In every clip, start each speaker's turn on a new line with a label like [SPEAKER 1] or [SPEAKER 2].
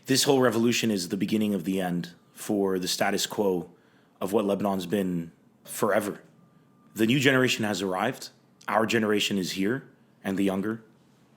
[SPEAKER 1] this whole revolution is the beginning of the end for the status quo of what Lebanon's been forever. The new generation has arrived. Our generation is here, and the younger.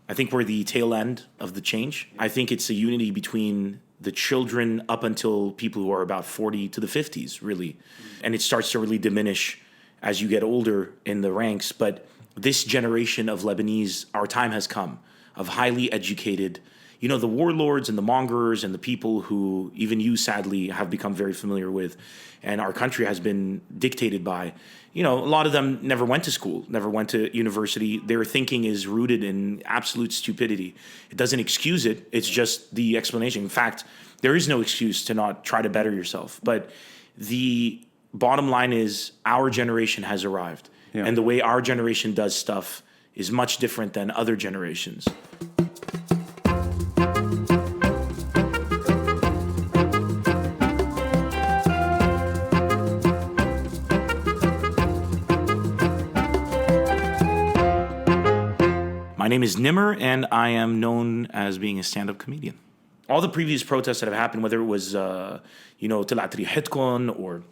[SPEAKER 1] I think we're the tail end of the change. I think it's a unity between the children up until people who are about 40 to the 50s, really. And it starts to really diminish as you get older in the ranks. But this generation of Lebanese, our time has come, of highly educated, you know, the warlords and the mongers and the people who even you, sadly, have become very familiar with. And our country has been dictated by, you know, a lot of them never went to school, never went to university. Their thinking is rooted in absolute stupidity. It doesn't excuse it. It's just the explanation. In fact, there is no excuse to not try to better yourself. But the bottom line is our generation has arrived. Yeah. And the way our generation does stuff is much different than other generations. My name is Nemr, and I am known as being a stand-up comedian. All the previous protests that have happened, whether it was, Talat Rihetkon or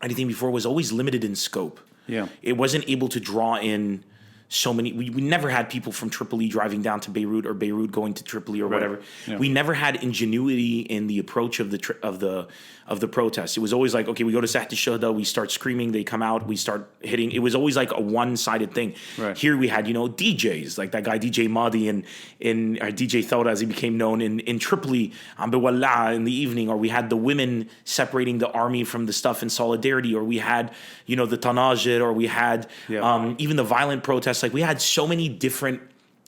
[SPEAKER 1] anything before, was always limited in scope.
[SPEAKER 2] Yeah.
[SPEAKER 1] It wasn't able to draw in so many. We never had people from Tripoli driving down to Beirut or Beirut going to Tripoli or whatever. Yeah. We never had ingenuity in the approach of the protest. It was always like, okay, we go to Saht al-Shuhada, we start screaming, they come out, we start hitting. It was always like a one-sided thing.
[SPEAKER 2] Right.
[SPEAKER 1] Here we had, DJs, like that guy DJ Mahdi and DJ Thawra, as he became known in Tripoli, Ambewalla in the evening, or we had the women separating the army from the stuff in solidarity, or we had, the Tanajir, or we had even the violent protests. Like we had so many different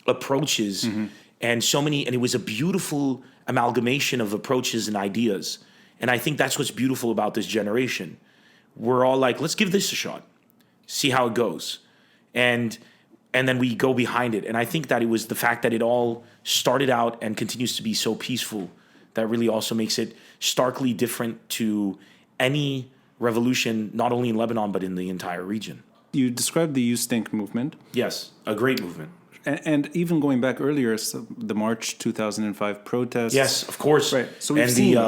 [SPEAKER 1] approaches and it was a beautiful amalgamation of approaches and ideas. And I think that's what's beautiful about this generation. We're all like, let's give this a shot, see how it goes. And then we go behind it. And I think that it was the fact that it all started out and continues to be so peaceful that really also makes it starkly different to any revolution, not only in Lebanon, but in the entire region.
[SPEAKER 2] You described the You Stink movement.
[SPEAKER 1] Yes, a great movement.
[SPEAKER 2] And even going back earlier, so the March 2005 protests.
[SPEAKER 1] Yes, of course.
[SPEAKER 2] Right. So we've
[SPEAKER 1] and
[SPEAKER 2] seen
[SPEAKER 1] the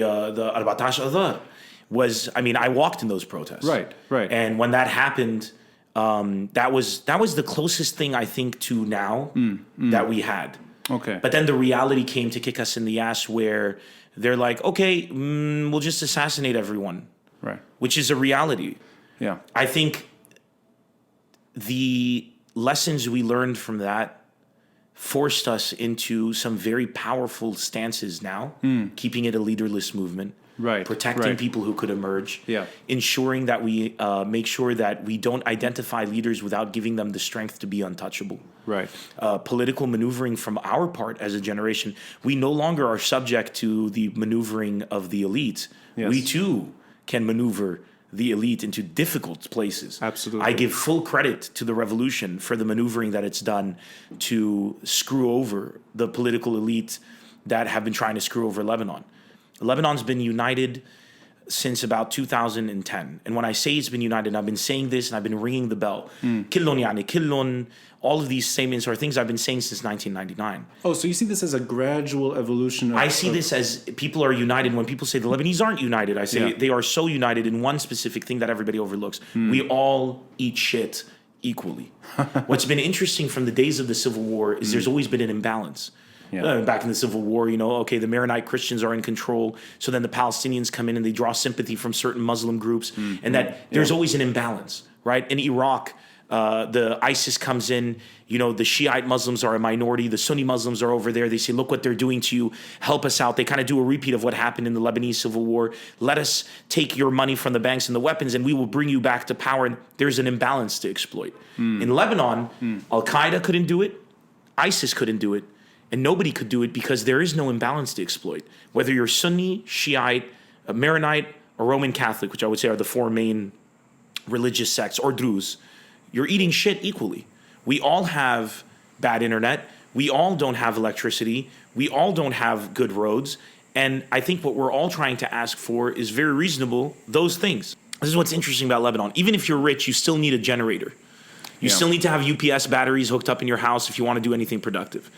[SPEAKER 1] Ep.116 Adar was, I walked in those protests.
[SPEAKER 2] Right.
[SPEAKER 1] And when that happened, that was the closest thing I think to now that we had.
[SPEAKER 2] Okay.
[SPEAKER 1] But then the reality came to kick us in the ass where they're like, okay, we'll just assassinate everyone.
[SPEAKER 2] Right.
[SPEAKER 1] Which is a reality.
[SPEAKER 2] Yeah.
[SPEAKER 1] I think the lessons we learned from that forced us into some very powerful stances now, keeping it a leaderless movement, protecting people who could emerge, ensuring that we make sure that we don't identify leaders without giving them the strength to be untouchable.
[SPEAKER 2] Right.
[SPEAKER 1] Political maneuvering from our part as a generation, we no longer are subject to the maneuvering of the elite.
[SPEAKER 2] Yes.
[SPEAKER 1] We too can maneuver the elite into difficult places.
[SPEAKER 2] Absolutely.
[SPEAKER 1] I give full credit to the revolution for the maneuvering that it's done to screw over the political elite that have been trying to screw over Lebanon. Lebanon's been united since about 2010. And when I say it's been united, I've been saying this and I've been ringing the bell. Killon yani killon, all of these statements are things I've been saying since 1999.
[SPEAKER 2] Oh, so you see this as a gradual evolution?
[SPEAKER 1] I see this as people are united. When people say the Lebanese aren't united, I say they are so united in one specific thing that everybody overlooks. We all eat shit equally. What's been interesting from the days of the Civil War is there's always been an imbalance. Back in the Civil War, the Maronite Christians are in control. So then the Palestinians come in and they draw sympathy from certain Muslim groups. And that there's always an imbalance, right? In Iraq, the ISIS comes in, the Shiite Muslims are a minority. The Sunni Muslims are over there. They say, look what they're doing to you. Help us out. They kind of do a repeat of what happened in the Lebanese Civil War. Let us take your money from the banks and the weapons and we will bring you back to power. And there's an imbalance to exploit. In Lebanon, Al-Qaeda couldn't do it. ISIS couldn't do it. And nobody could do it because there is no imbalance to exploit. Whether you're Sunni, Shiite, Maronite, or Roman Catholic, which I would say are the four main religious sects, or Druze, you're eating shit equally. We all have bad internet. We all don't have electricity. We all don't have good roads. And I think what we're all trying to ask for is very reasonable, those things. This is what's interesting about Lebanon. Even if you're rich, you still need a generator. You still need to have UPS batteries hooked up in your house if you want to do anything productive.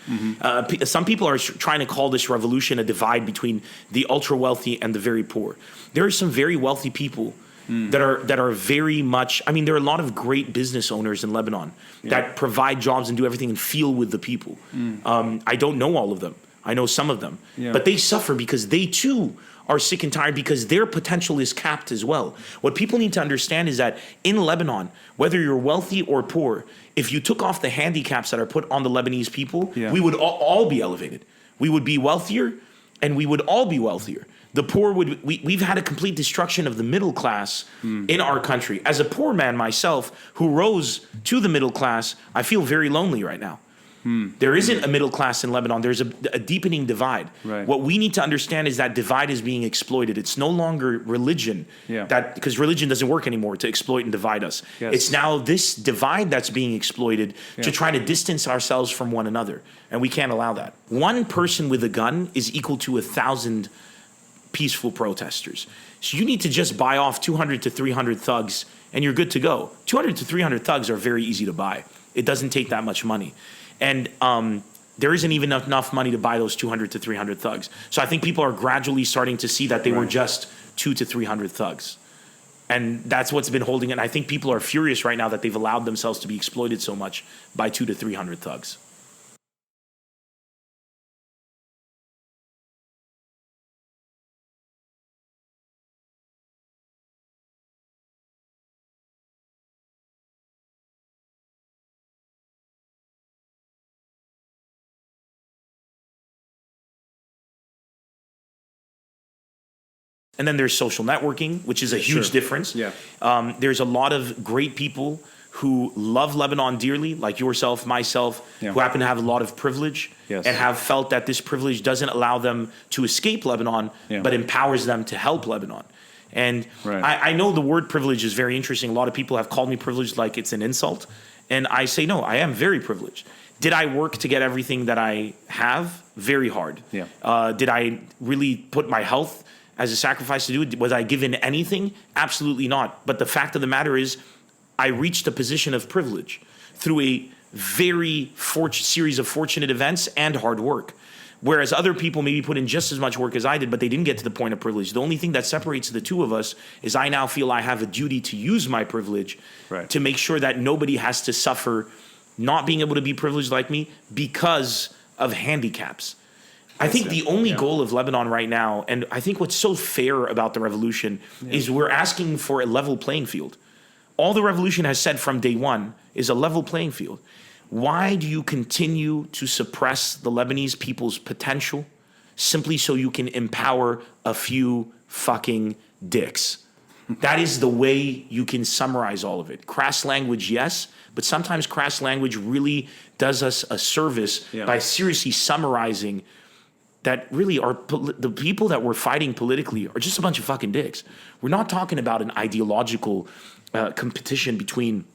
[SPEAKER 1] Some people are trying to call this revolution a divide between the ultra wealthy and the very poor. There are some very wealthy people that are very much. I mean, there are a lot of great business owners in Lebanon that provide jobs and do everything and feel with the people. I don't know all of them. I know some of them, but they suffer because they too are sick and tired because their potential is capped as well. What people need to understand is that in Lebanon, whether you're wealthy or poor, if you took off the handicaps that are put on the Lebanese people, we would all be elevated. We would be wealthier, and we would all be wealthier. The poor would. We've had a complete destruction of the middle class in our country. As a poor man myself, who rose to the middle class, I feel very lonely right now. There isn't a middle class in Lebanon. There's a deepening divide.
[SPEAKER 2] Right.
[SPEAKER 1] What we need to understand is that divide is being exploited. It's no longer religion, because religion doesn't work anymore to exploit and divide us.
[SPEAKER 2] Yes.
[SPEAKER 1] It's now this divide that's being exploited to try to distance ourselves from one another, and we can't allow that. One person with a gun is equal to 1,000 peaceful protesters. So you need to just buy off 200 to 300 thugs, and you're good to go. 200 to 300 thugs are very easy to buy. It doesn't take that much money. And there isn't even enough money to buy those 200 to 300 thugs. So I think people are gradually starting to see that they were just 200 to 300 thugs. And that's what's been holding it. And I think people are furious right now that they've allowed themselves to be exploited so much by 200 to 300 thugs. And then there's social networking, which is a huge difference.
[SPEAKER 2] Yeah.
[SPEAKER 1] There's a lot of great people who love Lebanon dearly, like yourself, myself, who happen to have a lot of privilege and have felt that this privilege doesn't allow them to escape Lebanon, but empowers them to help Lebanon. And I know the word privilege is very interesting. A lot of people have called me privileged like it's an insult. And I say, no, I am very privileged. Did I work to get everything that I have? Very hard. Did I really put my health as a sacrifice to do it? Was I given anything? Absolutely not. But the fact of the matter is, I reached a position of privilege through a very series of fortunate events and hard work. Whereas other people maybe put in just as much work as I did, but they didn't get to the point of privilege. The only thing that separates the two of us is I now feel I have a duty to use my privilege to make sure that nobody has to suffer not being able to be privileged like me because of handicaps. I think the only goal of Lebanon right now, and I think what's so fair about the revolution, is we're asking for a level playing field. All the revolution has said from day one is a level playing field. Why do you continue to suppress the Lebanese people's potential simply so you can empower a few fucking dicks? That is the way you can summarize all of it. Crass language, yes, but sometimes crass language really does us a service by seriously summarizing that really are the people that we're fighting politically are just a bunch of fucking dicks. We're not talking about an ideological competition between,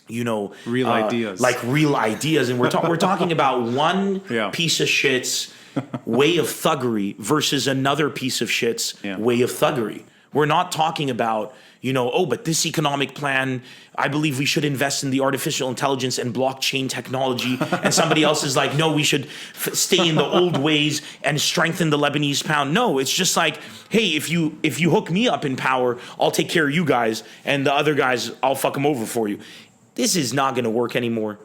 [SPEAKER 2] real ideas,
[SPEAKER 1] like real ideas, and we're talking about one piece of shit's way of thuggery versus another piece of shit's way of thuggery. We're not talking about, but this economic plan, I believe we should invest in the artificial intelligence and blockchain technology. And somebody else is like, no, we should stay in the old ways and strengthen the Lebanese pound. No, it's just like, hey, if you hook me up in power, I'll take care of you guys. And the other guys, I'll fuck them over for you. This is not going to work anymore.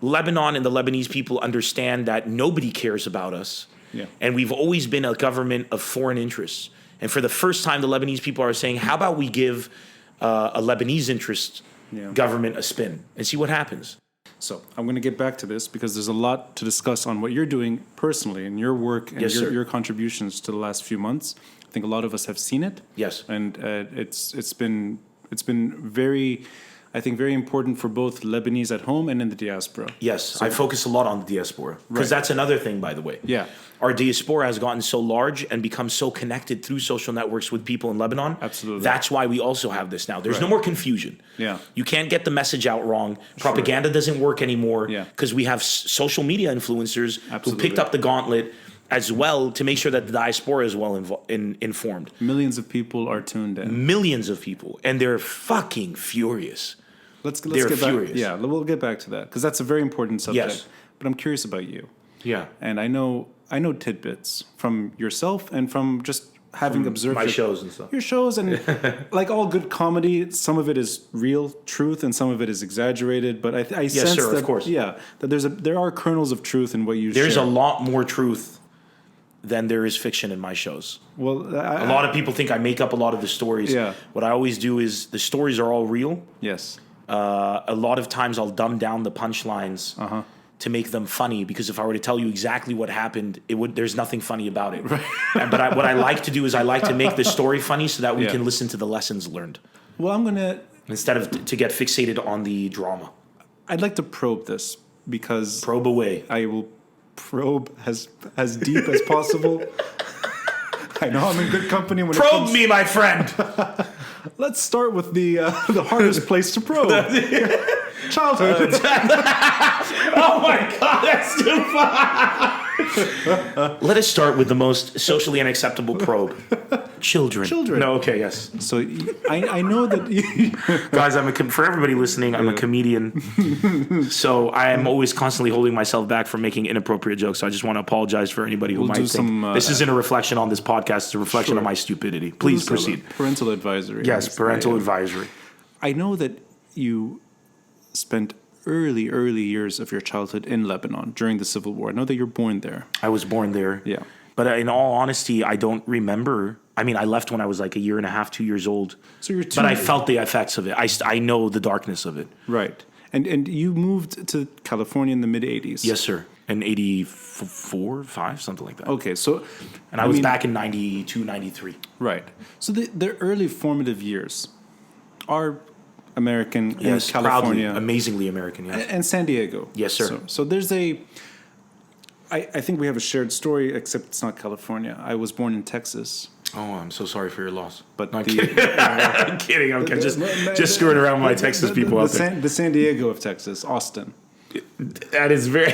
[SPEAKER 1] Lebanon and the Lebanese people understand that nobody cares about us. And we've always been a government of foreign interests. And for the first time, the Lebanese people are saying, how about we give a Lebanese interest government a spin and see what happens?
[SPEAKER 2] So I'm going to get back to this because there's a lot to discuss on what you're doing personally and your work and your contributions to the last few months. I think a lot of us have seen it.
[SPEAKER 1] Yes.
[SPEAKER 2] And it's been very, I think, very important for both Lebanese at home and in the diaspora.
[SPEAKER 1] Yes, so, I focus a lot on the diaspora because that's another thing, by the way. Our diaspora has gotten so large and become so connected through social networks with people in Lebanon.
[SPEAKER 2] Absolutely.
[SPEAKER 1] That's why we also have this now. There's no more confusion. You can't get the message out wrong. Propaganda doesn't work anymore because we have social media influencers who picked up the gauntlet as well to make sure that the diaspora is well informed.
[SPEAKER 2] Millions of people are tuned in.
[SPEAKER 1] Millions of people. And they're fucking furious.
[SPEAKER 2] let's
[SPEAKER 1] they're
[SPEAKER 2] get
[SPEAKER 1] furious.
[SPEAKER 2] back. Yeah, we'll get back to that because that's a very important subject.
[SPEAKER 1] Yes.
[SPEAKER 2] But I'm curious about you.
[SPEAKER 1] Yeah.
[SPEAKER 2] And I know tidbits from yourself and from just having observed
[SPEAKER 1] my shows and stuff.
[SPEAKER 2] Your shows and like all good comedy, some of it is real truth and some of it is exaggerated. But I sense
[SPEAKER 1] sir,
[SPEAKER 2] that,
[SPEAKER 1] of course.
[SPEAKER 2] Yeah, that there are kernels of truth in what you
[SPEAKER 1] There's
[SPEAKER 2] share.
[SPEAKER 1] a lot more truth than there is fiction in my shows.
[SPEAKER 2] Well,
[SPEAKER 1] a lot of people think I make up a lot of the stories.
[SPEAKER 2] Yeah.
[SPEAKER 1] What I always do is the stories are all real.
[SPEAKER 2] Yes.
[SPEAKER 1] A lot of times I'll dumb down the punchlines to make them funny, because if I were to tell you exactly what happened, there's nothing funny about it. Right. But what I like to do is I like to make the story funny so that we can listen to the lessons learned.
[SPEAKER 2] Well, I'm gonna
[SPEAKER 1] instead of to get fixated on the drama.
[SPEAKER 2] I'd like to probe this because
[SPEAKER 1] probe away.
[SPEAKER 2] I will probe as deep as possible. I know I'm in good company when
[SPEAKER 1] probe me, my friend.
[SPEAKER 2] Let's start with the hardest place to probe. Childhood.
[SPEAKER 1] Oh my God, that's too far. Let us start with the most socially unacceptable probe. Children. No, okay, yes.
[SPEAKER 2] So I know that
[SPEAKER 1] guys, for everybody listening, I'm a comedian. So I am always constantly holding myself back from making inappropriate jokes. So I just want to apologize for anybody who might think this isn't a reflection on this podcast. It's a reflection on my stupidity. Please proceed.
[SPEAKER 2] Parental advisory.
[SPEAKER 1] Yes, parental advisory.
[SPEAKER 2] I know that you spent early years of your childhood in Lebanon during the Civil War. I know that you're born there.
[SPEAKER 1] I was born there.
[SPEAKER 2] Yeah.
[SPEAKER 1] But in all honesty, I don't remember. I mean, I left when I was like 1.5 years, 2 years old.
[SPEAKER 2] So you're
[SPEAKER 1] but I felt the effects of it. I know the darkness of it.
[SPEAKER 2] Right. And you moved to California in the mid-'80s.
[SPEAKER 1] Yes, sir. In 84, 5, something like that.
[SPEAKER 2] Okay, so...
[SPEAKER 1] And I was back in 92, 93.
[SPEAKER 2] Right. So the early formative years are American
[SPEAKER 1] yes,
[SPEAKER 2] and California.
[SPEAKER 1] Proudly, amazingly American, yes.
[SPEAKER 2] And San Diego.
[SPEAKER 1] Yes, sir.
[SPEAKER 2] So there's I think we have a shared story, except it's not California. I was born in Texas.
[SPEAKER 1] Oh, I'm so sorry for your loss.
[SPEAKER 2] But
[SPEAKER 1] I'm kidding. I'm kidding. I'm just screwing around with my Texas people out there.
[SPEAKER 2] The San Diego of Texas, Austin.
[SPEAKER 1] That is very...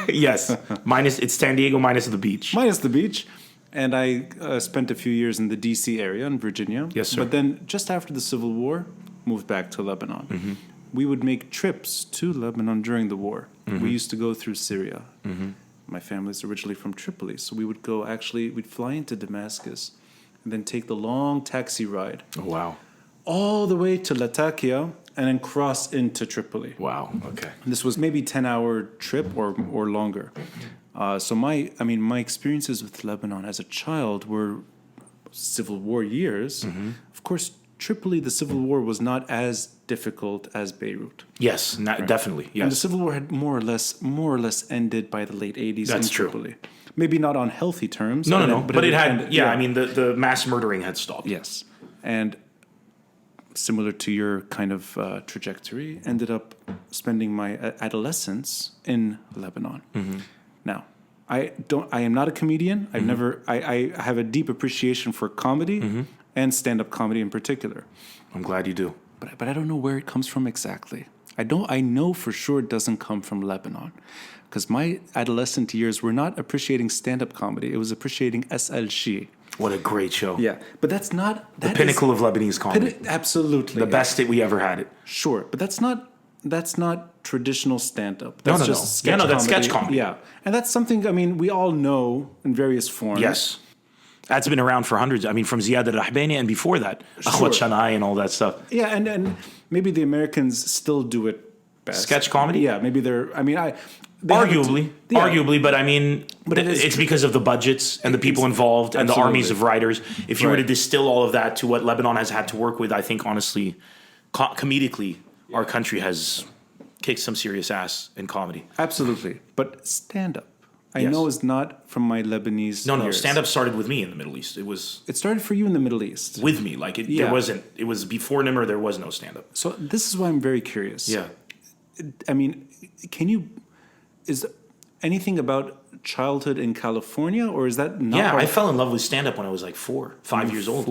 [SPEAKER 1] yes. It's San Diego minus the beach.
[SPEAKER 2] Minus the beach. And I spent a few years in the D.C. area in Virginia.
[SPEAKER 1] Yes, sir.
[SPEAKER 2] But then just after the Civil War, moved back to Lebanon. Mm-hmm. We would make trips to Lebanon during the war. Mm-hmm. We used to go through Syria. Mm-hmm. My family's originally from Tripoli, so we'd fly into Damascus and then take the long taxi ride.
[SPEAKER 1] Oh, wow.
[SPEAKER 2] All the way to Latakia and then cross into Tripoli.
[SPEAKER 1] Wow, okay.
[SPEAKER 2] And this was maybe 10-hour trip or longer. So my experiences with Lebanon as a child were Civil War years. Mm-hmm. Of course, Tripoli, the Civil War was not as difficult as Beirut.
[SPEAKER 1] Yes, right? Definitely. Yes.
[SPEAKER 2] And the Civil War had more or less ended by the late 80s
[SPEAKER 1] That's
[SPEAKER 2] in Tripoli. True. Maybe not on healthy terms.
[SPEAKER 1] No. But it had ended, yeah, I mean, the mass murdering had stopped.
[SPEAKER 2] Yes. And similar to your kind of trajectory, ended up spending my adolescence in Lebanon. Mm-hmm. Now, I am not a comedian. Mm-hmm. I have a deep appreciation for comedy. Mm-hmm. And stand-up comedy in particular.
[SPEAKER 1] I'm glad you do.
[SPEAKER 2] But I don't know where it comes from exactly. I know for sure it doesn't come from Lebanon. Because my adolescent years were not appreciating stand-up comedy. It was appreciating SL Shi.
[SPEAKER 1] What a great show.
[SPEAKER 2] Yeah. But that's not...
[SPEAKER 1] The pinnacle of Lebanese comedy.
[SPEAKER 2] Absolutely.
[SPEAKER 1] The best that we ever had it.
[SPEAKER 2] Sure. But that's not traditional stand-up.
[SPEAKER 1] That's
[SPEAKER 2] just sketch comedy.
[SPEAKER 1] That's sketch comedy.
[SPEAKER 2] Yeah. And that's something, we all know in various forms.
[SPEAKER 1] Yes. That's been around for hundreds. I mean, from Ziad al-Rahbani and before that, Akhwat Shanai and all that stuff.
[SPEAKER 2] Yeah, and maybe the Americans still do it best.
[SPEAKER 1] Sketch comedy?
[SPEAKER 2] Yeah, maybe they're...
[SPEAKER 1] Arguably, but I mean, it's because of the budgets and the people involved and the armies of writers. If you were to distill all of that to what Lebanon has had to work with, I think, honestly, comedically, our country has kicked some serious ass in comedy.
[SPEAKER 2] Absolutely. But stand-up. I know it's not from my Lebanese
[SPEAKER 1] No,
[SPEAKER 2] years.
[SPEAKER 1] stand-up started with me in the Middle East.
[SPEAKER 2] It started for you in the Middle East.
[SPEAKER 1] With me. There wasn't, it was before Nemr, there was no stand-up.
[SPEAKER 2] So this is why I'm very curious.
[SPEAKER 1] Yeah.
[SPEAKER 2] I mean, is anything about childhood in California, or is that not?
[SPEAKER 1] Yeah, I fell in love with stand-up when I was like 5 years old.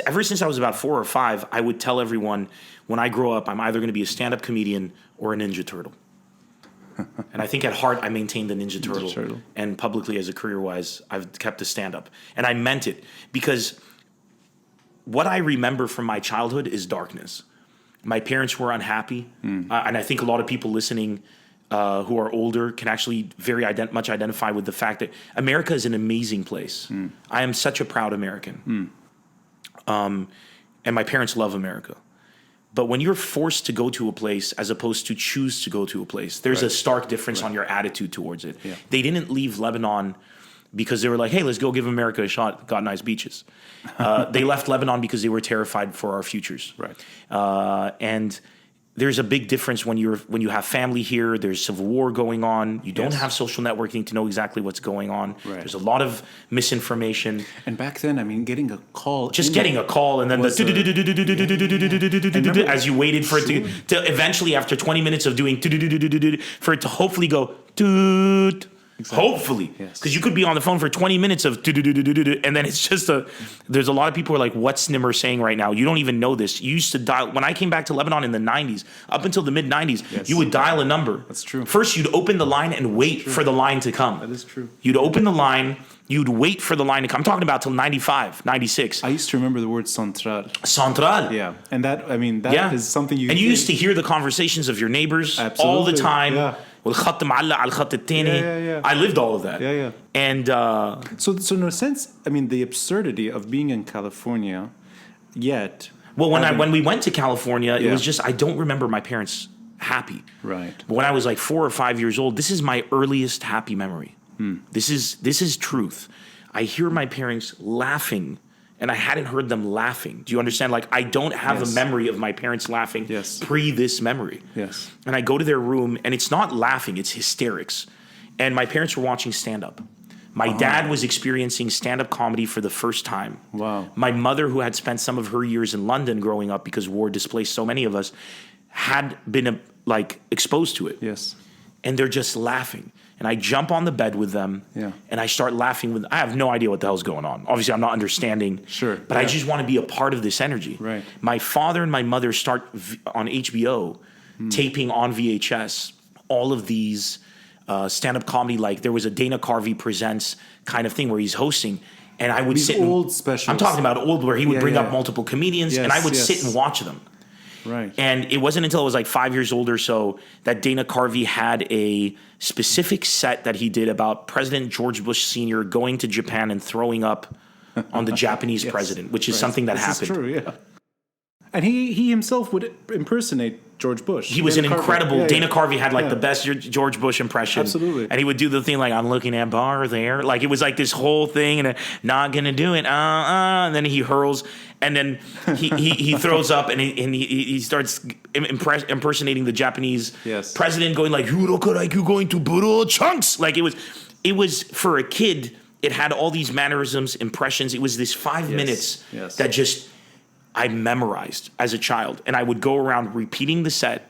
[SPEAKER 1] Ever since I was about 4 or 5, I would tell everyone, when I grow up, I'm either going to be a stand-up comedian or a Ninja Turtle. And I think at heart, I maintained the Ninja Turtle. And publicly, as a career-wise, I've kept the stand-up. And I meant it, because what I remember from my childhood is darkness. My parents were unhappy. And I think a lot of people listening who are older can actually very much identify with the fact that America is an amazing place. I am such a proud American. And my parents love America. But when you're forced to go to a place as opposed to choose to go to a place, there's a stark difference on your attitude towards it. Yeah. They didn't leave Lebanon because they were like, hey, let's go give America a shot. Got nice beaches. They left Lebanon because they were terrified for our futures.
[SPEAKER 2] Right.
[SPEAKER 1] And there's a big difference when you have family here. There's civil war going on. You don't have social networking to know exactly what's going on. Right. There's a lot of misinformation.
[SPEAKER 2] And back then, I mean, getting a call,
[SPEAKER 1] getting a call, and then as you waited for it to eventually, after 20 minutes of doing for it to hopefully go toot. Exactly. Hopefully, because you could be on the phone for 20 minutes of and then it's just there's a lot of people who are like, what's Nemr saying right now? You don't even know this. You used to dial, when I came back to Lebanon in the 90s, up until the mid 90s, you would dial a number.
[SPEAKER 2] That's true.
[SPEAKER 1] First, you'd open the line and wait for the line to come.
[SPEAKER 2] That is true.
[SPEAKER 1] You'd open the line, you'd wait for the line to come. I'm talking about till 95, 96.
[SPEAKER 2] I used to remember the word central.
[SPEAKER 1] Central.
[SPEAKER 2] Yeah. And that is something you...
[SPEAKER 1] And you used to hear the conversations of your neighbors all the time. Yeah. I lived all of that.
[SPEAKER 2] Yeah.
[SPEAKER 1] And
[SPEAKER 2] so in a sense, I mean, the absurdity of being in California, yet.
[SPEAKER 1] Well, when we went to California, it was just, I don't remember my parents happy.
[SPEAKER 2] Right.
[SPEAKER 1] But when I was like 4 or 5 years old, this is my earliest happy memory. This is truth. I hear my parents laughing. And I hadn't heard them laughing. Do you understand? Like, I don't have a memory of my parents laughing pre this memory.
[SPEAKER 2] Yes.
[SPEAKER 1] And I go to their room, and it's not laughing, it's hysterics. And my parents were watching stand-up. My dad was experiencing stand-up comedy for the first time.
[SPEAKER 2] Wow.
[SPEAKER 1] My mother, who had spent some of her years in London growing up because war displaced so many of us, had been, exposed to it.
[SPEAKER 2] Yes.
[SPEAKER 1] And they're just laughing. And I jump on the bed with them, and I start laughing I have no idea what the hell's going on. Obviously, I'm not understanding.
[SPEAKER 2] Sure.
[SPEAKER 1] But I just want to be a part of this energy.
[SPEAKER 2] Right.
[SPEAKER 1] My father and my mother start on HBO, taping on VHS, all of these stand-up comedy. Like, there was a Dana Carvey Presents kind of thing where he's hosting. And I would sit
[SPEAKER 2] old specials.
[SPEAKER 1] I'm talking about old, where he would bring up multiple comedians, and I would sit and watch them.
[SPEAKER 2] Right.
[SPEAKER 1] And it wasn't until I was like 5 years old or so that Dana Carvey had a specific set that he did about President George Bush Sr. going to Japan and throwing up on the Japanese president, which is something that happened.
[SPEAKER 2] That's true, yeah. And he himself would impersonate George Bush.
[SPEAKER 1] He was an incredible... Dana Carvey had the best George Bush impression.
[SPEAKER 2] Absolutely.
[SPEAKER 1] And he would do the thing like, I'm looking at bar there. Like, it was like this whole thing, and not gonna do it. And then he hurls, and then he throws up, and he starts impersonating the Japanese president, going like, "You look like you're going to Buru chunks." Like, it was for a kid. It had all these mannerisms, impressions. It was this 5 minutes that just... I memorized as a child, and I would go around repeating the set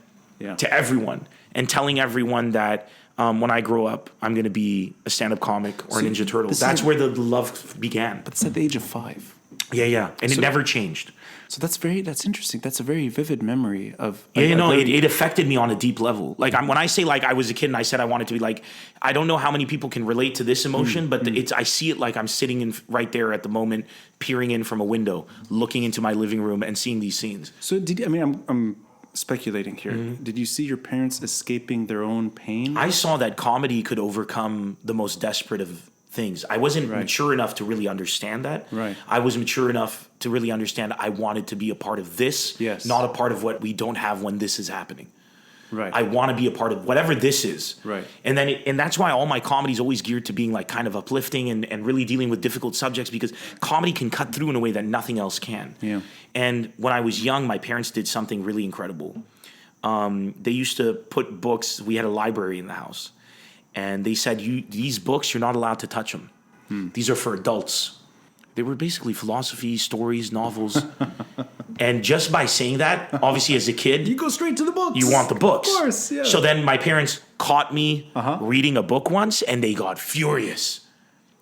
[SPEAKER 1] to everyone and telling everyone that when I grow up, I'm going to be a stand-up comic or a Ninja Turtle. That's where the love began.
[SPEAKER 2] But it's at the age of 5.
[SPEAKER 1] Yeah. And it never changed.
[SPEAKER 2] So that's interesting. That's a very vivid memory of...
[SPEAKER 1] it affected me on a deep level. Like, when I say, like, I was a kid and I said I wanted to be, like, I don't know how many people can relate to this emotion, but I see it like I'm sitting right there at the moment, peering in from a window, looking into my living room and seeing these scenes.
[SPEAKER 2] So I'm speculating here. Did you see your parents escaping their own pain?
[SPEAKER 1] I saw that comedy could overcome the most desperate of things. I wasn't mature enough to really understand that.
[SPEAKER 2] Right.
[SPEAKER 1] I was mature enough to really understand I wanted to be a part of this, not a part of what we don't have when this is happening.
[SPEAKER 2] Right.
[SPEAKER 1] I want to be a part of whatever this is.
[SPEAKER 2] Right.
[SPEAKER 1] And then and that's why all my comedy is always geared to being like kind of uplifting and really dealing with difficult subjects, because comedy can cut through in a way that nothing else can.
[SPEAKER 2] Yeah.
[SPEAKER 1] And when I was young, my parents did something really incredible. They used to put books. We had a library in the house. And they said, these books, you're not allowed to touch them. These are for adults. They were basically philosophy, stories, novels. And just by saying that, obviously as a kid...
[SPEAKER 2] You go straight to the books.
[SPEAKER 1] You want the books.
[SPEAKER 2] Of course, yeah.
[SPEAKER 1] So then my parents caught me reading a book once, and they got furious.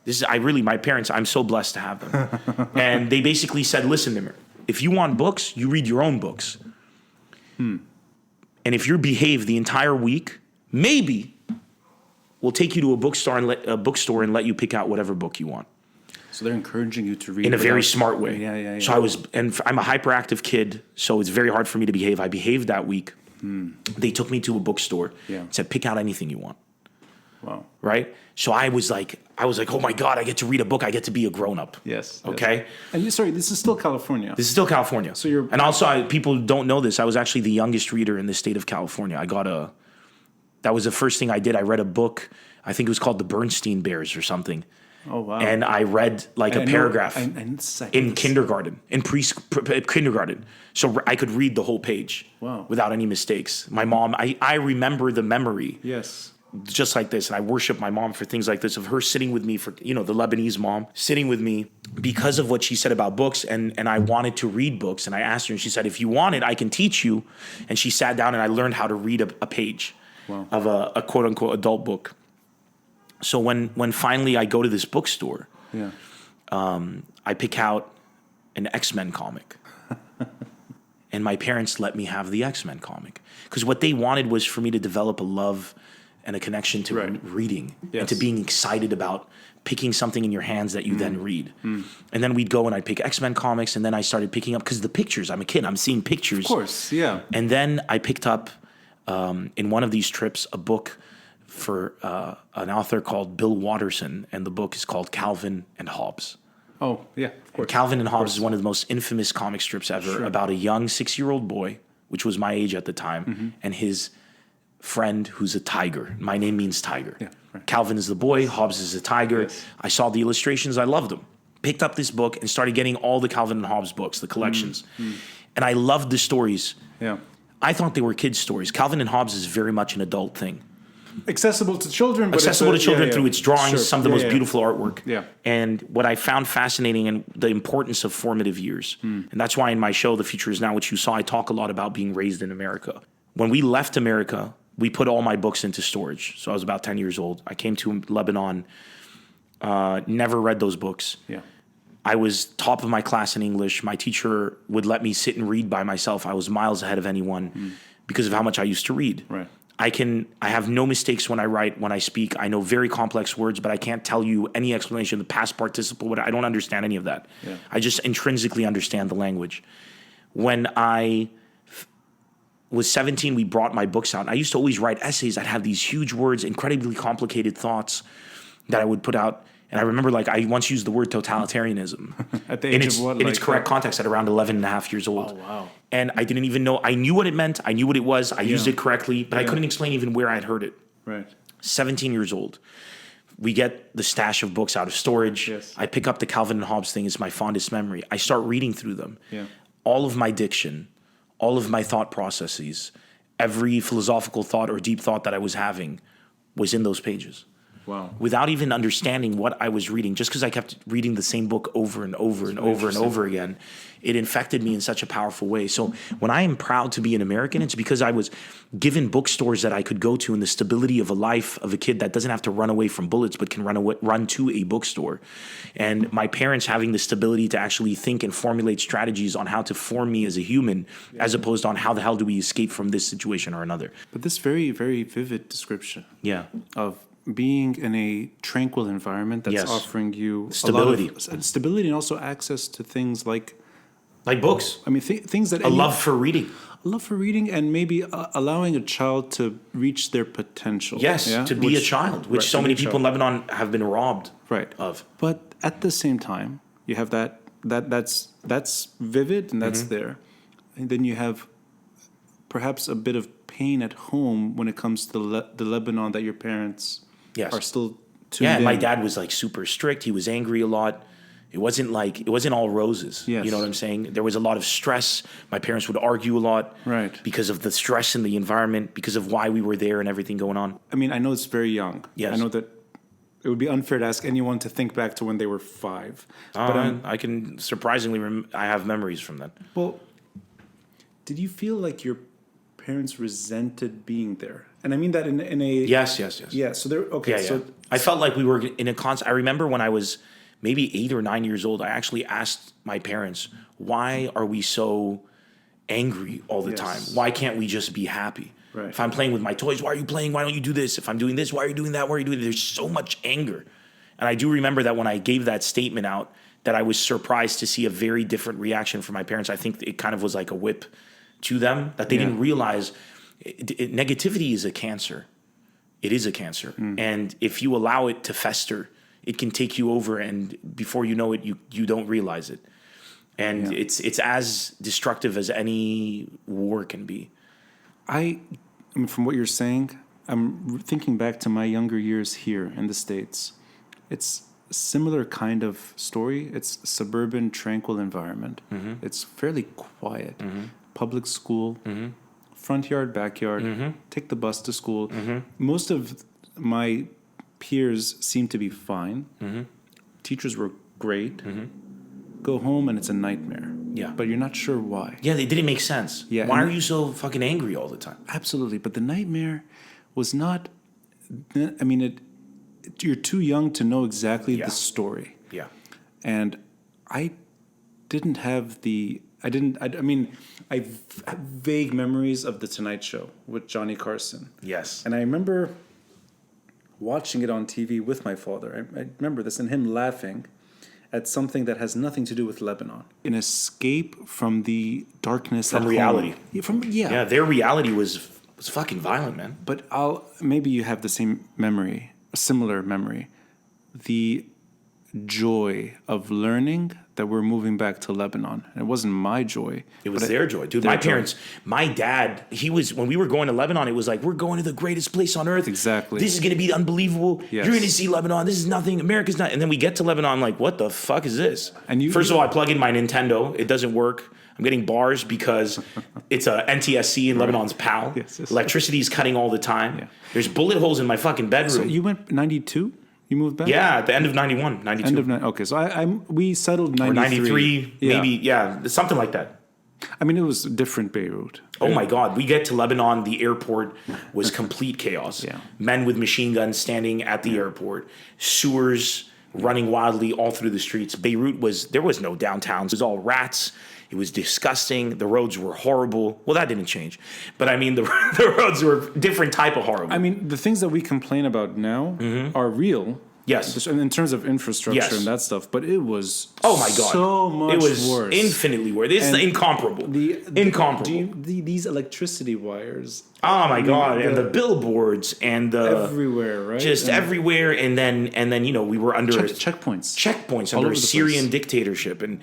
[SPEAKER 1] My parents, I'm so blessed to have them. And they basically said, listen, Nemr, if you want books, you read your own books. And if you behave the entire week, maybe... we'll take you to a bookstore and let you pick out whatever book you want.
[SPEAKER 2] So they're encouraging you to read
[SPEAKER 1] in a very smart way.
[SPEAKER 2] Yeah.
[SPEAKER 1] So I'm a hyperactive kid, so it's very hard for me to behave. I behaved that week. They took me to a bookstore. Said, pick out anything you want.
[SPEAKER 2] Wow.
[SPEAKER 1] Right? So I was like, oh my God, I get to read a book. I get to be a grown up.
[SPEAKER 2] Yes.
[SPEAKER 1] Okay.
[SPEAKER 2] Yes. And sorry, this is still California.
[SPEAKER 1] This is still California.
[SPEAKER 2] So
[SPEAKER 1] and also people don't know this. I was actually the youngest reader in the state of California. That was the first thing I did. I read a book. I think it was called The Bernstein Bears or something.
[SPEAKER 2] Oh, wow.
[SPEAKER 1] And I read like a paragraph in kindergarten, in kindergarten. So I could read the whole page without any mistakes. My mom, I remember the memory.
[SPEAKER 2] Yes.
[SPEAKER 1] Just like this. And I worship my mom for things like this, of her sitting with me for, the Lebanese mom, sitting with me because of what she said about books. And I wanted to read books. And I asked her, and she said, if you want it, I can teach you. And she sat down and I learned how to read a page of a quote unquote adult book. So when finally I go to this bookstore, I pick out an X-Men comic. And my parents let me have the X-Men comic. Because what they wanted was for me to develop a love and a connection to reading and to being excited about picking something in your hands that you then read. And then we'd go and I'd pick X-Men comics, and then I started picking up, because the pictures, I'm a kid, I'm seeing pictures.
[SPEAKER 2] Of course, yeah.
[SPEAKER 1] And then I picked up, in one of these trips, a book for an author called Bill Watterson, and the book is called Calvin and Hobbes.
[SPEAKER 2] Oh, yeah, of course.
[SPEAKER 1] Calvin and Hobbes is one of the most infamous comic strips ever, about a young 6-year-old boy, which was my age at the time, and his friend who's a tiger. My name means tiger. Yeah, right. Calvin is the boy, Hobbes is a tiger. Yes. I saw the illustrations, I loved them. Picked up this book and started getting all the Calvin and Hobbes books, the collections. And I loved the stories. Yeah. I thought they were kids' stories. Calvin and Hobbes is very much an adult thing.
[SPEAKER 2] Accessible to children. But
[SPEAKER 1] accessible to children through its drawings, some of the most beautiful artwork.
[SPEAKER 2] Yeah.
[SPEAKER 1] And what I found fascinating, and the importance of formative years. And that's why in my show, The Future Is Now, which you saw, I talk a lot about being raised in America. When we left America, we put all my books into storage. So I was about 10 years old. I came to Lebanon, never read those books. Yeah. I was top of my class in English. My teacher would let me sit and read by myself. I was miles ahead of anyone because of how much I used to read. Right. I have no mistakes when I write, when I speak. I know very complex words, but I can't tell you any explanation of the past participle. I don't understand any of that. Yeah. I just intrinsically understand the language. When I was 17, we brought my books out. I used to always write essays that have these huge words, incredibly complicated thoughts that I would put out. And I remember, I once used the word totalitarianism
[SPEAKER 2] at the age of what?
[SPEAKER 1] In its correct context at around 11 and a half years old.
[SPEAKER 2] Oh, wow.
[SPEAKER 1] And I didn't even know. I knew what it meant. I knew what it was. I used it correctly, but I couldn't explain even where I had heard it.
[SPEAKER 2] Right.
[SPEAKER 1] 17 years old. We get the stash of books out of storage. Yes. I pick up the Calvin and Hobbes thing. It's my fondest memory. I start reading through them. Yeah. All of my diction, all of my thought processes, every philosophical thought or deep thought that I was having was in those pages. Wow. Without even understanding what I was reading, just because I kept reading the same book over and over and over and over again, it infected me in such a powerful way. So when I am proud to be an American, it's because I was given bookstores that I could go to, and the stability of a life of a kid that doesn't have to run away from bullets, but can run to a bookstore. And my parents having the stability to actually think and formulate strategies on how to form me as a human, as opposed on how the hell do we escape from this situation or another.
[SPEAKER 2] But this very, very vivid description of being in a tranquil environment that's offering you
[SPEAKER 1] stability,
[SPEAKER 2] stability, and also access to things like
[SPEAKER 1] books.
[SPEAKER 2] I mean, things that
[SPEAKER 1] a love for reading,
[SPEAKER 2] and maybe allowing a child to reach their potential.
[SPEAKER 1] Yes, to be a child, which so many people in Lebanon have been robbed of.
[SPEAKER 2] But at the same time, you have that's vivid and that's there, and then you have perhaps a bit of pain at home when it comes to the Lebanon that your parents are still tuned in.
[SPEAKER 1] My dad was super strict. He was angry a lot. It wasn't all roses. Yes. You know what I'm saying? There was a lot of stress. My parents would argue a lot because of the stress in the environment, because of why we were there and everything going on.
[SPEAKER 2] I mean, I know it's very young. Yes. I know that it would be unfair to ask anyone to think back to when they were 5.
[SPEAKER 1] But I can surprisingly I have memories from that.
[SPEAKER 2] Well, did you feel like your parents resented being there? And I mean that in a...
[SPEAKER 1] Yes.
[SPEAKER 2] Yeah, so they're... Okay, so...
[SPEAKER 1] I felt like we were in a constant... I remember when I was maybe 8 or 9 years old, I actually asked my parents, why are we so angry all the time? Why can't we just be happy? Right. If I'm playing with my toys, why are you playing? Why don't you do this? If I'm doing this, why are you doing that? Why are you doing that? There's so much anger. And I do remember that when I gave that statement out, that I was surprised to see a very different reaction from my parents. I think it kind of was like a whip to them, that they didn't realize negativity is a cancer. It is a cancer. And if you allow it to fester, it can take you over, and before you know it, you don't realize it. And it's as destructive as any war can be.
[SPEAKER 2] I mean, from what you're saying, I'm thinking back to my younger years here in the States. It's a similar kind of story. It's a suburban, tranquil environment. It's fairly quiet. Public school, front yard, backyard, take the bus to school. Most of my peers seem to be fine. Teachers were great. Go home and it's a nightmare.
[SPEAKER 1] Yeah.
[SPEAKER 2] But you're not sure why.
[SPEAKER 1] Yeah, they didn't make sense.
[SPEAKER 2] Yeah,
[SPEAKER 1] Why are you so fucking angry all the time?
[SPEAKER 2] Absolutely. But the nightmare was not, I mean, you're too young to know exactly the story.
[SPEAKER 1] Yeah.
[SPEAKER 2] And I didn't have I have vague memories of The Tonight Show with Johnny Carson.
[SPEAKER 1] Yes.
[SPEAKER 2] And I remember watching it on TV with my father. I remember this and him laughing at something that has nothing to do with Lebanon. An escape from the darkness
[SPEAKER 1] From
[SPEAKER 2] at
[SPEAKER 1] reality.
[SPEAKER 2] Home. Yeah,
[SPEAKER 1] their reality was fucking violent, man.
[SPEAKER 2] But maybe you have the same memory, a similar memory. The joy of learning that we're moving back to Lebanon. And it wasn't my joy.
[SPEAKER 1] It was their joy. Dude, my parents, my dad, when we were going to Lebanon, it was like, we're going to the greatest place on earth.
[SPEAKER 2] Exactly.
[SPEAKER 1] This is going to be unbelievable.
[SPEAKER 2] Yes.
[SPEAKER 1] You're going to see Lebanon. This is nothing. America's not. And then we get to Lebanon, like, what the fuck is this?
[SPEAKER 2] And
[SPEAKER 1] First of all, I plug in my Nintendo. It doesn't work. I'm getting bars because it's a NTSC in Lebanon's PAL.
[SPEAKER 2] Yes.
[SPEAKER 1] Electricity is cutting all the time.
[SPEAKER 2] Yeah.
[SPEAKER 1] There's bullet holes in my fucking bedroom.
[SPEAKER 2] So you went 92? You moved back?
[SPEAKER 1] Yeah, at the end of 91, 92.
[SPEAKER 2] End of okay, so we settled 93.
[SPEAKER 1] Or 93, maybe, something like that.
[SPEAKER 2] I mean, it was different Beirut.
[SPEAKER 1] Oh my God, we get to Lebanon, the airport was complete chaos.
[SPEAKER 2] Yeah.
[SPEAKER 1] Men with machine guns standing at the airport, sewers running wildly all through the streets. Beirut there was no downtown. It was all rats. It was disgusting. The roads were horrible. Well, that didn't change. But I mean, the roads were a different type of horrible.
[SPEAKER 2] I mean, the things that we complain about now are real.
[SPEAKER 1] Yes.
[SPEAKER 2] In terms of infrastructure and that stuff. But it was
[SPEAKER 1] oh my God.
[SPEAKER 2] So much worse.
[SPEAKER 1] It was infinitely worse. It's incomparable. Incomparable.
[SPEAKER 2] These electricity wires.
[SPEAKER 1] Oh my God. And the billboards and the...
[SPEAKER 2] Everywhere, right?
[SPEAKER 1] Just everywhere. And then we were under...
[SPEAKER 2] Checkpoints.
[SPEAKER 1] Checkpoints under a Syrian dictatorship. And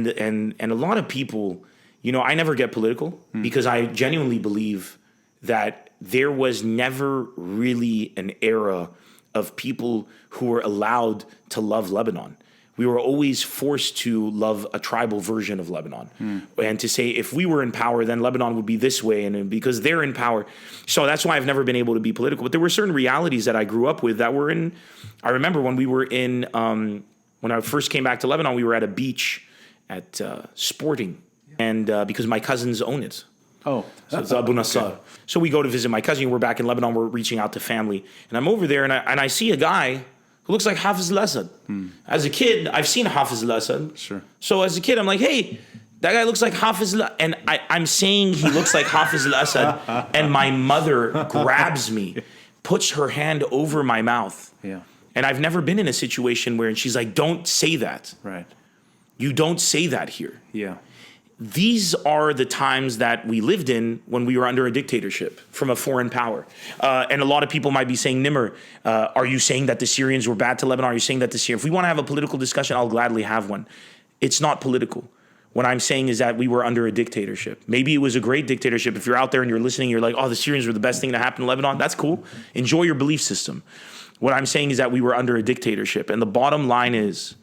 [SPEAKER 1] a lot of people, I never get political because I genuinely believe that there was never really an era of people who were allowed to love Lebanon. We were always forced to love a tribal version of Lebanon and to say, if we were in power, then Lebanon would be this way. And because they're in power. So that's why I've never been able to be political. But there were certain realities that I grew up with that were in, I remember when we were in, when I first came back to Lebanon, we were at a beach at Sporting, and because my cousins own it.
[SPEAKER 2] Oh.
[SPEAKER 1] So it's Abou Nassar. Okay. So we go to visit my cousin. We're back in Lebanon. We're reaching out to family. And I'm over there, and I see a guy who looks like Hafiz al-Assad. As a kid, I've seen Hafiz al-Assad.
[SPEAKER 2] Sure.
[SPEAKER 1] So as a kid, I'm like, hey, that guy looks like Hafiz al-Assad. And I'm saying he looks like Hafiz al-Assad, and my mother grabs me, puts her hand over my mouth.
[SPEAKER 2] Yeah.
[SPEAKER 1] And I've never been in a situation where, and she's like, don't say that.
[SPEAKER 2] Right.
[SPEAKER 1] You don't say that here.
[SPEAKER 2] Yeah.
[SPEAKER 1] These are the times that we lived in when we were under a dictatorship from a foreign power. And a lot of people might be saying, Nemr, are you saying that the Syrians were bad to Lebanon? Are you saying that the Syrians... If we want to have a political discussion, I'll gladly have one. It's not political. What I'm saying is that we were under a dictatorship. Maybe it was a great dictatorship. If you're out there and you're listening, you're like, oh, the Syrians were the best thing to happen in Lebanon. That's cool. Enjoy your belief system. What I'm saying is that we were under a dictatorship. And the bottom line is,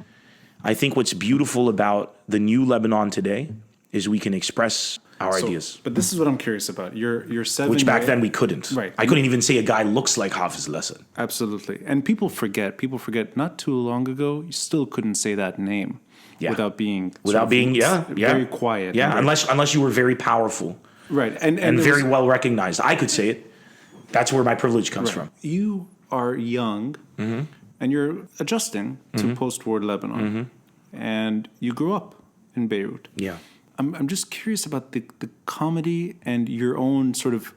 [SPEAKER 1] I think what's beautiful about the new Lebanon today is we can express our ideas.
[SPEAKER 2] But this is what I'm curious about. You're 7.
[SPEAKER 1] Which back then we couldn't.
[SPEAKER 2] Right.
[SPEAKER 1] I couldn't even say a guy looks like Hafiz al-Assad.
[SPEAKER 2] Absolutely. And people forget. Not too long ago, you still couldn't say that name without being very quiet.
[SPEAKER 1] Yeah, unless you were very powerful.
[SPEAKER 2] Right.
[SPEAKER 1] And very well recognized. I could say it. That's where my privilege comes from.
[SPEAKER 2] You are young and you're adjusting to post-war Lebanon. And you grew up in Beirut.
[SPEAKER 1] Yeah.
[SPEAKER 2] I'm just curious about the comedy and your own sort of...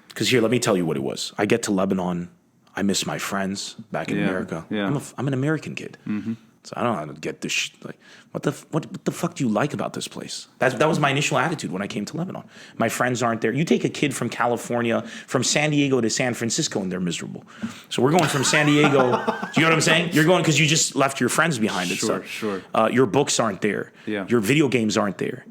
[SPEAKER 1] Because here, let me tell you what it was. I get to Lebanon. I miss my friends back in America.
[SPEAKER 2] Yeah.
[SPEAKER 1] I'm an American kid. So I don't know how to get this like what the fuck do you like about this place? That was my initial attitude when I came to Lebanon. My friends aren't there. You take a kid from California, from San Diego to San Francisco, and they're miserable. So we're going from San Diego. Do you know what I'm saying? You're going because you just left your friends behind.
[SPEAKER 2] Sure.
[SPEAKER 1] Your books aren't there.
[SPEAKER 2] Yeah.
[SPEAKER 1] Your video games aren't there.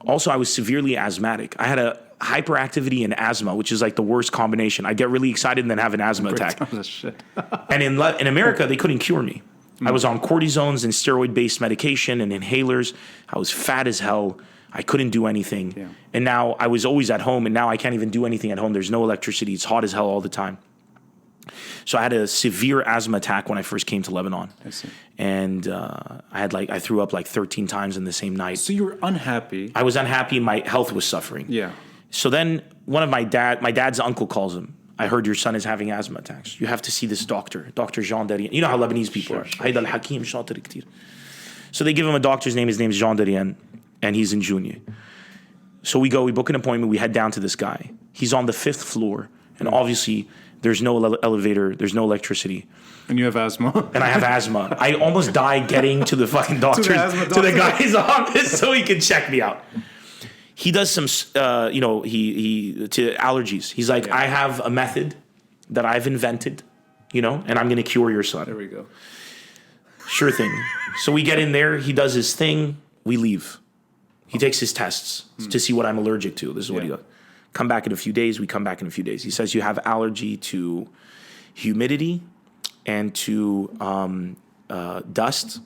[SPEAKER 1] Also, I was severely asthmatic. I had a hyperactivity and asthma, which is like the worst combination. I get really excited and then have an asthma attack.
[SPEAKER 2] Shit.
[SPEAKER 1] And in America, they couldn't cure me. I was on cortisones and steroid-based medication and inhalers. I was fat as hell. I couldn't do anything.
[SPEAKER 2] Yeah.
[SPEAKER 1] And now I was always at home, and now I can't even do anything at home. There's no electricity. It's hot as hell all the time. So I had a severe asthma attack when I first came to Lebanon.
[SPEAKER 2] I see.
[SPEAKER 1] And I threw up like 13 times in the same night.
[SPEAKER 2] So you were unhappy.
[SPEAKER 1] I was unhappy. My health was suffering.
[SPEAKER 2] Yeah.
[SPEAKER 1] So then one of my dad's uncle calls him. I heard your son is having asthma attacks. You have to see this doctor, Dr. Jean Darien. You know how Lebanese people are. Haida al-Hakim shatir ktir. So they give him a doctor's name. His name is Jean Darien, and he's in Junior. So we book an appointment. We head down to this guy. He's on the 5th floor, and obviously there's no elevator. There's no electricity.
[SPEAKER 2] And you have asthma.
[SPEAKER 1] And I have asthma. I almost died getting to the fucking doctor, to the guy's office so he could check me out. He does some, he to allergies. He's like, I have a method that I've invented, and I'm going to cure your son.
[SPEAKER 2] There we go.
[SPEAKER 1] Sure thing. So we get in there. He does his thing. We leave. He takes his tests to see what I'm allergic to. This is what he does. Come back in a few days. We come back in a few days. He says you have allergy to humidity and to dust.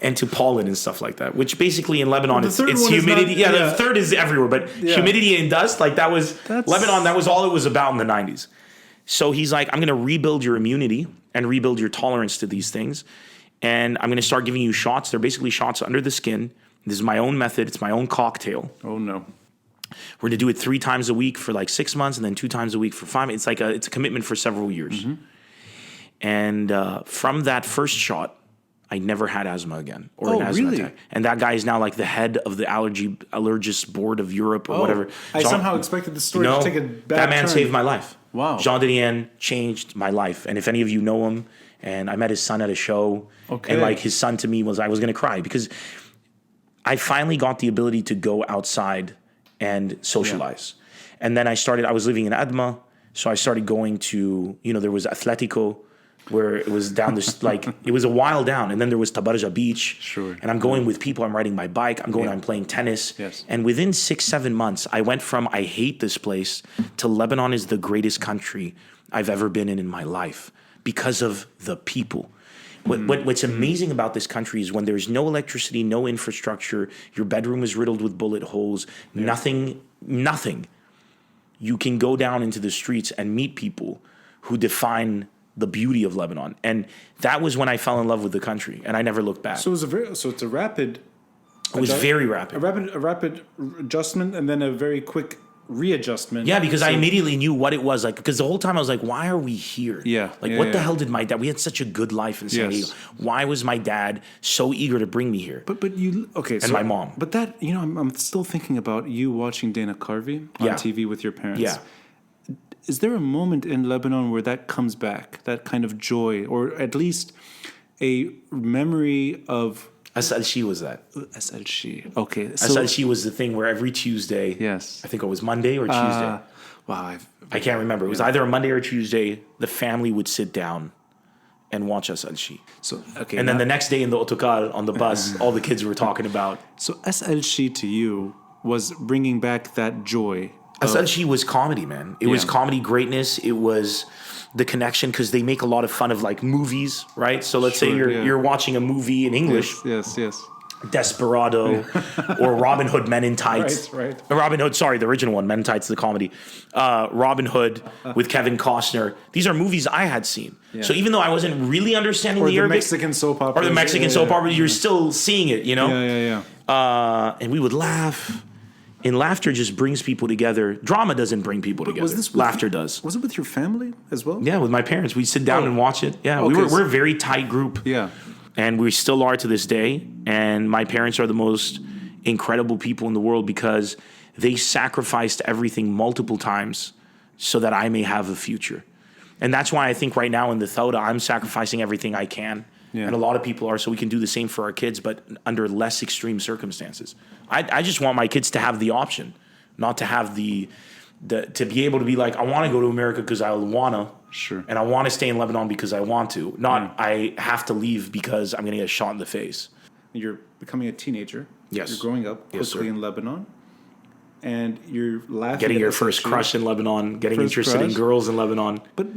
[SPEAKER 1] And to pollen and stuff like that, which basically in Lebanon, it's humidity. The third is everywhere, but humidity and dust, like Lebanon, that was all it was about in the 90s. So he's like, I'm going to rebuild your immunity and rebuild your tolerance to these things. And I'm going to start giving you shots. They're basically shots under the skin. This is my own method. It's my own cocktail.
[SPEAKER 2] Oh, no.
[SPEAKER 1] We're going to do it 3 times a week for like 6 months and then 2 times a week for 5 months. It's a commitment for several years. And from that first shot, I never had asthma again or an asthma attack. And that guy is now like the head of the allergist board of Europe or whatever.
[SPEAKER 2] I somehow expected the story to take a bad
[SPEAKER 1] that man
[SPEAKER 2] turn.
[SPEAKER 1] saved my life.
[SPEAKER 2] Wow.
[SPEAKER 1] Jean Darien changed my life. And if any of you know him, and I met his son at a show, and like his son to me I was going to cry because I finally got the ability to go outside and socialize. And then I was living in Adma, so I started going to, there was Atletico, where it was down this, it was a while down. And then there was Tabarja Beach.
[SPEAKER 2] Sure.
[SPEAKER 1] And I'm going with people. I'm riding my bike. I'm playing tennis.
[SPEAKER 2] Yes.
[SPEAKER 1] And within 6-7 months, I went from I hate this place to Lebanon is the greatest country I've ever been in my life because of the people. What's amazing about this country is when there's no electricity, no infrastructure, your bedroom is riddled with bullet holes, nothing. You can go down into the streets and meet people who define the beauty of Lebanon. And that was when I fell in love with the country, and I never looked back.
[SPEAKER 2] So it's a rapid.
[SPEAKER 1] It was very rapid.
[SPEAKER 2] A rapid adjustment, and then a very quick readjustment.
[SPEAKER 1] Yeah, because I immediately knew what it was like. Because the whole time I was like, why are we here?
[SPEAKER 2] Yeah.
[SPEAKER 1] What the hell did my dad? We had such a good life in San Diego. Why was my dad so eager to bring me here?
[SPEAKER 2] But you
[SPEAKER 1] and my mom.
[SPEAKER 2] But that I'm still thinking about you watching Dana Carvey on TV with your parents.
[SPEAKER 1] Yeah.
[SPEAKER 2] Is there a moment in Lebanon where that comes back, that kind of joy, or at least a memory of...
[SPEAKER 1] SLC was that.
[SPEAKER 2] SLC. Okay.
[SPEAKER 1] So, SLC was the thing where every Tuesday...
[SPEAKER 2] Yes.
[SPEAKER 1] I think it was Monday or Tuesday.
[SPEAKER 2] Wow.
[SPEAKER 1] I can't remember. It was either a Monday or a Tuesday. The family would sit down and watch SLC.
[SPEAKER 2] So,
[SPEAKER 1] and then the next day in the autocar on the bus, all the kids were talking about...
[SPEAKER 2] So SLC to you was bringing back that joy...
[SPEAKER 1] SLC was comedy, man. It was comedy greatness. It was the connection because they make a lot of fun of like movies, right? So let's say you're watching a movie in English.
[SPEAKER 2] Yes.
[SPEAKER 1] Desperado or Robin Hood Men in Tights.
[SPEAKER 2] Right.
[SPEAKER 1] Robin Hood, sorry, the original one, Men in Tights, the comedy. Robin Hood with Kevin Costner. These are movies I had seen. Yeah. So even though I wasn't really understanding the Arabic.
[SPEAKER 2] Mexican soap opera.
[SPEAKER 1] Or the Mexican soap opera, you're still seeing it,
[SPEAKER 2] Yeah.
[SPEAKER 1] And we would laugh. And laughter just brings people together. Drama doesn't bring people together. Laughter does.
[SPEAKER 2] Was it with your family as well?
[SPEAKER 1] Yeah, with my parents. We'd sit down and watch it. Yeah, we're a very tight group.
[SPEAKER 2] Yeah.
[SPEAKER 1] And we still are to this day. And my parents are the most incredible people in the world because they sacrificed everything multiple times so that I may have a future. And that's why I think right now in the Thawda, I'm sacrificing everything I can.
[SPEAKER 2] Yeah.
[SPEAKER 1] And a lot of people are, so we can do the same for our kids, but under less extreme circumstances. I just want my kids to have the option, not to have to be able to be like, I want to go to America because I want to.
[SPEAKER 2] Sure.
[SPEAKER 1] And I want to stay in Lebanon because I want to. Not I have to leave because I'm going to get shot in the face.
[SPEAKER 2] You're becoming a teenager.
[SPEAKER 1] Yes.
[SPEAKER 2] You're growing up
[SPEAKER 1] Yes,
[SPEAKER 2] quickly
[SPEAKER 1] sir.
[SPEAKER 2] in Lebanon. And you're laughing
[SPEAKER 1] Getting
[SPEAKER 2] at
[SPEAKER 1] your
[SPEAKER 2] us
[SPEAKER 1] first
[SPEAKER 2] that you-
[SPEAKER 1] crush in Lebanon, getting
[SPEAKER 2] First
[SPEAKER 1] interested in
[SPEAKER 2] crush?
[SPEAKER 1] girls in Lebanon.
[SPEAKER 2] But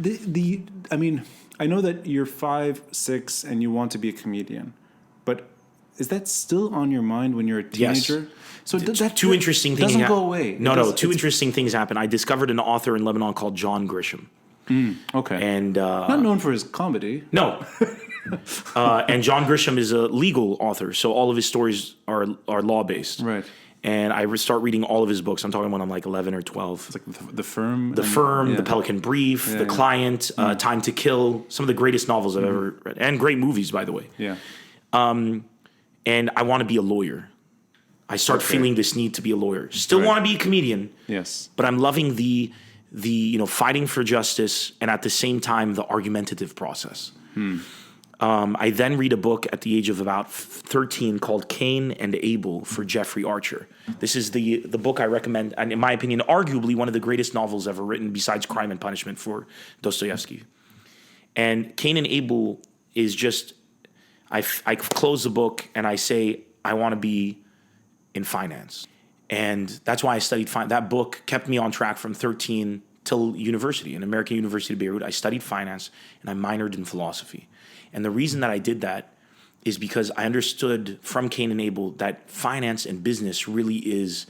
[SPEAKER 2] I mean, I know that you're 5, 6, and you want to be a comedian. But is that still on your mind when you're a
[SPEAKER 1] Yes.
[SPEAKER 2] teenager? So
[SPEAKER 1] Two interesting things
[SPEAKER 2] doesn't go away.
[SPEAKER 1] No, two interesting things happen. I discovered an author in Lebanon called John Grisham.
[SPEAKER 2] Okay.
[SPEAKER 1] And
[SPEAKER 2] not known for his comedy.
[SPEAKER 1] no. And John Grisham is a legal author, so all of his stories are law based.
[SPEAKER 2] Right.
[SPEAKER 1] And I start reading all of his books. I'm talking when I'm like 11 or 12.
[SPEAKER 2] It's like the Firm.
[SPEAKER 1] The Firm, The Pelican Brief, The Client, Time to Kill, some of the greatest novels I've ever read, and great movies, by the way.
[SPEAKER 2] Yeah.
[SPEAKER 1] And I want to be a lawyer. I start feeling this need to be a lawyer. Still want to be a comedian.
[SPEAKER 2] Yes.
[SPEAKER 1] But I'm loving the fighting for justice and at the same time the argumentative process. I then read a book at the age of about 13 called Cain and Abel for Jeffrey Archer. This is the book I recommend, and in my opinion, arguably one of the greatest novels ever written besides Crime and Punishment for Dostoevsky. And Cain and Abel is just, I close the book and I say, I want to be in finance. And that's why I studied finance. That book kept me on track from 13 till university, in American University of Beirut. I studied finance and I minored in philosophy. And the reason that I did that is because I understood from Cain and Abel that finance and business really is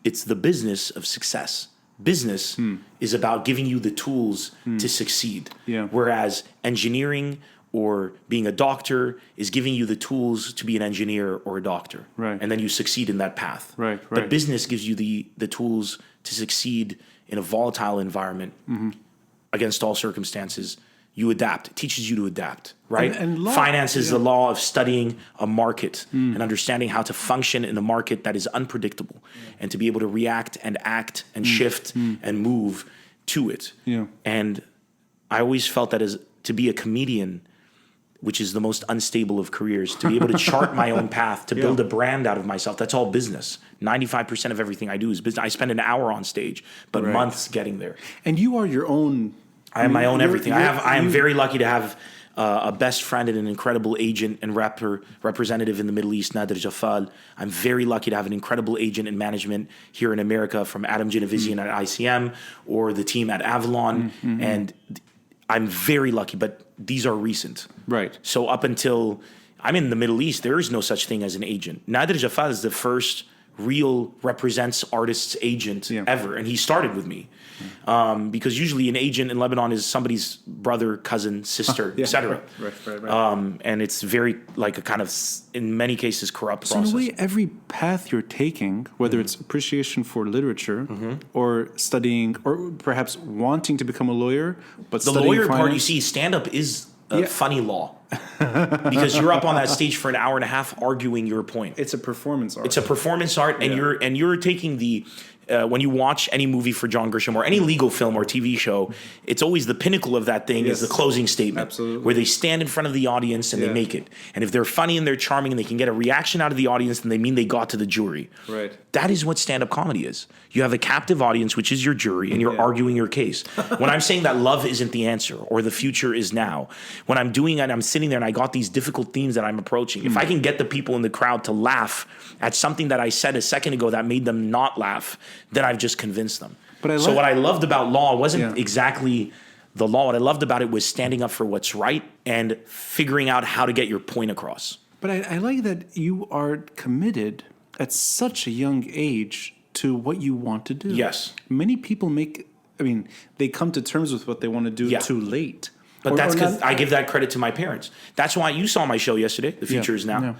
[SPEAKER 1] it's the business of success. Business is about giving you the tools to succeed.
[SPEAKER 2] Yeah.
[SPEAKER 1] Whereas engineering or being a doctor is giving you the tools to be an engineer or a doctor.
[SPEAKER 2] Right.
[SPEAKER 1] And then you succeed in that path.
[SPEAKER 2] Right.
[SPEAKER 1] But business gives you the tools to succeed in a volatile environment against all circumstances. You adapt. It teaches you to adapt, right?
[SPEAKER 2] And law,
[SPEAKER 1] finance is the law of studying a market and understanding how to function in a market that is unpredictable and to be able to react and act and shift and move to it.
[SPEAKER 2] Yeah.
[SPEAKER 1] And I always felt that to be a comedian, which is the most unstable of careers, to be able to chart my own path, to build a brand out of myself, that's all business. 95% of everything I do is business. I spend an hour on stage, but months getting there.
[SPEAKER 2] And you are your own...
[SPEAKER 1] I am my own everything. I am very lucky to have a best friend and an incredible agent and representative in the Middle East, Nader Jafal. I'm very lucky to have an incredible agent in management here in America from Adam Genovezian at ICM or the team at Avalon. And I'm very lucky, but these are recent.
[SPEAKER 2] Right.
[SPEAKER 1] So up until I'm in the Middle East, there is no such thing as an agent. Nader Jafal is the first real represents artists agent ever, and he started with me because usually an agent in Lebanon is somebody's brother, cousin, sister, etc.
[SPEAKER 2] Right.
[SPEAKER 1] And it's very like a kind of, in many cases, corrupt process.
[SPEAKER 2] In a way, every path you're taking, whether it's appreciation for literature or studying, or perhaps wanting to become a lawyer, but
[SPEAKER 1] the
[SPEAKER 2] studying
[SPEAKER 1] lawyer
[SPEAKER 2] finance,
[SPEAKER 1] part, you see, stand-up is a funny law because you're up on that stage for an hour and a half arguing your point.
[SPEAKER 2] it's a performance art.
[SPEAKER 1] It's a performance art, and you're taking the when you watch any movie for John Grisham or any legal film or TV show, it's always the pinnacle of that thing is the closing statement,
[SPEAKER 2] Absolutely.
[SPEAKER 1] where they stand in front of the audience and they make it. And if they're funny and they're charming and they can get a reaction out of the audience, then they mean they got to the jury.
[SPEAKER 2] Right.
[SPEAKER 1] That is what stand-up comedy is. You have a captive audience, which is your jury, and you're arguing your case. When I'm saying that love isn't the answer or the future is now, when I'm doing it, I'm sitting there and I got these difficult themes that I'm approaching. If I can get the people in the crowd to laugh at something that I said a second ago that made them not laugh, then I've just convinced them. So what I loved about law wasn't exactly the law. What I loved about it was standing up for what's right and figuring out how to get your point across.
[SPEAKER 2] But I like that you are committed at such a young age to what you want to do.
[SPEAKER 1] Yes.
[SPEAKER 2] Many people they come to terms with what they want to do too late.
[SPEAKER 1] But that's because I give that credit to my parents. That's why you saw my show yesterday, The Future Is Now.
[SPEAKER 2] Yeah.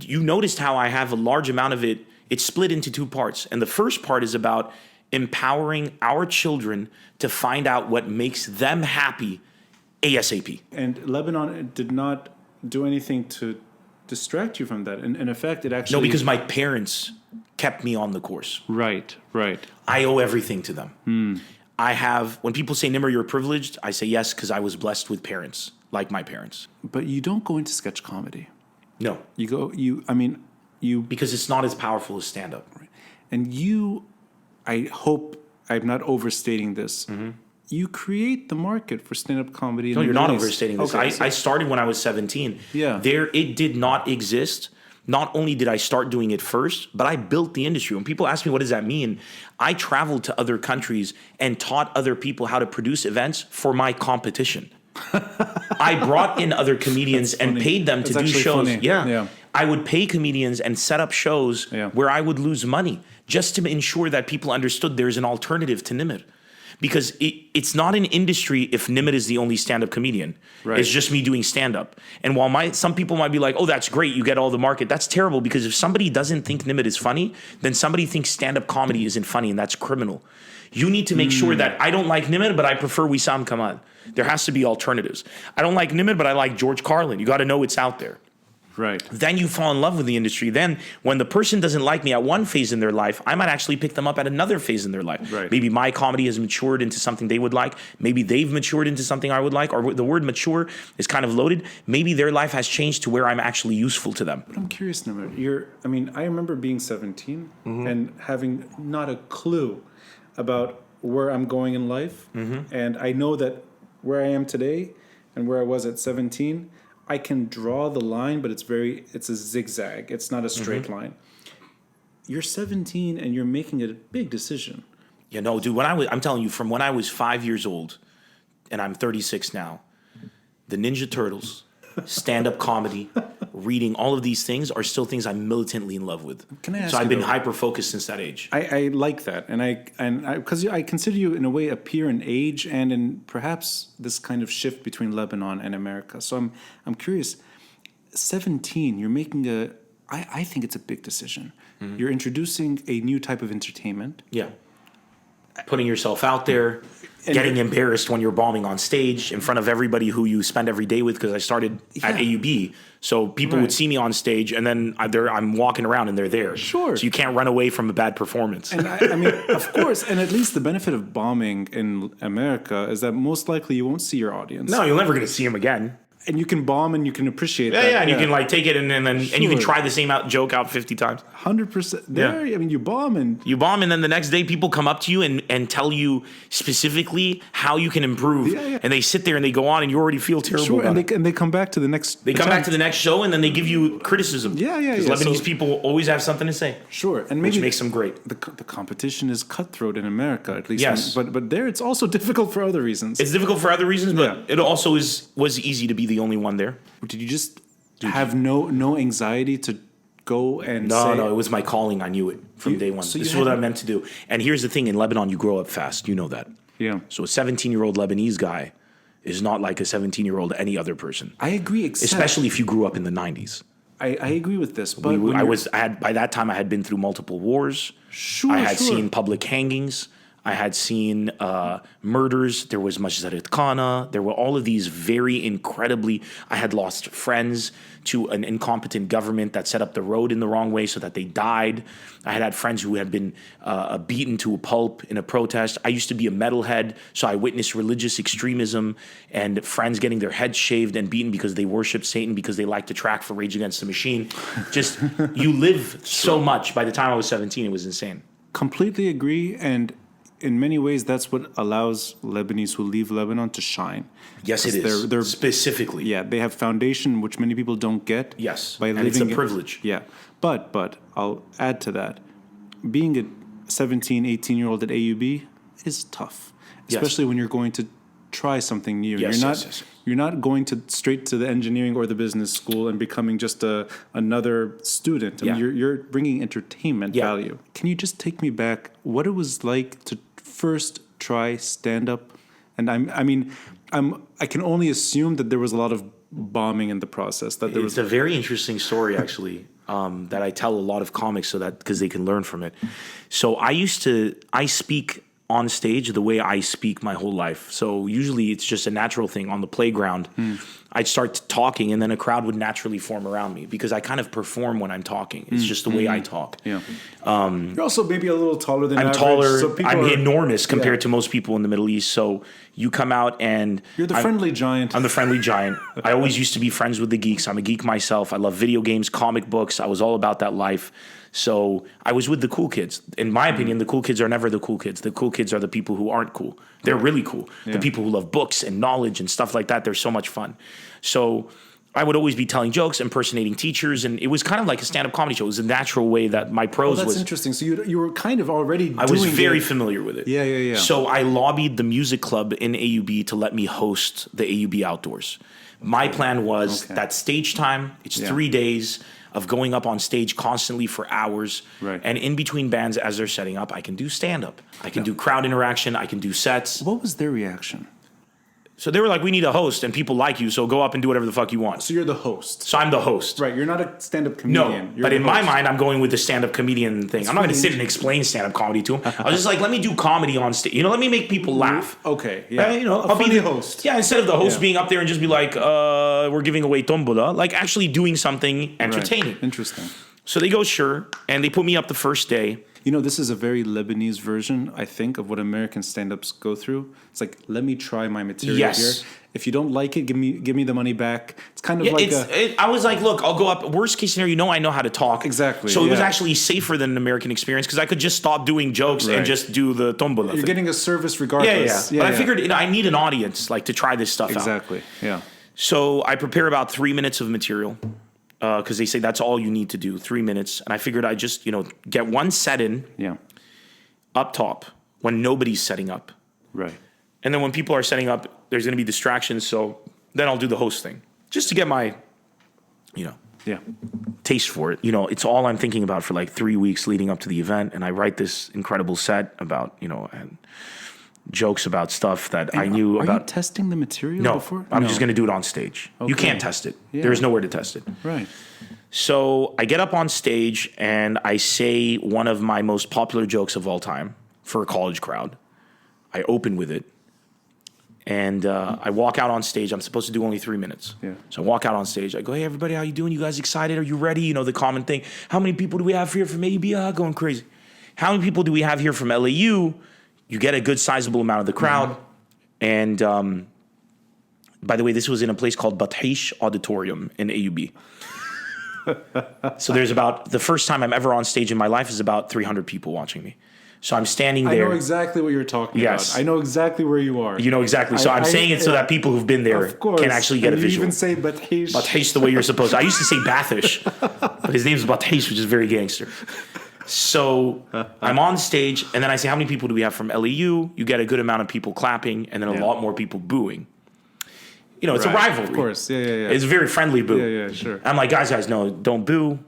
[SPEAKER 1] You noticed how I have a large amount of it. It's split into two parts. And the first part is about empowering our children to find out what makes them happy ASAP.
[SPEAKER 2] And Lebanon did not do anything to distract you from that. And in effect, it actually...
[SPEAKER 1] No, because my parents kept me on the course.
[SPEAKER 2] Right.
[SPEAKER 1] I owe everything to them. when people say, Nimr, you're privileged, I say yes, because I was blessed with parents, like my parents.
[SPEAKER 2] But you don't go into sketch comedy.
[SPEAKER 1] No.
[SPEAKER 2] Because
[SPEAKER 1] it's not as powerful as stand-up.
[SPEAKER 2] And I hope I'm not overstating this. Mm-hmm. You create the market for stand-up comedy.
[SPEAKER 1] No, you're not overstating this. Okay, I started when I was 17.
[SPEAKER 2] Yeah.
[SPEAKER 1] It did not exist. Not only did I start doing it first, but I built the industry. When people ask me, what does that mean? I traveled to other countries and taught other people how to produce events for my competition. I brought in other comedians and paid them to do shows. Yeah. I would pay comedians and set up shows where I would lose money just to ensure that people understood there's an alternative to Nimr. Because it's not an industry if Nimr is the only stand-up comedian. Right. It's just me doing stand-up. And while some people might be like, oh, that's great, you get all the market. That's terrible, because if somebody doesn't think Nimr is funny, then somebody thinks stand-up comedy isn't funny, and that's criminal. You need to make sure that I don't like Nimr, but I prefer Wissam Kamal. There has to be alternatives. I don't like Nimr, but I like George Carlin. You got to know it's out there.
[SPEAKER 2] Right.
[SPEAKER 1] Then you fall in love with the industry. Then when the person doesn't like me at one phase in their life, I might actually pick them up at another phase in their life.
[SPEAKER 2] Right.
[SPEAKER 1] Maybe my comedy has matured into something they would like. Maybe they've matured into something I would like. Or the word mature is kind of loaded. Maybe their life has changed to where I'm actually useful to them.
[SPEAKER 2] But I'm curious, Nemr. I remember being 17 and having not a clue about where I'm going in life. Mm-hmm. And I know that where I am today and where I was at 17, I can draw the line, but it's a zigzag. It's not a straight line. You're 17 and you're making a big decision.
[SPEAKER 1] Yeah, no, dude, I'm telling you, from when I was 5 years old, and I'm 36 now, the Ninja Turtles, stand-up comedy, reading, all of these things are still things I'm militantly in love with.
[SPEAKER 2] Can I ask
[SPEAKER 1] so I've been hyper-focused since that age.
[SPEAKER 2] I like that. Because I consider you, in a way, a peer in age and in perhaps this kind of shift between Lebanon and America. So I'm curious, 17, you're making I think it's a big decision. Mm-hmm. You're introducing a new type of entertainment.
[SPEAKER 1] Yeah. Putting yourself out there. Getting embarrassed when you're bombing on stage in front of everybody who you spend every day with, because I started at AUB. So people would see me on stage, and then I'm walking around and they're there.
[SPEAKER 2] Sure.
[SPEAKER 1] So you can't run away from a bad performance.
[SPEAKER 2] And of course, and at least the benefit of bombing in America is that most likely you won't see your audience.
[SPEAKER 1] No, you're never going to see them again.
[SPEAKER 2] And you can bomb and you can appreciate that.
[SPEAKER 1] Yeah, and you can take it and you can try the same joke out 50 times.
[SPEAKER 2] 100%. You bomb and
[SPEAKER 1] then the next day people come up to you and tell you specifically how you can improve. Yeah. And they sit there and they go on and you already feel terrible.
[SPEAKER 2] And they come back to the next.
[SPEAKER 1] They come back to the next show and then they give you criticism.
[SPEAKER 2] Yeah.
[SPEAKER 1] Because Lebanese people always have something to say.
[SPEAKER 2] Sure, and
[SPEAKER 1] which makes them great.
[SPEAKER 2] The competition is cutthroat in America, at least.
[SPEAKER 1] Yes,
[SPEAKER 2] but there it's also difficult for other reasons.
[SPEAKER 1] It's difficult for other reasons, but it also was easy to be the only one there.
[SPEAKER 2] Did you just have no anxiety to go and say...
[SPEAKER 1] No, it was my calling. I knew it from day one. This is what I meant to do. And here's the thing. In Lebanon, you grow up fast. You know that.
[SPEAKER 2] Yeah.
[SPEAKER 1] So a 17-year-old Lebanese guy is not like a 17-year-old any other person.
[SPEAKER 2] I agree.
[SPEAKER 1] Especially if you grew up in the 90s.
[SPEAKER 2] I agree with this. But
[SPEAKER 1] by that time, I had been through multiple wars.
[SPEAKER 2] Sure,
[SPEAKER 1] I had seen public hangings. I had seen murders. There was Majzaret Khana. There were all of these very incredibly... I had lost friends to an incompetent government that set up the road in the wrong way so that they died. I had friends who had been beaten to a pulp in a protest. I used to be a metalhead, so I witnessed religious extremism and friends getting their heads shaved and beaten because they worshiped Satan because they liked to track for Rage Against the Machine. Just, you live so much. By the time I was 17, it was insane.
[SPEAKER 2] Completely agree, and... in many ways, that's what allows Lebanese who leave Lebanon to shine.
[SPEAKER 1] Yes, it is. They're specifically.
[SPEAKER 2] Yeah, they have foundation which many people don't get.
[SPEAKER 1] Yes, and it's a privilege.
[SPEAKER 2] Yeah, but I'll add to that. Being a 17, 18-year-old at AUB is tough, especially when you're going to try something new. You're not going straight to the engineering or the business school and becoming just another student. You're bringing entertainment value. Can you just take me back what it was like to first try stand-up? And I can only assume that there was a lot of bombing in the process.
[SPEAKER 1] It's a very interesting story, actually, that I tell a lot of comics because they can learn from it. So I speak on stage the way I speak my whole life. So usually it's just a natural thing on the playground. I'd start talking and then a crowd would naturally form around me because I kind of perform when I'm talking. It's just the way I talk.
[SPEAKER 2] Yeah. You're also maybe a little taller than average.
[SPEAKER 1] I'm taller.
[SPEAKER 2] So
[SPEAKER 1] I'm enormous compared to most people in the Middle East. So you come out and...
[SPEAKER 2] You're the friendly giant.
[SPEAKER 1] I'm the friendly giant. I always used to be friends with the geeks. I'm a geek myself. I love video games, comic books. I was all about that life. So I was with the cool kids. In my opinion, the cool kids are never the cool kids. The cool kids are the people who aren't cool. They're really cool. The people who love books and knowledge and stuff like that. They're so much fun. So I would always be telling jokes, impersonating teachers, and it was kind of like a stand-up comedy show. It was a natural way that my prose was.
[SPEAKER 2] That's interesting. So you were kind of already
[SPEAKER 1] I was very familiar with it.
[SPEAKER 2] Yeah.
[SPEAKER 1] So I lobbied the music club in AUB to let me host the AUB Outdoors. My plan was that stage time, it's 3 days of going up on stage constantly for hours.
[SPEAKER 2] Right.
[SPEAKER 1] And in between bands, as they're setting up, I can do stand-up. I can do crowd interaction. I can do sets.
[SPEAKER 2] What was their reaction?
[SPEAKER 1] So they were like, we need a host, and people like you, so go up and do whatever the fuck you want.
[SPEAKER 2] So you're the host.
[SPEAKER 1] So I'm the host.
[SPEAKER 2] Right, you're not a stand-up comedian.
[SPEAKER 1] No, but in my mind, I'm going with the stand-up comedian thing. I'm not going to sit and explain stand-up comedy to them. I was just like, let me do comedy on stage. Let me make people laugh.
[SPEAKER 2] Okay, yeah.
[SPEAKER 1] I'll be the host. Yeah, instead of the host being up there and just be like, we're giving away tombola, like actually doing something entertaining.
[SPEAKER 2] Right. Interesting.
[SPEAKER 1] So they go, sure, and they put me up the first day.
[SPEAKER 2] This is a very Lebanese version, I think, of what American stand-ups go through. It's like, let me try my material here. If you don't like it, give me the money back. It's kind of
[SPEAKER 1] I was like, look, I'll go up. Worst case scenario, I know how to talk.
[SPEAKER 2] Exactly.
[SPEAKER 1] So it was actually safer than an American experience because I could just stop doing jokes and just do the tombola.
[SPEAKER 2] You're getting a service regardless.
[SPEAKER 1] Yeah. But I figured I need an audience to try this stuff out.
[SPEAKER 2] Exactly. Yeah.
[SPEAKER 1] So I prepare about 3 minutes of material. Because they say that's all you need to do, 3 minutes. And I figured I'd just, get one set in up top when nobody's setting up.
[SPEAKER 2] Right.
[SPEAKER 1] And then when people are setting up, there's going to be distractions. So then I'll do the host thing just to get my, taste for it. It's all I'm thinking about for like 3 weeks leading up to the event. And I write this incredible set about, and jokes about stuff that I knew about.
[SPEAKER 2] Are you testing the material before?
[SPEAKER 1] I'm just going to do it on stage. Okay. You can't test it. Yeah. There's nowhere to test it.
[SPEAKER 2] Right.
[SPEAKER 1] So I get up on stage and I say one of my most popular jokes of all time for a college crowd. I open with it. And I walk out on stage. I'm supposed to do only 3 minutes.
[SPEAKER 2] Yeah.
[SPEAKER 1] So I walk out on stage. I go, hey, everybody, how you doing? You guys excited? Are you ready? The common thing. How many people do we have here from AUB? Going crazy. How many people do we have here from LAU? You get a good sizable amount of the crowd. And by the way, this was in a place called Bathish Auditorium in AUB. So there's the first time I'm ever on stage in my life is about 300 people watching me. So I'm standing there.
[SPEAKER 2] I know exactly what you're talking about. I know exactly where you are.
[SPEAKER 1] You know exactly. So I'm saying it so that people who've been there can actually get a visual.
[SPEAKER 2] You even say Bathish.
[SPEAKER 1] Bathish the way you're supposed to. I used to say Bathish, but his name's Bathish, which is very gangster. So I'm on stage, and then I say, how many people do we have from LAU? You get a good amount of people clapping, and then a lot more people booing. It's a rivalry.
[SPEAKER 2] Of course, yeah.
[SPEAKER 1] It's a very friendly boo.
[SPEAKER 2] Yeah, sure.
[SPEAKER 1] I'm like, guys, no, don't boo.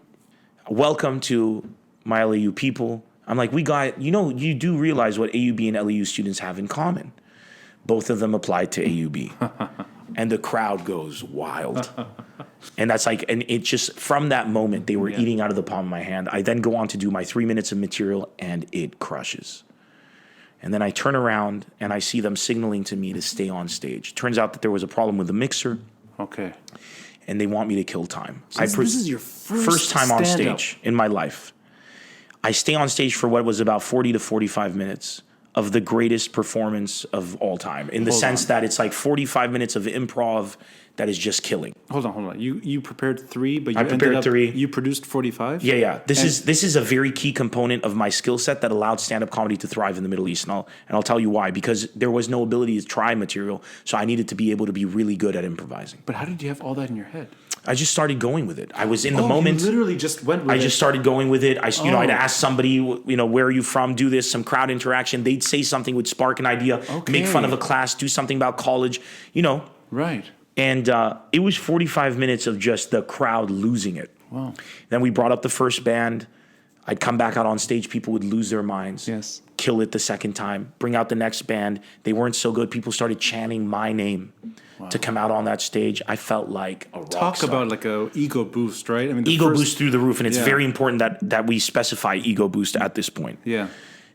[SPEAKER 1] Welcome to my LAU people. I'm like, you do realize what AUB and LAU students have in common. Both of them apply to AUB. And the crowd goes wild. And that's and it just, from that moment, they were eating out of the palm of my hand. I then go on to do my 3 minutes of material, and it crushes. And then I turn around, and I see them signaling to me to stay on stage. Turns out that there was a problem with the mixer.
[SPEAKER 2] Okay.
[SPEAKER 1] And they want me to kill time.
[SPEAKER 2] So this is your first
[SPEAKER 1] time on stage in my life. I stay on stage for what was about 40 to 45 minutes of the greatest performance of all time, in the sense that it's like 45 minutes of improv that is just killing.
[SPEAKER 2] Hold on. You prepared 3, but
[SPEAKER 1] I prepared 3.
[SPEAKER 2] You produced 45?
[SPEAKER 1] Yeah. This is a very key component of my skill set that allowed stand-up comedy to thrive in the Middle East, and I'll tell you why. Because there was no ability to try material, so I needed to be able to be really good at improvising.
[SPEAKER 2] But how did you have all that in your head?
[SPEAKER 1] I just started going with it. I was in the moment.
[SPEAKER 2] You literally just went with it.
[SPEAKER 1] I just started going with it. I'd ask somebody, where are you from? Do this, some crowd interaction. They'd say something, would spark an idea, make fun of a class, do something about college,
[SPEAKER 2] Right.
[SPEAKER 1] And it was 45 minutes of just the crowd losing it.
[SPEAKER 2] Wow.
[SPEAKER 1] Then we brought up the first band. I'd come back out on stage. People would lose their minds.
[SPEAKER 2] Yes.
[SPEAKER 1] Kill it the second time. Bring out the next band. They weren't so good. People started chanting my name to come out on that stage. I felt like a rock
[SPEAKER 2] Talk
[SPEAKER 1] star.
[SPEAKER 2] about like a ego boost, right? I mean,
[SPEAKER 1] ego boost through the roof. And it's very important that we specify ego boost at this point.
[SPEAKER 2] Yeah.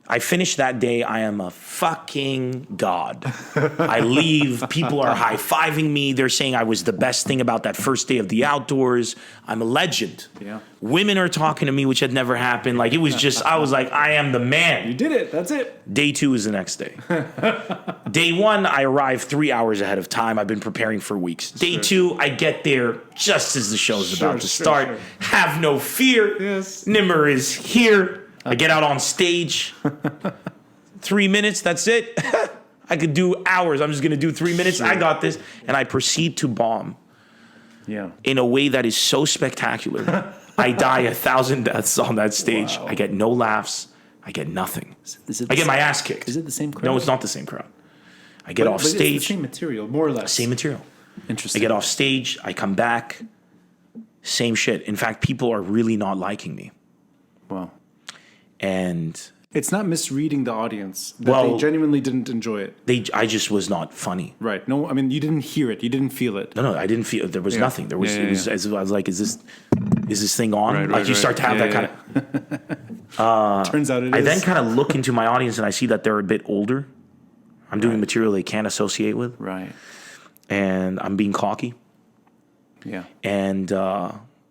[SPEAKER 1] I finished that day. I am a fucking god. I leave. People are high-fiving me. They're saying I was the best thing about that first day of the outdoors. I'm a legend.
[SPEAKER 2] Yeah.
[SPEAKER 1] Women are talking to me, which had never happened. Like, it was just, I was like, I am the man.
[SPEAKER 2] You did it. That's it.
[SPEAKER 1] Day 2 is the next day. Day 1, I arrive 3 hours ahead of time. I've been preparing for weeks. Day 2, I get there just as the show's about to start. Sure. Have no fear.
[SPEAKER 2] Yes.
[SPEAKER 1] Nemr is here. I get out on stage. 3 minutes, that's it. I could do hours. I'm just going to do 3 minutes. Sure. I got this. And I proceed to bomb.
[SPEAKER 2] Yeah.
[SPEAKER 1] In a way that is so spectacular. I die 1,000 deaths on that stage. Wow. I get no laughs. I get nothing. I get my ass kicked.
[SPEAKER 2] Is it the same crowd?
[SPEAKER 1] No, it's not the same crowd. I get off stage.
[SPEAKER 2] It's the same material, more or less.
[SPEAKER 1] Same material.
[SPEAKER 2] Interesting.
[SPEAKER 1] I get off stage. I come back. Same shit. In fact, people are really not liking me.
[SPEAKER 2] Wow.
[SPEAKER 1] And
[SPEAKER 2] it's not misreading the audience. They genuinely didn't enjoy it.
[SPEAKER 1] I just was not funny.
[SPEAKER 2] Right. No, I mean, you didn't hear it. You didn't feel it.
[SPEAKER 1] No, I didn't feel. There was nothing. There was. I was like, is this thing on? Like you start to have that kind of.
[SPEAKER 2] Turns out it is.
[SPEAKER 1] I then kind of look into my audience and I see that they're a bit older. I'm doing material they can't associate with.
[SPEAKER 2] Right.
[SPEAKER 1] And I'm being cocky.
[SPEAKER 2] Yeah. And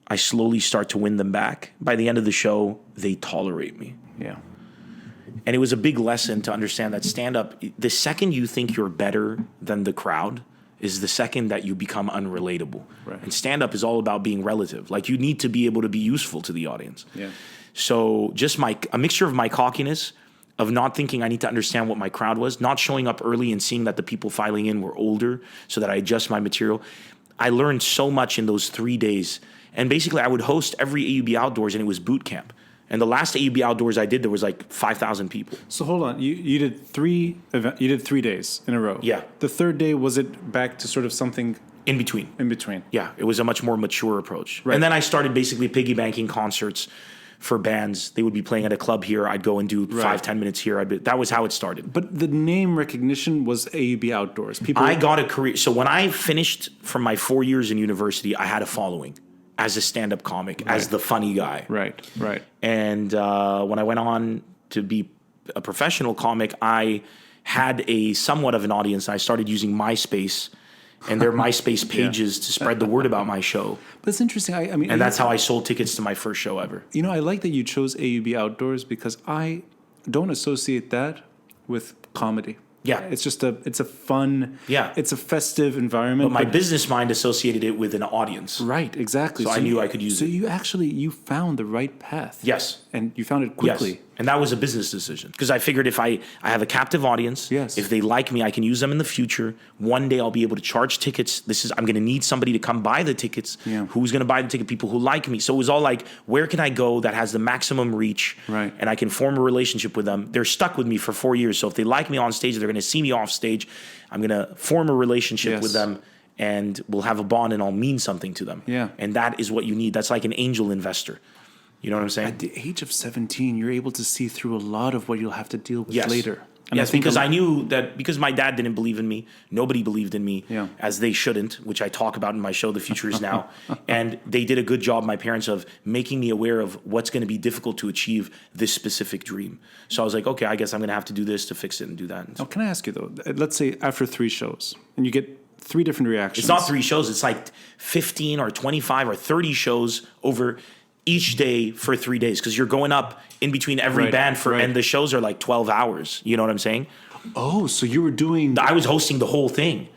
[SPEAKER 1] I slowly start to win them back. By the end of the show, they tolerate me.
[SPEAKER 2] Yeah.
[SPEAKER 1] And it was a big lesson to understand that stand-up, the second you think you're better than the crowd is the second that you become unrelatable.
[SPEAKER 2] Right.
[SPEAKER 1] And stand-up is all about being relative. Like, you need to be able to be useful to the audience.
[SPEAKER 2] Yeah.
[SPEAKER 1] So just a mixture of my cockiness, of not thinking I need to understand what my crowd was, not showing up early and seeing that the people filing in were older so that I adjust my material. I learned so much in those 3 days. And basically, I would host every AUB Outdoors, and it was boot camp. And the last AUB Outdoors I did, there was like 5,000 people.
[SPEAKER 2] So hold on, you did 3 days in a row.
[SPEAKER 1] Yeah.
[SPEAKER 2] The third day, was it back to sort of something
[SPEAKER 1] in between?
[SPEAKER 2] In between.
[SPEAKER 1] Yeah, it was a much more mature approach.
[SPEAKER 2] Right.
[SPEAKER 1] And then I started basically piggy banking concerts for bands. They would be playing at a club here. I'd go and do 5-10 minutes here. That was how it started.
[SPEAKER 2] But the name recognition was AUB Outdoors.
[SPEAKER 1] I got a career. So when I finished from my 4 years in university, I had a following as a stand-up comic, as the funny guy.
[SPEAKER 2] Right.
[SPEAKER 1] And when I went on to be a professional comic, I had a somewhat of an audience. I started using MySpace and their MySpace pages to spread the word about my show.
[SPEAKER 2] But it's interesting. I mean,
[SPEAKER 1] and that's how I sold tickets to my first show ever.
[SPEAKER 2] You know, I like that you chose AUB Outdoors because I don't associate that with comedy.
[SPEAKER 1] Yeah.
[SPEAKER 2] It's just it's a fun,
[SPEAKER 1] yeah,
[SPEAKER 2] it's a festive environment.
[SPEAKER 1] But my business mind associated it with an audience.
[SPEAKER 2] Right, exactly.
[SPEAKER 1] So I knew I could use it.
[SPEAKER 2] So you found the right path.
[SPEAKER 1] Yes.
[SPEAKER 2] And you found it quickly.
[SPEAKER 1] Yes. And that was a business decision. Because I figured if I have a captive audience, if they like me, I can use them in the future. One day I'll be able to charge tickets. I'm going to need somebody to come buy the tickets.
[SPEAKER 2] Yeah.
[SPEAKER 1] Who's going to buy the ticket? People who like me. So it was all like, where can I go that has the maximum reach?
[SPEAKER 2] Right.
[SPEAKER 1] And I can form a relationship with them. They're stuck with me for 4 years. So if they like me on stage, they're going to see me off stage. I'm going to form a relationship with them. And we'll have a bond and I'll mean something to them.
[SPEAKER 2] Yeah.
[SPEAKER 1] And that is what you need. That's like an angel investor. You know what I'm saying?
[SPEAKER 2] At the age of 17, you're able to see through a lot of what you'll have to deal with later.
[SPEAKER 1] And yes, because I knew that because my dad didn't believe in me, nobody believed in me, as they shouldn't, which I talk about in my show, The Future Is Now. And they did a good job, my parents, of making me aware of what's going to be difficult to achieve this specific dream. So I was like, okay, I guess I'm going to have to do this to fix it and do that. And
[SPEAKER 2] so. Can I ask you, though, let's say after 3 shows, and you get 3 different reactions.
[SPEAKER 1] It's not 3 shows. It's like 15 or 25 or 30 shows over each day for 3 days, because you're going up in between every band and the shows are like 12 hours. You know what I'm saying?
[SPEAKER 2] Oh, so you were doing...
[SPEAKER 1] I was hosting the whole thing.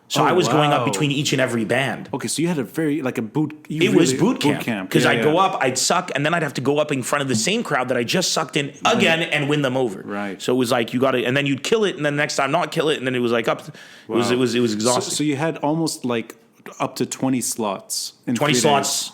[SPEAKER 1] So I was going up between each and every band.
[SPEAKER 2] Okay, so you had a very, like a boot...
[SPEAKER 1] It was boot camp. Because I'd go up, I'd suck, and then I'd have to go up in front of the same crowd that I just sucked in again and win them over.
[SPEAKER 2] Right.
[SPEAKER 1] So it was like, you got to... And then you'd kill it, and then the next time not kill it, and then it was like up... Wow. It was exhausting.
[SPEAKER 2] So you had almost like up to 20 slots in
[SPEAKER 1] 20 slots...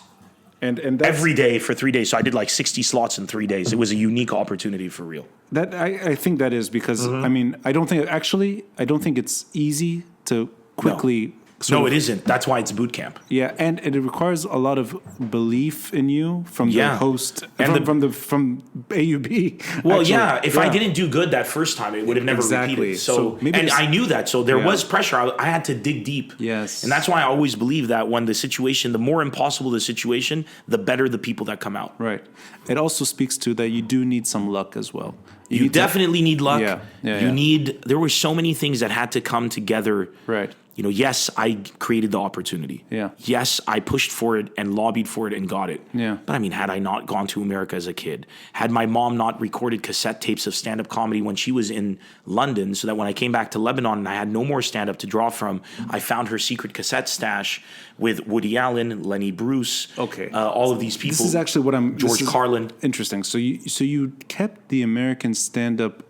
[SPEAKER 2] And that's,
[SPEAKER 1] every day for 3 days. So I did like 60 slots in 3 days. It was a unique opportunity for real.
[SPEAKER 2] That I think that is because, I mean, I don't think it's easy to quickly
[SPEAKER 1] No, it isn't. That's why it's boot camp.
[SPEAKER 2] Yeah, and it requires a lot of belief in you from the host
[SPEAKER 1] and
[SPEAKER 2] from AUB.
[SPEAKER 1] Well, actually, if I didn't do good that first time, it would have never repeated. So and I knew that. So there was pressure. I had to dig deep.
[SPEAKER 2] Yes.
[SPEAKER 1] And that's why I always believe that when the more impossible the situation, the better the people that come out.
[SPEAKER 2] Right. It also speaks to that you do need some luck as well.
[SPEAKER 1] You definitely need luck.
[SPEAKER 2] Yeah.
[SPEAKER 1] There were so many things that had to come together.
[SPEAKER 2] Right.
[SPEAKER 1] Yes, I created the opportunity.
[SPEAKER 2] Yeah.
[SPEAKER 1] Yes, I pushed for it and lobbied for it and got it.
[SPEAKER 2] Yeah.
[SPEAKER 1] But I mean, had I not gone to America as a kid, had my mom not recorded cassette tapes of stand-up comedy when she was in London, so that when I came back to Lebanon and I had no more stand-up to draw from, I found her secret cassette stash with Woody Allen, Lenny Bruce, all of these people.
[SPEAKER 2] This is actually what
[SPEAKER 1] George Carlin.
[SPEAKER 2] Interesting. So you kept the American stand-up.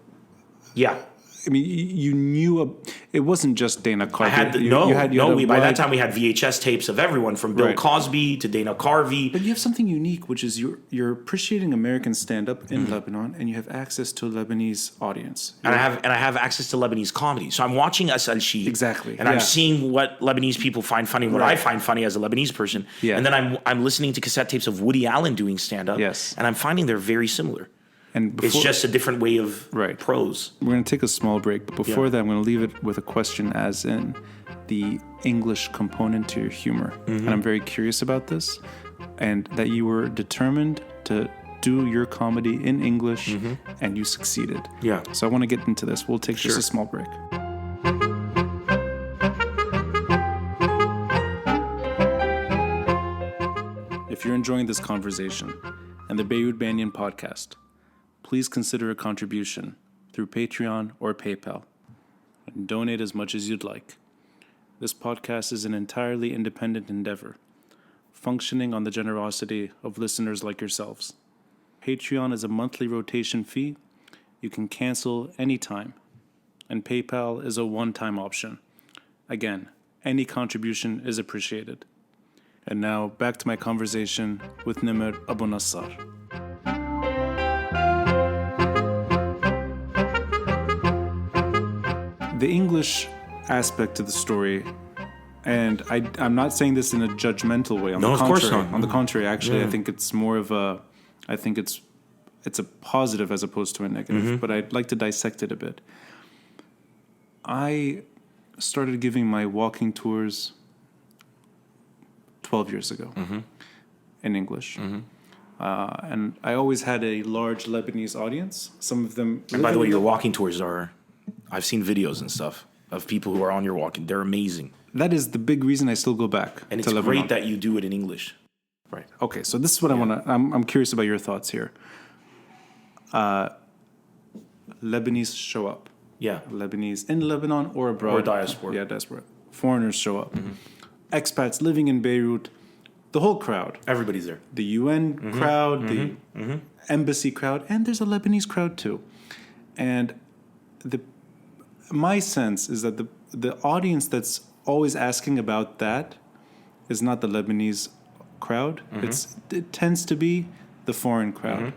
[SPEAKER 1] Yeah.
[SPEAKER 2] I mean, you knew it wasn't just Dana Carvey.
[SPEAKER 1] By that time we had VHS tapes of everyone from Bill Cosby to Dana Carvey.
[SPEAKER 2] But you have something unique, which is you're appreciating American stand-up in Lebanon, and you have access to a Lebanese audience.
[SPEAKER 1] And I have access to Lebanese comedy. So I'm watching Asal Sheikh.
[SPEAKER 2] Exactly.
[SPEAKER 1] And I'm seeing what Lebanese people find funny, what I find funny as a Lebanese person.
[SPEAKER 2] Yeah.
[SPEAKER 1] And then I'm listening to cassette tapes of Woody Allen doing stand-up.
[SPEAKER 2] Yes.
[SPEAKER 1] And I'm finding they're very similar.
[SPEAKER 2] And
[SPEAKER 1] it's just a different way of prose.
[SPEAKER 2] We're going to take a small break, but before that, I'm going to leave it with a question as in the English component to your humor. And I'm very curious about this, and that you were determined to do your comedy in English, and you succeeded.
[SPEAKER 1] Yeah.
[SPEAKER 2] So I want to get into this. We'll take just a small break. If you're enjoying this conversation and the Beirut Banyan podcast, please consider a contribution through Patreon or PayPal and donate as much as you'd like. This podcast is an entirely independent endeavor, functioning on the generosity of listeners like yourselves. Patreon is a monthly rotation fee. You can cancel anytime, and PayPal is a one-time option. Again, any contribution is appreciated. And now, back to my conversation with Nemr Abou Nassar. The English aspect to the story, and I'm not saying this in a judgmental way.
[SPEAKER 1] Of course not.
[SPEAKER 2] On the contrary, actually, I think it's more of it's a positive as opposed to a negative. But I'd like to dissect it a bit. I started giving my walking tours 12 years ago in English. And I always had a large Lebanese audience. Some of them...
[SPEAKER 1] And by the way, your walking tours are... I've seen videos and stuff of people who are on your walking. They're amazing.
[SPEAKER 2] That is the big reason I still go back.
[SPEAKER 1] And it's great that you do it in English.
[SPEAKER 2] Right. Okay, so this is what I want to... I'm curious about your thoughts here. Lebanese show up.
[SPEAKER 1] Yeah.
[SPEAKER 2] Lebanese in Lebanon or abroad.
[SPEAKER 1] Or diaspora.
[SPEAKER 2] Yeah, diaspora. Foreigners show up. Expats living in Beirut. The whole crowd.
[SPEAKER 1] Everybody's there.
[SPEAKER 2] The UN crowd, the embassy crowd, and there's a Lebanese crowd too. And my sense is that the audience that's always asking about that is not the Lebanese crowd. It tends to be the foreign crowd.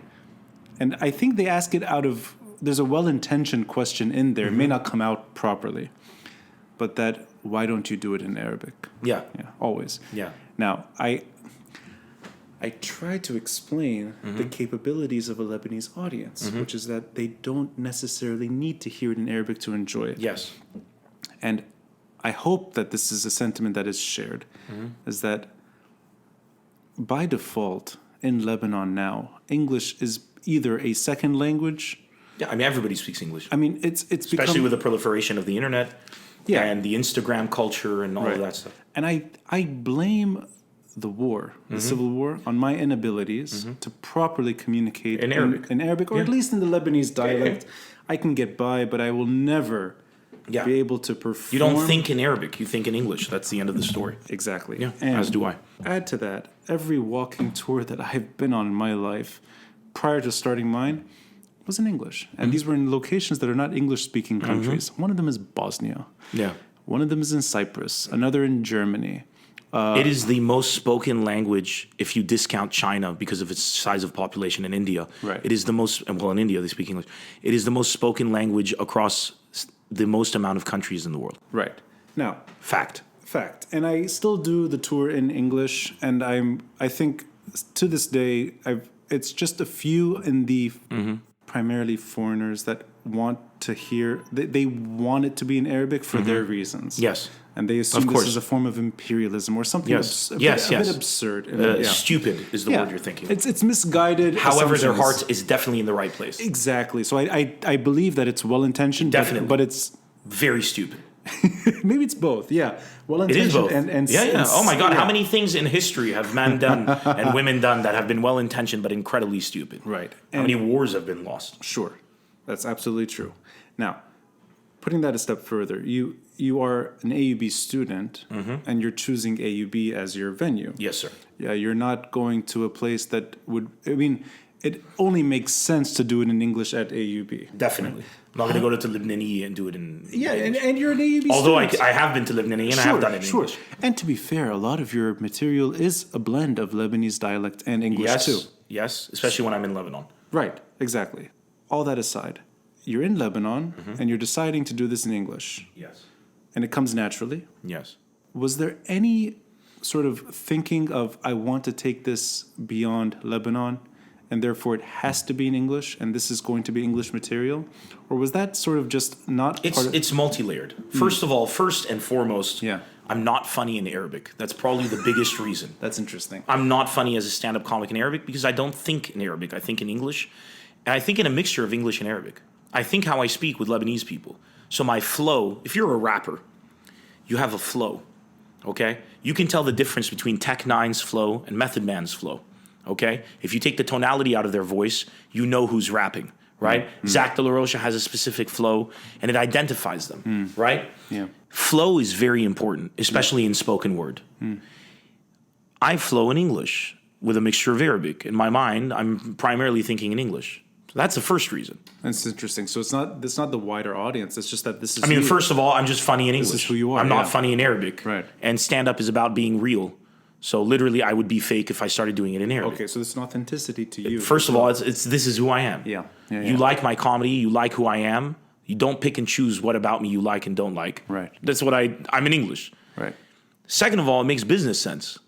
[SPEAKER 2] And I think they ask it out of, there's a well-intentioned question in there. It may not come out properly. But that, why don't you do it in Arabic?
[SPEAKER 1] Yeah.
[SPEAKER 2] Yeah, always.
[SPEAKER 1] Yeah.
[SPEAKER 2] Now, I try to explain the capabilities of a Lebanese audience, which is that they don't necessarily need to hear it in Arabic to enjoy it.
[SPEAKER 1] Yes.
[SPEAKER 2] And I hope that this is a sentiment that is shared, is that by default in Lebanon now, English is either a second language.
[SPEAKER 1] Yeah, I mean, everybody speaks English.
[SPEAKER 2] I mean, it's
[SPEAKER 1] especially with the proliferation of the internet.
[SPEAKER 2] Yeah.
[SPEAKER 1] And the Instagram culture and all of that stuff.
[SPEAKER 2] And I blame the war, the civil war, on my inabilities to properly communicate
[SPEAKER 1] in Arabic,
[SPEAKER 2] or at least in the Lebanese dialect. I can get by, but I will never be able to perform.
[SPEAKER 1] You don't think in Arabic, you think in English. That's the end of the story.
[SPEAKER 2] Exactly.
[SPEAKER 1] Yeah,
[SPEAKER 2] and
[SPEAKER 1] as do I.
[SPEAKER 2] Add to that, every walking tour that I've been on in my life, prior to starting mine, was in English. And these were in locations that are not English-speaking countries. One of them is Bosnia.
[SPEAKER 1] Yeah.
[SPEAKER 2] One of them is in Cyprus. Another in Germany.
[SPEAKER 1] It is the most spoken language if you discount China because of its size of population in India.
[SPEAKER 2] Right.
[SPEAKER 1] It is the most, well, in India they speak English. It is the most spoken language across the most amount of countries in the world.
[SPEAKER 2] Right. Now,
[SPEAKER 1] fact.
[SPEAKER 2] Fact. And I still do the tour in English, and I think to this day it's just a few in the primarily foreigners that want to hear they want it to be in Arabic for their reasons.
[SPEAKER 1] Yes.
[SPEAKER 2] And they assume this is a form of imperialism or something a bit absurd.
[SPEAKER 1] Stupid is the word you're thinking.
[SPEAKER 2] It's misguided.
[SPEAKER 1] However, their heart is definitely in the right place.
[SPEAKER 2] Exactly. So I believe that it's well-intentioned,
[SPEAKER 1] definitely,
[SPEAKER 2] but it's
[SPEAKER 1] very stupid.
[SPEAKER 2] Maybe it's both. Yeah.
[SPEAKER 1] It is both.
[SPEAKER 2] And
[SPEAKER 1] Oh my God. How many things in history have men done and women done that have been well-intentioned but incredibly stupid?
[SPEAKER 2] Right.
[SPEAKER 1] How many wars have been lost?
[SPEAKER 2] Sure. That's absolutely true. Now, putting that a step further, you are an AUB student and you're choosing AUB as your venue.
[SPEAKER 1] Yes, sir.
[SPEAKER 2] Yeah, you're not going to a place that would, it only makes sense to do it in English at AUB.
[SPEAKER 1] Definitely. I'm not going to go to Lebanon and do it in English.
[SPEAKER 2] And you're an AUB
[SPEAKER 1] Although
[SPEAKER 2] student.
[SPEAKER 1] I have been to Lebanon and I have done it in English.
[SPEAKER 2] And to be fair, a lot of your material is a blend of Lebanese dialect and English too.
[SPEAKER 1] Yes, especially when I'm in Lebanon.
[SPEAKER 2] Right, exactly. All that aside, you're in Lebanon and you're deciding to do this in English.
[SPEAKER 1] Yes.
[SPEAKER 2] And it comes naturally.
[SPEAKER 1] Yes.
[SPEAKER 2] Was there any sort of thinking of, I want to take this beyond Lebanon and therefore it has to be in English and this is going to be English material? Or was that sort of just not
[SPEAKER 1] It's multi-layered. First of all, first and foremost,
[SPEAKER 2] Yeah.
[SPEAKER 1] I'm not funny in Arabic. That's probably the biggest reason.
[SPEAKER 2] That's interesting.
[SPEAKER 1] I'm not funny as a stand-up comic in Arabic because I don't think in Arabic. I think in English. And I think in a mixture of English and Arabic. I think how I speak with Lebanese people. So my flow, if you're a rapper, you have a flow, okay? You can tell the difference between Tech Nine's flow and Method Man's flow, okay? If you take the tonality out of their voice, you know who's rapping, right? Zach De La Rocha has a specific flow, and it identifies them, right?
[SPEAKER 2] Yeah.
[SPEAKER 1] Flow is very important, especially in spoken word. I flow in English with a mixture of Arabic. In my mind, I'm primarily thinking in English. So that's the first reason.
[SPEAKER 2] That's interesting. So it's not the wider audience. It's just that this is.
[SPEAKER 1] I mean, first of all, I'm just funny in English.
[SPEAKER 2] This is who you are.
[SPEAKER 1] I'm not funny in Arabic.
[SPEAKER 2] Right.
[SPEAKER 1] And stand-up is about being real. So literally, I would be fake if I started doing it in Arabic.
[SPEAKER 2] Okay, so it's an authenticity to you.
[SPEAKER 1] First of all, it's this is who I am.
[SPEAKER 2] Yeah.
[SPEAKER 1] You like my comedy. You like who I am. You don't pick and choose what about me you like and don't like.
[SPEAKER 2] Right.
[SPEAKER 1] That's what I'm in English.
[SPEAKER 2] Right.
[SPEAKER 1] Second of all, it makes business sense.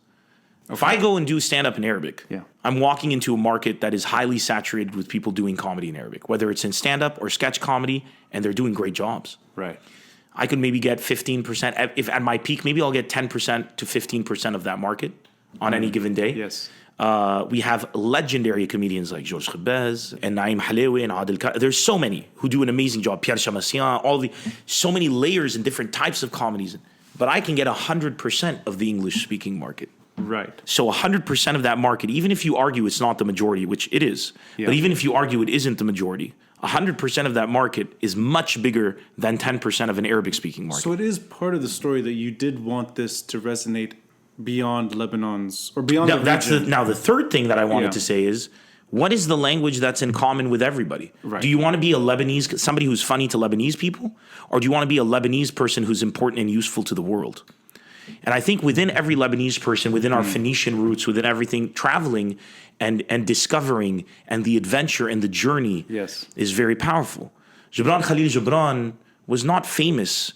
[SPEAKER 1] Okay. If I go and do stand-up in Arabic, I'm walking into a market that is highly saturated with people doing comedy in Arabic, whether it's in stand-up or sketch comedy, and they're doing great jobs.
[SPEAKER 2] Right.
[SPEAKER 1] I could maybe get 15%. If at my peak, maybe I'll get 10% to 15% of that market on any given day.
[SPEAKER 2] Yes.
[SPEAKER 1] We have legendary comedians like Georges Khebez and Naim Halewi and Adel Ka. There's so many who do an amazing job. Pierre Chamassian, so many layers and different types of comedies. But I can get 100% of the English-speaking market.
[SPEAKER 2] Right.
[SPEAKER 1] So 100% of that market, even if you argue it's not the majority, which it is, but even if you argue it isn't the majority, 100% of that market is much bigger than 10% of an Arabic-speaking market.
[SPEAKER 2] So it is part of the story that you did want this to resonate beyond Lebanon's or beyond the region.
[SPEAKER 1] Now the third thing that I wanted to say is, what is the language that's in common with everybody?
[SPEAKER 2] Right.
[SPEAKER 1] Do you want to be somebody who's funny to Lebanese people, or do you want to be a Lebanese person who's important and useful to the world? And I think within every Lebanese person, within our Phoenician roots, within everything, traveling and discovering and the adventure and the journey is very powerful. Gibran Khalil Gibran was not famous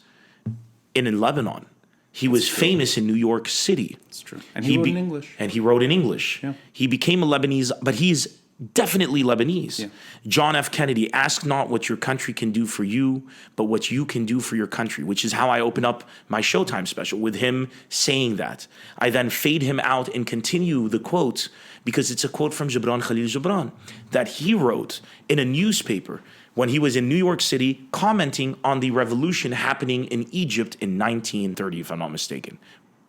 [SPEAKER 1] in Lebanon. He was famous in New York City.
[SPEAKER 2] That's true. And he wrote in English.
[SPEAKER 1] And he wrote in English.
[SPEAKER 2] Yeah.
[SPEAKER 1] He became a Lebanese, but he's definitely Lebanese.
[SPEAKER 2] Yeah.
[SPEAKER 1] John F. Kennedy, ask not what your country can do for you, but what you can do for your country, which is how I open up my Showtime special, with him saying that. I then fade him out and continue the quote, because it's a quote from Gibran Khalil Gibran that he wrote in a newspaper when he was in New York City commenting on the revolution happening in Egypt in 1930, if I'm not mistaken.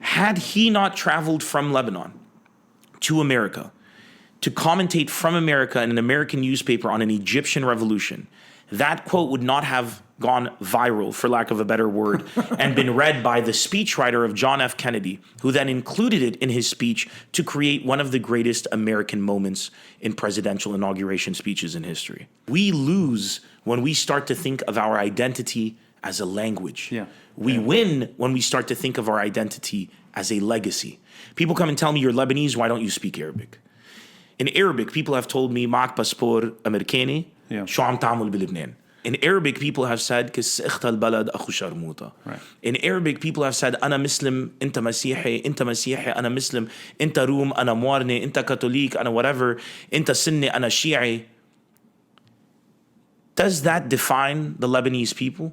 [SPEAKER 1] Had he not traveled from Lebanon to America to commentate from America in an American newspaper on an Egyptian revolution, that quote would not have gone viral, for lack of a better word, and been read by the speechwriter of John F. Kennedy, who then included it in his speech to create one of the greatest American moments in presidential inauguration speeches in history. We lose when we start to think of our identity as a language.
[SPEAKER 2] Yeah.
[SPEAKER 1] We win when we start to think of our identity as a legacy. People come and tell me, you're Lebanese, why don't you speak Arabic? In Arabic, people have told me, معك باسبور أمريكاني شو عم تعمل بلبنان? In Arabic, people have said,
[SPEAKER 2] Right.
[SPEAKER 1] In Arabic, people have said, أنا مسلم, أنت مسيحي, أنت مسيحي, أنا مسلم, أنت روم, أنا موارني, أنت كاثوليك, أنا whatever, أنت سني, أنا شيعي. Does that define the Lebanese people?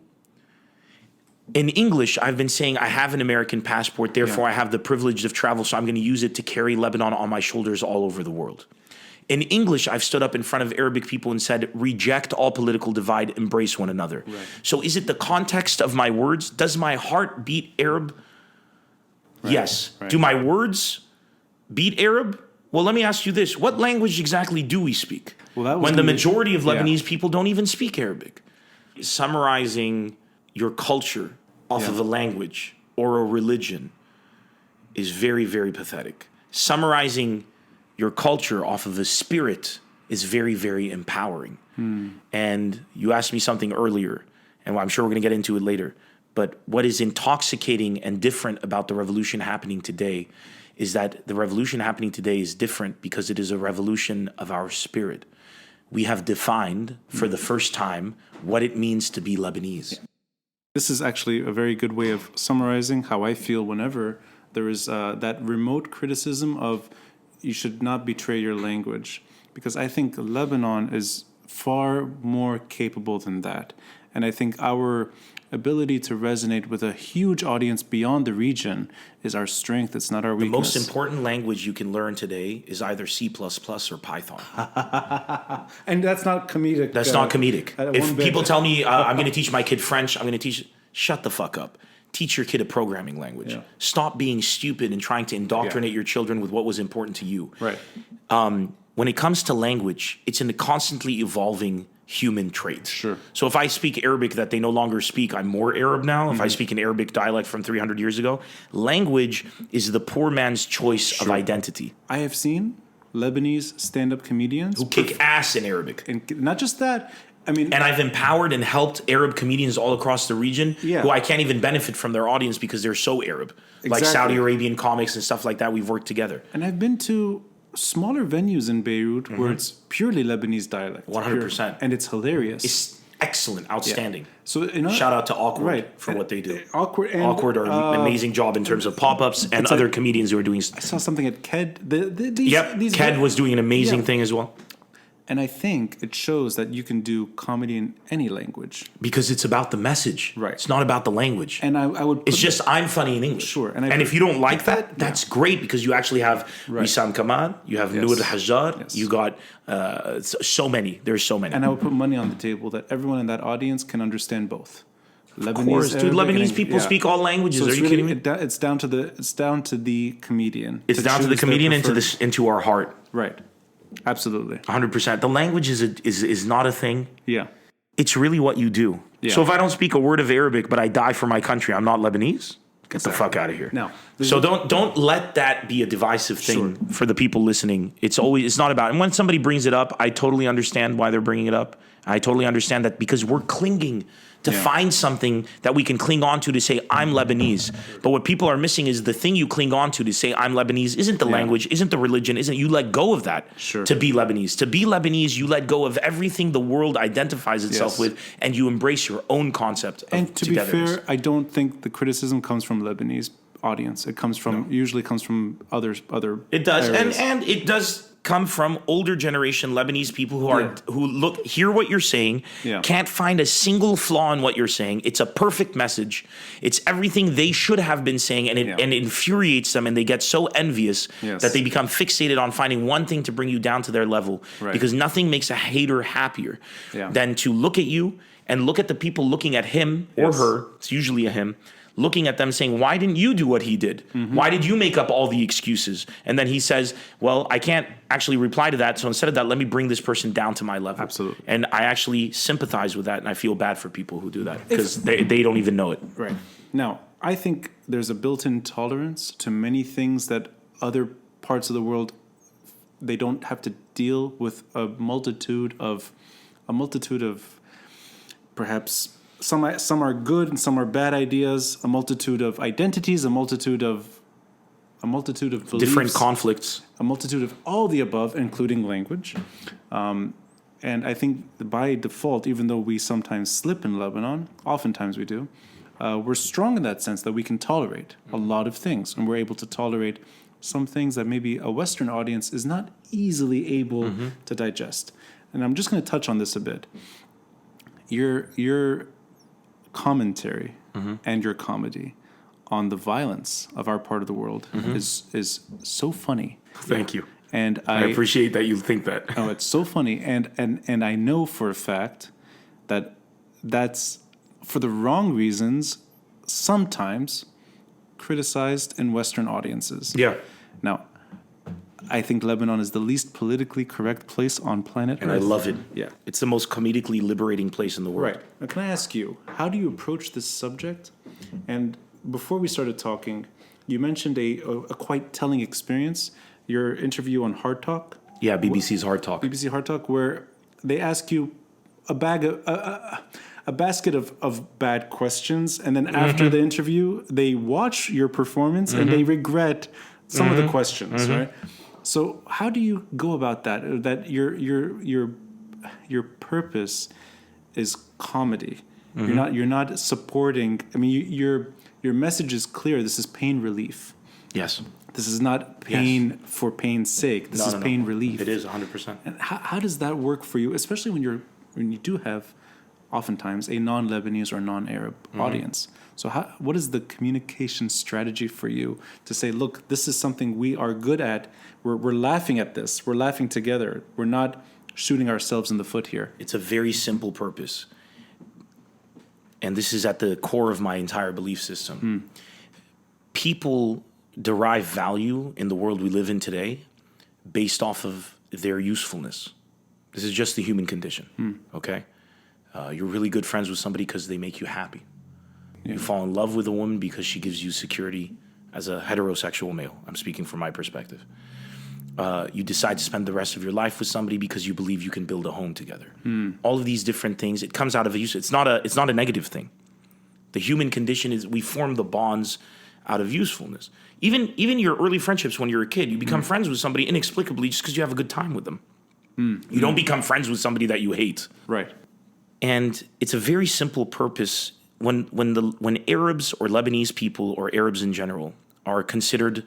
[SPEAKER 1] In English, I've been saying I have an American passport, therefore I have the privilege of travel, so I'm going to use it to carry Lebanon on my shoulders all over the world. In English, I've stood up in front of Arabic people and said, reject all political divide, embrace one another.
[SPEAKER 2] Right.
[SPEAKER 1] So is it the context of my words? Does my heart beat Arab?
[SPEAKER 2] Right.
[SPEAKER 1] Yes.
[SPEAKER 2] Right.
[SPEAKER 1] Do my words beat Arab? Well, let me ask you this. What language exactly do we speak?
[SPEAKER 2] Well,
[SPEAKER 1] when the majority of Lebanese people don't even speak Arabic. Summarizing your culture off of a language or a religion is very, very pathetic. Summarizing your culture off of a spirit is very, very empowering. And you asked me something earlier, and I'm sure we're going to get into it later, but what is intoxicating and different about the revolution happening today is that the revolution happening today is different because it is a revolution of our spirit. We have defined for the first time what it means to be Lebanese.
[SPEAKER 2] This is actually a very good way of summarizing how I feel whenever there is that remote criticism of you should not betray your language, because I think Lebanon is far more capable than that. And I think our ability to resonate with a huge audience beyond the region is our strength. It's not our weakness.
[SPEAKER 1] The most important language you can learn today is either C++ or Python.
[SPEAKER 2] And that's not comedic.
[SPEAKER 1] That's not comedic. If people tell me, I'm going to teach my kid French, I'm going to teach... Shut the fuck up. Teach your kid a programming language.
[SPEAKER 2] Yeah.
[SPEAKER 1] Stop being stupid and trying to indoctrinate your children with what was important to you.
[SPEAKER 2] Right.
[SPEAKER 1] When it comes to language, it's in a constantly evolving human trait.
[SPEAKER 2] Sure.
[SPEAKER 1] So if I speak Arabic that they no longer speak, I'm more Arab now. If I speak an Arabic dialect from 300 years ago, language is the poor man's choice of identity.
[SPEAKER 2] I have seen Lebanese stand-up comedians
[SPEAKER 1] Who kick ass in Arabic.
[SPEAKER 2] and not just that. I mean,
[SPEAKER 1] And I've empowered and helped Arab comedians all across the region who I can't even benefit from their audience because they're so Arab. Like Saudi Arabian comics and stuff like that, we've worked together.
[SPEAKER 2] And I've been to smaller venues in Beirut where it's purely Lebanese dialect.
[SPEAKER 1] 100%.
[SPEAKER 2] And it's hilarious.
[SPEAKER 1] It's excellent, outstanding.
[SPEAKER 2] So,
[SPEAKER 1] Shout out to Awkward for what they do. Awkward are an amazing job in terms of pop-ups and other comedians who are doing...
[SPEAKER 2] I saw something at KED.
[SPEAKER 1] KED was doing an amazing thing as well.
[SPEAKER 2] And I think it shows that you can do comedy in any language.
[SPEAKER 1] Because it's about the message.
[SPEAKER 2] Right.
[SPEAKER 1] It's not about the language.
[SPEAKER 2] And I would...
[SPEAKER 1] It's just I'm funny in English.
[SPEAKER 2] Sure.
[SPEAKER 1] And if you don't like that, that's great because you actually have Wissam Kamal, you have Noor Hajjar, you got so many. There's so many.
[SPEAKER 2] And I would put money on the table that everyone in that audience can understand both.
[SPEAKER 1] Of course, dude. Lebanese people speak all languages.
[SPEAKER 2] So
[SPEAKER 1] are you kidding me?
[SPEAKER 2] It's down to the comedian.
[SPEAKER 1] It's down to the comedian into our heart.
[SPEAKER 2] Right. Absolutely.
[SPEAKER 1] 100%. The language is not a thing.
[SPEAKER 2] Yeah.
[SPEAKER 1] It's really what you do.
[SPEAKER 2] Yeah.
[SPEAKER 1] So if I don't speak a word of Arabic, but I die for my country, I'm not Lebanese. Get the fuck out of here.
[SPEAKER 2] No.
[SPEAKER 1] So don't let that be a divisive thing for the people listening. It's not about. And when somebody brings it up, I totally understand why they're bringing it up. I totally understand that because we're clinging to find something that we can cling on to say, I'm Lebanese. But what people are missing is the thing you cling on to say, I'm Lebanese, isn't the language, isn't the religion, you let go of that to be Lebanese. To be Lebanese, you let go of everything the world identifies itself with, and you embrace your own concept of
[SPEAKER 2] And to be fair, I don't think the criticism comes from Lebanese audience. It comes from, usually comes from other
[SPEAKER 1] It does,
[SPEAKER 2] areas.
[SPEAKER 1] and it does come from older generation Lebanese people who hear what you're saying, can't find a single flaw in what you're saying. It's a perfect message. It's everything they should have been saying, and it infuriates them, and they get so envious that they become fixated on finding one thing to bring you down to their level. Because nothing makes a hater happier than to look at you and look at the people looking at him or her. It's usually a him. Looking at them saying, why didn't you do what he did? Why did you make up all the excuses? And then he says, well, I can't actually reply to that. So instead of that, let me bring this person down to my level.
[SPEAKER 2] Absolutely.
[SPEAKER 1] And I actually sympathize with that. And I feel bad for people who do that because they don't even know it.
[SPEAKER 2] Right. Now, I think there's a built-in tolerance to many things that other parts of the world, they don't have to deal with a multitude of perhaps some are good and some are bad ideas, a multitude of identities, a multitude of beliefs,
[SPEAKER 1] Different conflicts.
[SPEAKER 2] a multitude of all the above, including language. And I think by default, even though we sometimes slip in Lebanon, oftentimes we do, we're strong in that sense that we can tolerate a lot of things. And we're able to tolerate some things that maybe a Western audience is not easily able to digest. And I'm just going to touch on this a bit. Your commentary and your comedy on the violence of our part of the world is so funny.
[SPEAKER 1] Thank you.
[SPEAKER 2] And
[SPEAKER 1] I appreciate that you think that.
[SPEAKER 2] Oh, it's so funny, and I know for a fact that that's for the wrong reasons sometimes criticized in Western audiences.
[SPEAKER 1] Yeah.
[SPEAKER 2] Now, I think Lebanon is the least politically correct place on planet Earth.
[SPEAKER 1] And I love it.
[SPEAKER 2] Yeah.
[SPEAKER 1] It's the most comedically liberating place in the world.
[SPEAKER 2] Right. Now, can I ask you, how do you approach this subject? And before we started talking, you mentioned a quite telling experience, your interview on Hard Talk.
[SPEAKER 1] Yeah, BBC's Hard Talk.
[SPEAKER 2] BBC Hard Talk, where they ask you a basket of bad questions, and then after the interview, they watch your performance and they regret some of the questions, right? So how do you go about that? That your purpose is comedy. You're not supporting. I mean, your message is clear. This is pain relief.
[SPEAKER 1] Yes.
[SPEAKER 2] This is not pain for pain's sake. This is pain relief.
[SPEAKER 1] It is 100%.
[SPEAKER 2] And how does that work for you, especially when you do have oftentimes a non-Lebanese or non-Arab audience? So what is the communication strategy for you to say, look, this is something we are good at. We're laughing at this. We're laughing together. We're not shooting ourselves in the foot here.
[SPEAKER 1] It's a very simple purpose. And this is at the core of my entire belief system. People derive value in the world we live in today based off of their usefulness. This is just the human condition, okay? You're really good friends with somebody because they make you happy. Yeah. You fall in love with a woman because she gives you security as a heterosexual male. I'm speaking from my perspective. You decide to spend the rest of your life with somebody because you believe you can build a home together. All of these different things, it comes out of a use. It's not a negative thing. The human condition is we form the bonds out of usefulness. Even your early friendships when you're a kid, you become friends with somebody inexplicably just because you have a good time with them. You don't become friends with somebody that you hate.
[SPEAKER 2] Right.
[SPEAKER 1] And it's a very simple purpose. When Arabs or Lebanese people or Arabs in general are considered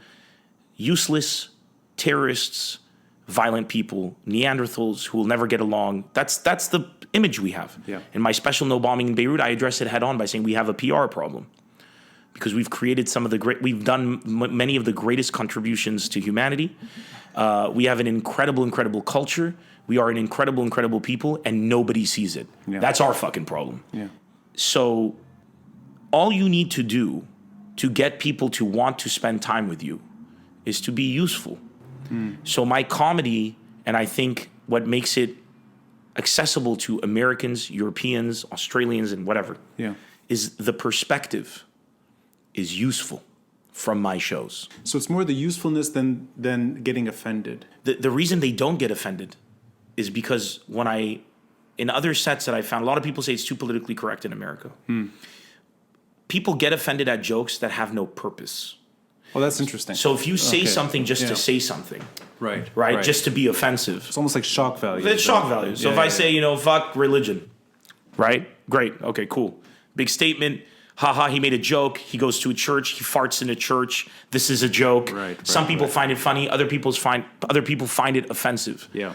[SPEAKER 1] useless, terrorists, violent people, Neanderthals who will never get along, that's the image we have.
[SPEAKER 2] Yeah.
[SPEAKER 1] In my special no bombing in Beirut, I address it head on by saying we have a PR problem. Because we've created we've done many of the greatest contributions to humanity. We have an incredible culture. We are an incredible people, and nobody sees it. Yeah. That's our fucking problem.
[SPEAKER 2] Yeah.
[SPEAKER 1] So all you need to do to get people to want to spend time with you is to be useful. So my comedy, and I think what makes it accessible to Americans, Europeans, Australians, and whatever, is the perspective is useful from my shows.
[SPEAKER 2] So it's more the usefulness than getting offended.
[SPEAKER 1] The reason they don't get offended is because in other sets that I found, a lot of people say it's too politically correct in America. People get offended at jokes that have no purpose.
[SPEAKER 2] Oh, that's interesting.
[SPEAKER 1] So if you say something just to say something, right, just to be offensive.
[SPEAKER 2] It's almost like shock value.
[SPEAKER 1] It's shock value. So if I say, fuck religion, right? Great. Okay, cool. Big statement. Haha, he made a joke. He goes to a church. He farts in a church. This is a joke. Some people find it funny. Other people find it offensive.
[SPEAKER 2] Yeah.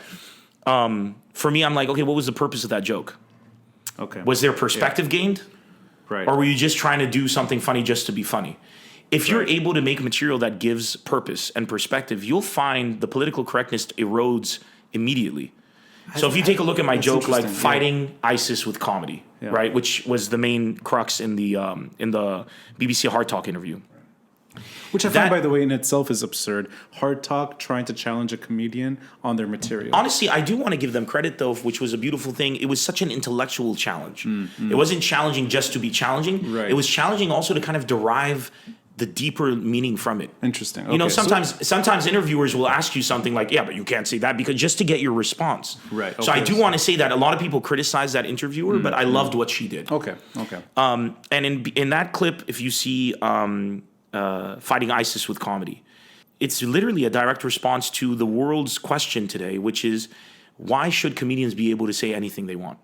[SPEAKER 1] For me, I'm like, okay, what was the purpose of that joke?
[SPEAKER 2] Okay.
[SPEAKER 1] Was there perspective gained?
[SPEAKER 2] Right.
[SPEAKER 1] Or were you just trying to do something funny just to be funny? If you're able to make material that gives purpose and perspective, you'll find the political correctness erodes immediately. So if you take a look at my joke, like fighting ISIS with comedy, right, which was the main crux in the BBC Hard Talk interview.
[SPEAKER 2] Which I find, by the way, in itself is absurd. Hard Talk trying to challenge a comedian on their material.
[SPEAKER 1] Honestly, I do want to give them credit, though, which was a beautiful thing. It was such an intellectual challenge. It wasn't challenging just to be challenging. Right. It was challenging also to kind of derive the deeper meaning from it.
[SPEAKER 2] Interesting. Okay.
[SPEAKER 1] Sometimes interviewers will ask you something like, yeah, but you can't say that, because just to get your response.
[SPEAKER 2] Right. Okay.
[SPEAKER 1] So I do want to say that a lot of people criticize that interviewer, but I loved what she did.
[SPEAKER 2] Okay.
[SPEAKER 1] And in that clip, if you see fighting ISIS with comedy, it's literally a direct response to the world's question today, which is, why should comedians be able to say anything they want?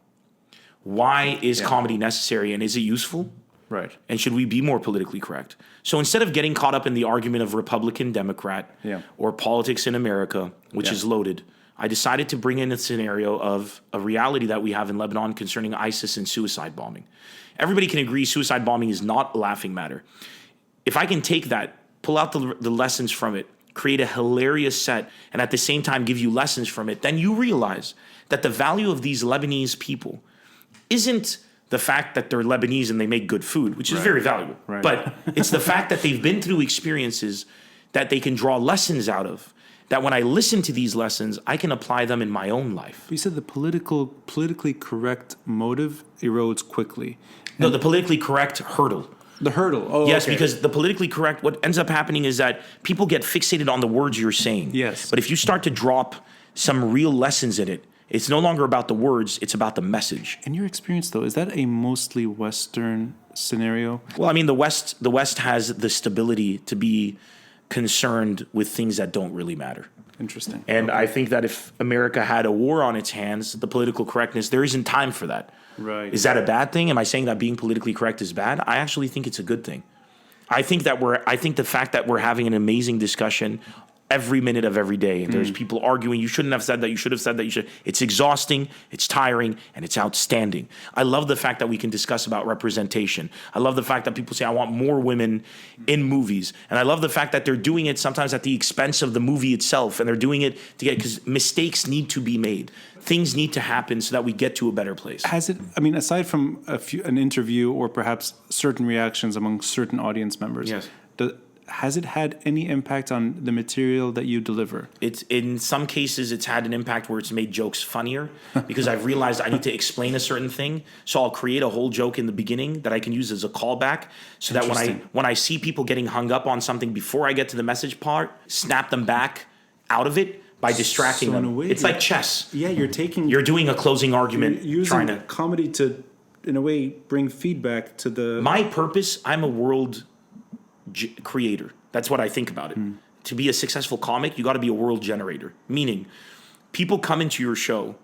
[SPEAKER 1] Why is comedy necessary, and is it useful?
[SPEAKER 2] Right.
[SPEAKER 1] And should we be more politically correct? So instead of getting caught up in the argument of Republican, Democrat, or politics in America, which is loaded, I decided to bring in a scenario of a reality that we have in Lebanon concerning ISIS and suicide bombing. Everybody can agree suicide bombing is not a laughing matter. If I can take that, pull out the lessons from it, create a hilarious set, and at the same time give you lessons from it, then you realize that the value of these Lebanese people isn't the fact that they're Lebanese and they make good food, which is very valuable. Right. But it's the fact that they've been through experiences that they can draw lessons out of, that when I listen to these lessons, I can apply them in my own life.
[SPEAKER 2] You said the politically correct motive erodes quickly.
[SPEAKER 1] No, the politically correct hurdle.
[SPEAKER 2] The hurdle. Oh,
[SPEAKER 1] yes,
[SPEAKER 2] okay.
[SPEAKER 1] Because the politically correct, what ends up happening is that people get fixated on the words you're saying.
[SPEAKER 2] Yes.
[SPEAKER 1] But if you start to drop some real lessons in it, it's no longer about the words, it's about the message.
[SPEAKER 2] In your experience, though, is that a mostly Western scenario?
[SPEAKER 1] Well, I mean, the West has the stability to be concerned with things that don't really matter.
[SPEAKER 2] Interesting.
[SPEAKER 1] And I think that if America had a war on its hands, the political correctness, there isn't time for that.
[SPEAKER 2] Right.
[SPEAKER 1] Is that a bad thing? Am I saying that being politically correct is bad? I actually think it's a good thing. I think the fact that we're having an amazing discussion every minute of every day, and there's people arguing, you shouldn't have said that, you should have said that, you should. It's exhausting, it's tiring, and it's outstanding. I love the fact that we can discuss about representation. I love the fact that people say, I want more women in movies. And I love the fact that they're doing it sometimes at the expense of the movie itself, and they're doing it to get, because mistakes need to be made. Things need to happen so that we get to a better place.
[SPEAKER 2] Has it, I mean, aside from an interview or perhaps certain reactions among certain audience members,
[SPEAKER 1] yes.
[SPEAKER 2] Has it had any impact on the material that you deliver?
[SPEAKER 1] It's in some cases it's had an impact where it's made jokes funnier because I've realized I need to explain a certain thing. So I'll create a whole joke in the beginning that I can use as a callback so that when I see people getting hung up on something before I get to the message part, snap them back out of it by distracting them. In a way, it's like chess.
[SPEAKER 2] Yeah, you're
[SPEAKER 1] doing a closing argument,
[SPEAKER 2] you're using comedy to, in a way, bring feedback to the...
[SPEAKER 1] My purpose, I'm a world creator. That's what I think about it. To be a successful comic, you got to be a world generator. Meaning, people come into your show,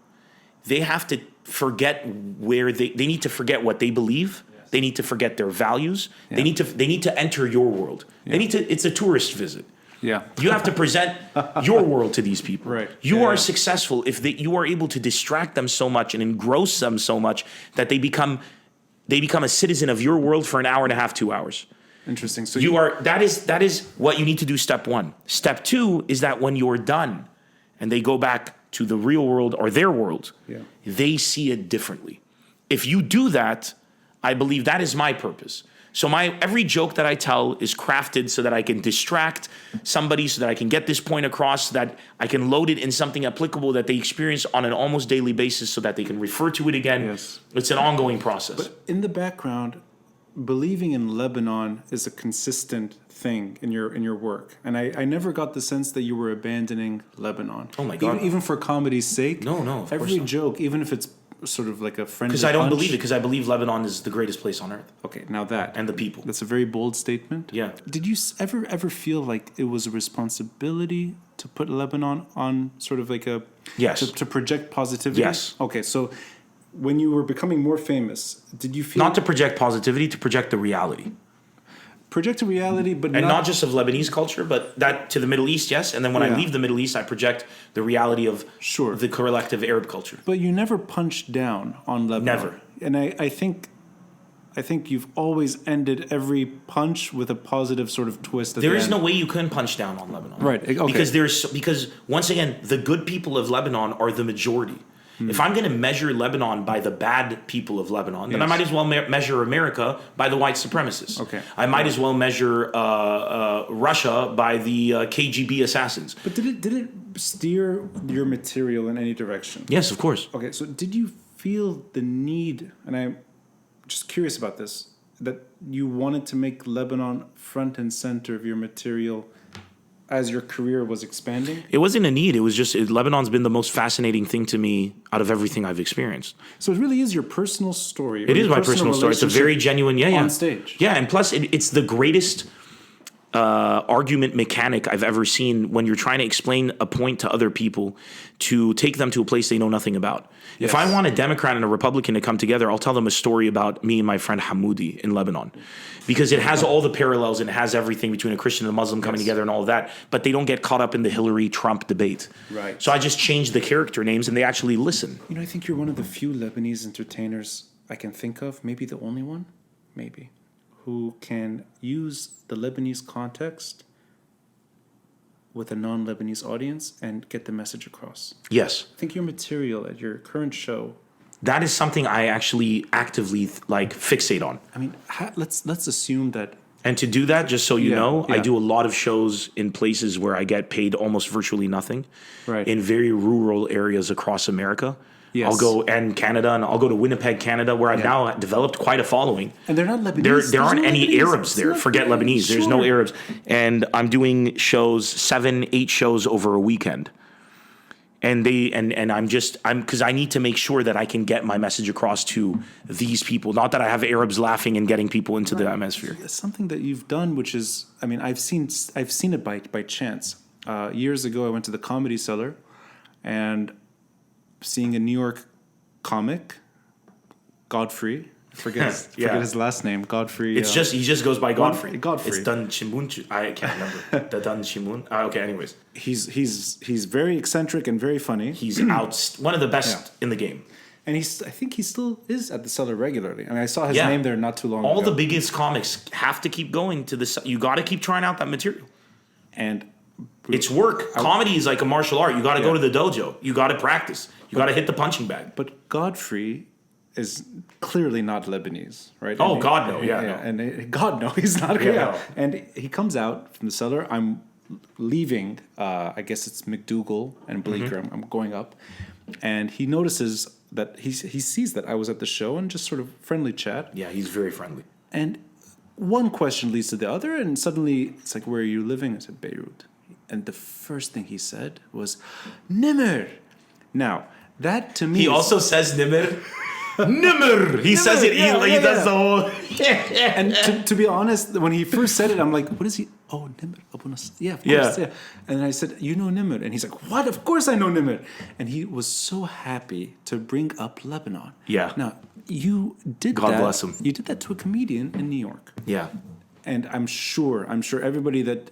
[SPEAKER 1] they have to forget where they need to forget what they believe. Yes. They need to forget their values. Yeah. They need to enter your world. Yeah. It's a tourist visit.
[SPEAKER 2] Yeah.
[SPEAKER 1] You have to present your world to these people.
[SPEAKER 2] Right.
[SPEAKER 1] You are successful if you are able to distract them so much and engross them so much that they become a citizen of your world for an hour and a half, 2 hours.
[SPEAKER 2] Interesting. So
[SPEAKER 1] that is what you need to do. Step one. Step two is that when you're done and they go back to the real world or their world, they see it differently. If you do that, I believe that is my purpose. So every joke that I tell is crafted so that I can distract somebody, so that I can get this point across, so that I can load it in something applicable that they experience on an almost daily basis so that they can refer to it again.
[SPEAKER 2] Yes.
[SPEAKER 1] It's an ongoing process.
[SPEAKER 2] But in the background, believing in Lebanon is a consistent thing in your work, and I never got the sense that you were abandoning Lebanon.
[SPEAKER 1] Oh my God!
[SPEAKER 2] Even for comedy's sake.
[SPEAKER 1] No.
[SPEAKER 2] Every joke, even if it's sort of like a friendly.
[SPEAKER 1] Because I don't believe it. Because I believe Lebanon is the greatest place on earth.
[SPEAKER 2] Okay, now that
[SPEAKER 1] and the people.
[SPEAKER 2] That's a very bold statement.
[SPEAKER 1] Yeah.
[SPEAKER 2] Did you ever feel like it was a responsibility to put Lebanon on sort of like a to project positivity?
[SPEAKER 1] Yes.
[SPEAKER 2] Okay, so. When you were becoming more famous, did you feel...
[SPEAKER 1] Not to project positivity, to project the reality.
[SPEAKER 2] Project a reality, but
[SPEAKER 1] and not just of Lebanese culture, but that to the Middle East, yes. And then when I leave the Middle East, I project the reality of the collective Arab culture.
[SPEAKER 2] But you never punched down on Lebanon.
[SPEAKER 1] Never.
[SPEAKER 2] And I think you've always ended every punch with a positive sort of twist at the end.
[SPEAKER 1] There is no way you can punch down on Lebanon.
[SPEAKER 2] Right, okay.
[SPEAKER 1] Because once again, the good people of Lebanon are the majority. If I'm going to measure Lebanon by the bad people of Lebanon, then I might as well measure America by the white supremacists.
[SPEAKER 2] Okay.
[SPEAKER 1] I might as well measure Russia by the KGB assassins.
[SPEAKER 2] But did it steer your material in any direction?
[SPEAKER 1] Yes, of course.
[SPEAKER 2] Okay, so did you feel the need, and I'm just curious about this, that you wanted to make Lebanon front and center of your material as your career was expanding?
[SPEAKER 1] It wasn't a need. It was just Lebanon's been the most fascinating thing to me out of everything I've experienced.
[SPEAKER 2] So it really is your personal story.
[SPEAKER 1] It is my personal story. It's a very genuine,
[SPEAKER 2] on stage.
[SPEAKER 1] Yeah, and plus it's the greatest argument mechanic I've ever seen when you're trying to explain a point to other people to take them to a place they know nothing about. Yes. If I want a Democrat and a Republican to come together, I'll tell them a story about me and my friend Hamoudi in Lebanon, because it has all the parallels and it has everything between a Christian and a Muslim coming together and all of that, but they don't get caught up in the Hillary-Trump debate.
[SPEAKER 2] Right.
[SPEAKER 1] So I just changed the character names and they actually listen.
[SPEAKER 2] I think you're one of the few Lebanese entertainers I can think of, maybe the only one, maybe, who can use the Lebanese context with a non-Lebanese audience and get the message across.
[SPEAKER 1] Yes.
[SPEAKER 2] I think your material at your current show...
[SPEAKER 1] That is something I actually actively fixate on.
[SPEAKER 2] I mean, let's assume that...
[SPEAKER 1] And to do that, just so you know, I do a lot of shows in places where I get paid almost virtually nothing.
[SPEAKER 2] Right.
[SPEAKER 1] In very rural areas across America.
[SPEAKER 2] Yes.
[SPEAKER 1] I'll go and Canada, and I'll go to Winnipeg, Canada, where I've now developed quite a following.
[SPEAKER 2] And they're not Lebanese.
[SPEAKER 1] There aren't any Arabs there. Forget Lebanese. Sure. There's no Arabs. And I'm doing shows, 7-8 shows over a weekend. And because I need to make sure that I can get my message across to these people. Not that I have Arabs laughing and getting people into the atmosphere.
[SPEAKER 2] Something that you've done, which is, I've seen it by chance. Years ago, I went to the Comedy Cellar, and seeing a New York comic, Godfrey. Forget his last name, Godfrey.
[SPEAKER 1] He just goes by Godfrey.
[SPEAKER 2] Godfrey.
[SPEAKER 1] It's Dun Shimun. I can't remember. The Dun Shimun. Okay, anyways.
[SPEAKER 2] He's very eccentric and very funny.
[SPEAKER 1] He's one of the best in the game.
[SPEAKER 2] And I think he still is at the Cellar regularly. I saw his name there not too long ago.
[SPEAKER 1] All the biggest comics have to keep going to the. You got to keep trying out that material.
[SPEAKER 2] And
[SPEAKER 1] it's work. Comedy is like a martial art. You got to go to the dojo. You got to practice. You got to hit the punching bag.
[SPEAKER 2] But Godfrey is clearly not Lebanese, right?
[SPEAKER 1] Oh,
[SPEAKER 2] and
[SPEAKER 1] God, no. Yeah.
[SPEAKER 2] And God, no, he's not.
[SPEAKER 1] Yeah. No.
[SPEAKER 2] And he comes out from the Cellar. I'm leaving, I guess it's McDougal and Bleecker. I'm going up. And he notices that he sees that I was at the show and just sort of friendly chat.
[SPEAKER 1] Yeah, he's very friendly.
[SPEAKER 2] And one question leads to the other. And suddenly it's like, where are you living? I said, Beirut. And the first thing he said was, Nemr. Now, that to me
[SPEAKER 1] He also says Nemr. Nemr. He says it. He does the whole.
[SPEAKER 2] And to be honest, when he first said it, I'm like, what is he? Oh, Nemr Abou Nassar. Yeah, of course. Yeah. And I said, you know Nemr? And he's like, what? Of course I know Nemr. And he was so happy to bring up Lebanon.
[SPEAKER 1] Yeah.
[SPEAKER 2] Now, you did that.
[SPEAKER 1] God bless him.
[SPEAKER 2] You did that to a comedian in New York.
[SPEAKER 1] Yeah.
[SPEAKER 2] And I'm sure everybody that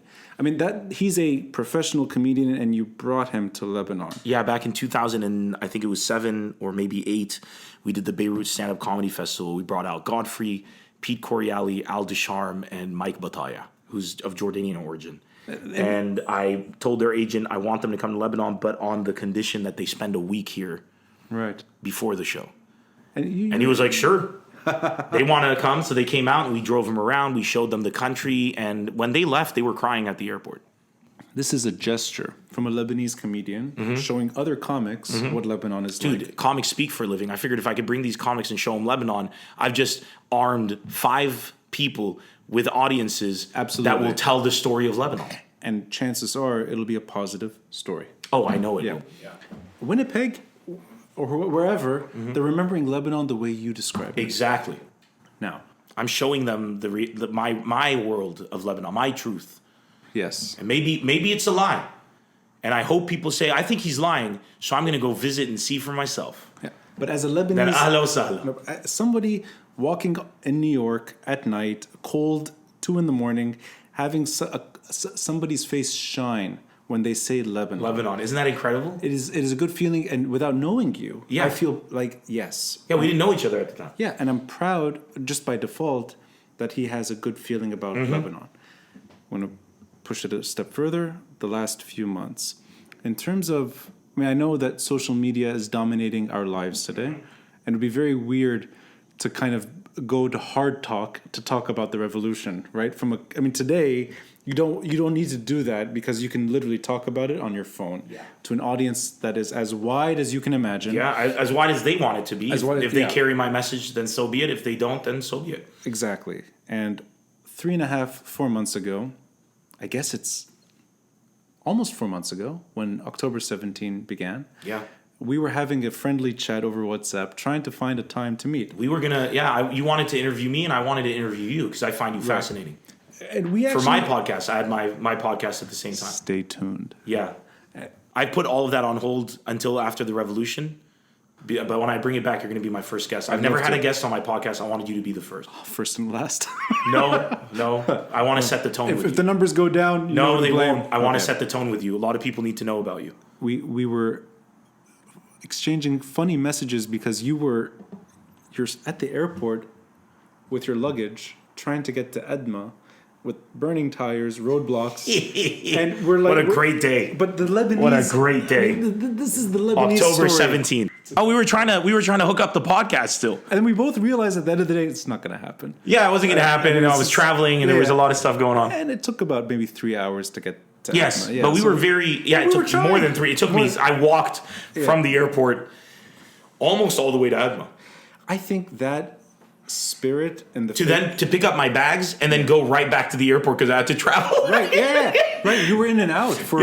[SPEAKER 2] he's a professional comedian, and you brought him to Lebanon.
[SPEAKER 1] Yeah, back in 2000, and I think it was 7 or maybe 8, we did the Beirut Standup Comedy Festival. We brought out Godfrey, Pete Coriali, Al Desharm, and Mike Bataya, who's of Jordanian origin. And I told their agent I want them to come to Lebanon, but on the condition that they spend a week here,
[SPEAKER 2] right,
[SPEAKER 1] before the show.
[SPEAKER 2] And
[SPEAKER 1] he was like, sure. They wanted to come, so they came out and we drove them around. We showed them the country, and when they left, they were crying at the airport.
[SPEAKER 2] This is a gesture from a Lebanese comedian showing other comics what Lebanon is like.
[SPEAKER 1] Dude, comics speak for a living. I figured if I could bring these comics and show them Lebanon, I've just armed 5 people with audiences that will tell the story of Lebanon.
[SPEAKER 2] And chances are it'll be a positive story.
[SPEAKER 1] Oh, I know it.
[SPEAKER 2] Yeah. Winnipeg or wherever, they're remembering Lebanon the way you described it.
[SPEAKER 1] Exactly.
[SPEAKER 2] Now,
[SPEAKER 1] I'm showing them my world of Lebanon, my truth.
[SPEAKER 2] Yes.
[SPEAKER 1] And maybe it's a lie. And I hope people say, I think he's lying, so I'm going to go visit and see for myself.
[SPEAKER 2] Yeah. But as a Lebanese...
[SPEAKER 1] Ahla wa sahla.
[SPEAKER 2] Somebody walking in New York at night, cold, 2 a.m, having somebody's face shine when they say Lebanon.
[SPEAKER 1] Lebanon. Isn't that incredible?
[SPEAKER 2] It is a good feeling, and without knowing you,
[SPEAKER 1] yeah.
[SPEAKER 2] I feel like, yes.
[SPEAKER 1] Yeah, we didn't know each other at the time.
[SPEAKER 2] Yeah, and I'm proud, just by default, that he has a good feeling about Lebanon. I want to push it a step further, the last few months. In terms of, I know that social media is dominating our lives today, and it would be very weird to kind of go to hard talk to talk about the revolution, right? Today, you don't need to do that because you can literally talk about it on your phone to an audience that is as wide as you can imagine.
[SPEAKER 1] Yeah, as wide as they want it to be. If they carry my message, then so be it. If they don't, then so be it.
[SPEAKER 2] Exactly. And 3.5, 4 months ago, I guess it's almost 4 months ago, when October 17 began.
[SPEAKER 1] Yeah.
[SPEAKER 2] We were having a friendly chat over WhatsApp, trying to find a time to meet.
[SPEAKER 1] We were gonna, you wanted to interview me, and I wanted to interview you because I find you fascinating.
[SPEAKER 2] And we
[SPEAKER 1] for
[SPEAKER 2] actually,
[SPEAKER 1] my podcast, I had my podcast at the same time.
[SPEAKER 2] Stay tuned.
[SPEAKER 1] Yeah. I put all of that on hold until after the revolution. But when I bring it back, you're going to be my first guest. I've never had a guest on my podcast. I wanted you to be the first.
[SPEAKER 2] First and last.
[SPEAKER 1] No. I want to set the tone with you.
[SPEAKER 2] If the numbers go down,
[SPEAKER 1] no, they won't. I want to set the tone with you. A lot of people need to know about you.
[SPEAKER 2] We were exchanging funny messages because you're at the airport with your luggage trying to get to Edma with burning tires, roadblocks, and we're like,
[SPEAKER 1] what a great day!
[SPEAKER 2] But the Lebanese,
[SPEAKER 1] what a great day!
[SPEAKER 2] This is the Lebanese
[SPEAKER 1] October
[SPEAKER 2] story.
[SPEAKER 1] 17th. Oh, we were trying to hook up the podcast still,
[SPEAKER 2] and then we both realized at the end of the day it's not going to happen.
[SPEAKER 1] Yeah, it wasn't going to happen, and I was traveling, and there was a lot of stuff going on.
[SPEAKER 2] And it took about maybe 3 hours to get to
[SPEAKER 1] yes,
[SPEAKER 2] Edma. Yeah,
[SPEAKER 1] but we were very it took more than 3. It took me. I walked from the airport almost all the way to Edma.
[SPEAKER 2] I think that spirit and
[SPEAKER 1] to pick up my bags and then go right back to the airport because I had to travel.
[SPEAKER 2] Right, right. You were in and out for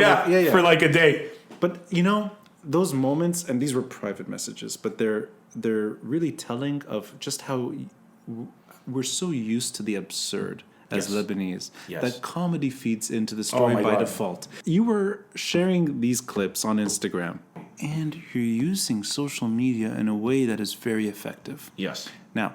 [SPEAKER 1] for like a day.
[SPEAKER 2] But those moments, and these were private messages, but they're really telling of just how we're so used to the absurd as Lebanese that comedy feeds into the story by default. You were sharing these clips on Instagram, and you're using social media in a way that is very effective.
[SPEAKER 1] Yes.
[SPEAKER 2] Now,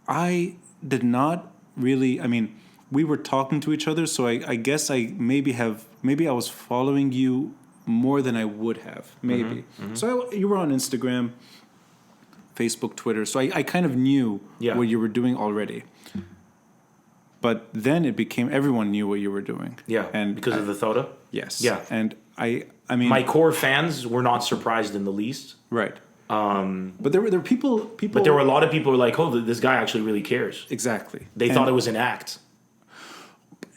[SPEAKER 2] I did not really. I mean, we were talking to each other, so I guess maybe I was following you more than I would have, maybe. Mm-hmm. So you were on Instagram, Facebook, Twitter, so I kind of knew what you were doing already. But then it became everyone knew what you were doing.
[SPEAKER 1] Yeah, and because of the Thoda?
[SPEAKER 2] Yes.
[SPEAKER 1] Yeah.
[SPEAKER 2] And I mean,
[SPEAKER 1] my core fans were not surprised in the least.
[SPEAKER 2] Right. But there were people.
[SPEAKER 1] But there were a lot of people who were like, "Oh, this guy actually really cares."
[SPEAKER 2] Exactly.
[SPEAKER 1] They thought it was an act.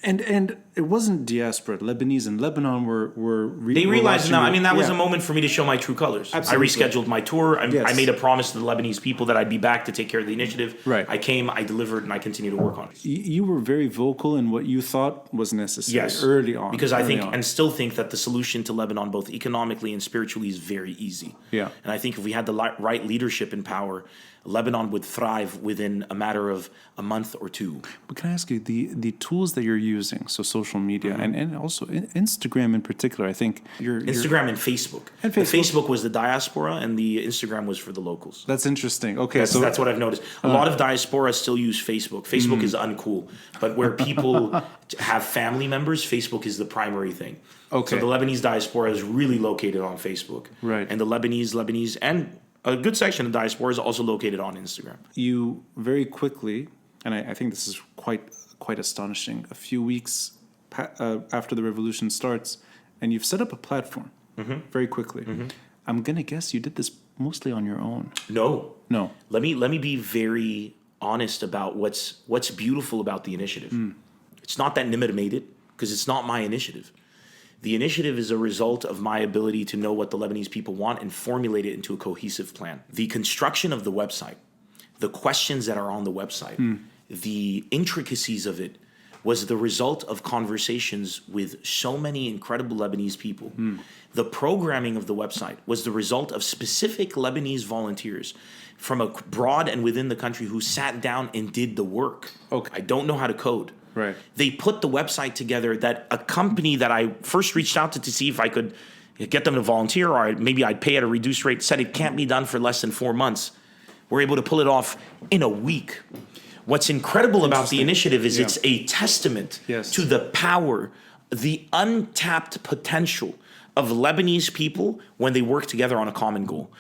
[SPEAKER 2] And it wasn't diaspora. Lebanese in Lebanon were
[SPEAKER 1] they realized now. I mean, that was a moment for me to show my true colors.
[SPEAKER 2] Absolutely.
[SPEAKER 1] I rescheduled my tour. I made a promise to the Lebanese people that I'd be back to take care of the initiative.
[SPEAKER 2] Right.
[SPEAKER 1] I came, I delivered, and I continue to work on it.
[SPEAKER 2] You were very vocal in what you thought was necessary early on.
[SPEAKER 1] Because I think and still think that the solution to Lebanon, both economically and spiritually, is very easy.
[SPEAKER 2] Yeah.
[SPEAKER 1] And I think if we had the right leadership in power, Lebanon would thrive within a matter of a month or two.
[SPEAKER 2] But can I ask you, the tools that you're using, so social media and also Instagram in particular, I think
[SPEAKER 1] Instagram and Facebook.
[SPEAKER 2] And
[SPEAKER 1] Facebook. The Facebook was the diaspora and the Instagram was for the locals.
[SPEAKER 2] That's interesting. Okay,
[SPEAKER 1] that's what I've noticed. A lot of diaspora still use Facebook. Facebook is uncool. But where people have family members, Facebook is the primary thing.
[SPEAKER 2] Okay.
[SPEAKER 1] So the Lebanese diaspora is really located on Facebook.
[SPEAKER 2] Right.
[SPEAKER 1] And the Lebanese and a good section of diaspora is also located on Instagram.
[SPEAKER 2] You very quickly, and I think this is quite astonishing, a few weeks after the revolution starts, and you've set up a platform very quickly. Mm-hmm. I'm going to guess you did this mostly on your own.
[SPEAKER 1] No.
[SPEAKER 2] Let
[SPEAKER 1] me be very honest about what's beautiful about the initiative. It's not that Nemr made it, because it's not my initiative. The initiative is a result of my ability to know what the Lebanese people want and formulate it into a cohesive plan. The construction of the website, the questions that are on the website, the intricacies of it was the result of conversations with so many incredible Lebanese people. The programming of the website was the result of specific Lebanese volunteers from abroad and within the country who sat down and did the work.
[SPEAKER 2] Okay.
[SPEAKER 1] I don't know how to code.
[SPEAKER 2] Right.
[SPEAKER 1] They put the website together that a company that I first reached out to see if I could get them to volunteer or maybe I'd pay at a reduced rate, said it can't be done for less than 4 months. We're able to pull it off in a week. What's incredible about the initiative is it's a testament to the power, the untapped potential of Lebanese people when they work together on a common goal.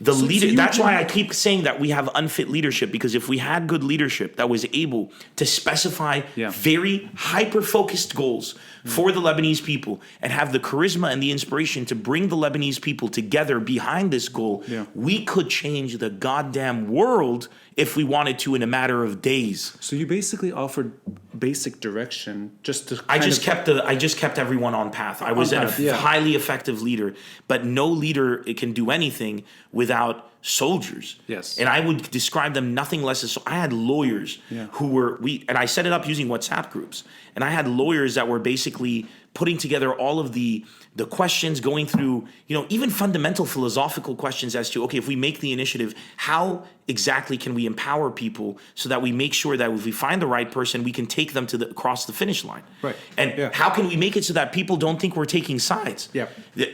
[SPEAKER 1] That's why I keep saying that we have unfit leadership, because if we had good leadership that was able to specify very hyper-focused goals for the Lebanese people and have the charisma and the inspiration to bring the Lebanese people together behind this goal, we could change the goddamn world if we wanted to in a matter of days.
[SPEAKER 2] So you basically offered basic direction just to
[SPEAKER 1] I just kept everyone on path. I was a highly effective leader, but no leader can do anything without soldiers.
[SPEAKER 2] Yes.
[SPEAKER 1] And I would describe them nothing less as I had lawyers who were and I set it up using WhatsApp groups. And I had lawyers that were basically putting together all of the questions, going through, even fundamental philosophical questions as to, okay, if we make the initiative, how exactly can we empower people so that we make sure that if we find the right person, we can take them to across the finish line?
[SPEAKER 2] Right.
[SPEAKER 1] And how can we make it so that people don't think we're taking sides?
[SPEAKER 2] Yeah.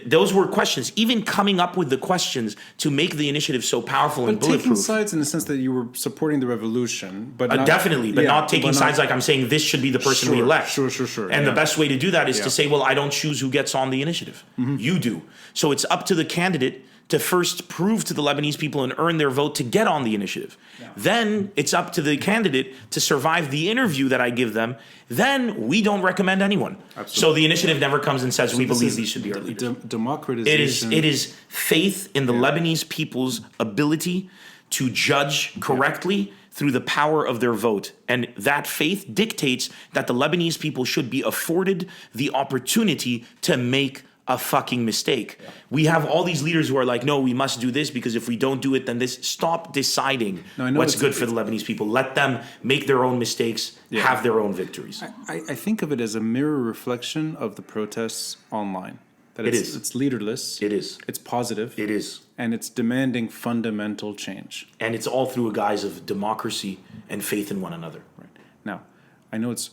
[SPEAKER 1] Those were questions. Even coming up with the questions to make the initiative so powerful and bulletproof.
[SPEAKER 2] Taking sides in the sense that you were supporting the revolution, but not,
[SPEAKER 1] definitely, but not taking sides like I'm saying this should be the person we elect.
[SPEAKER 2] Sure.
[SPEAKER 1] And the best way to do that is to say, well, I don't choose who gets on the initiative. You do. So it's up to the candidate to first prove to the Lebanese people and earn their vote to get on the initiative. Yeah. Then it's up to the candidate to survive the interview that I give them. Then we don't recommend anyone. Absolutely. So the initiative never comes and says, we believe these should be our leaders.
[SPEAKER 2] Democratization.
[SPEAKER 1] It is faith in the Lebanese people's ability to judge correctly through the power of their vote. And that faith dictates that the Lebanese people should be afforded the opportunity to make a fucking mistake. Yeah. We have all these leaders who are like, no, we must do this because if we don't do it, then this. Stop deciding what's good for the Lebanese people. Let them make their own mistakes, have their own victories.
[SPEAKER 2] I think of it as a mirror reflection of the protests online. That it's leaderless.
[SPEAKER 1] It is.
[SPEAKER 2] It's positive.
[SPEAKER 1] It is.
[SPEAKER 2] And it's demanding fundamental change.
[SPEAKER 1] And it's all through a guise of democracy and faith in one another.
[SPEAKER 2] Right. Now, I know it's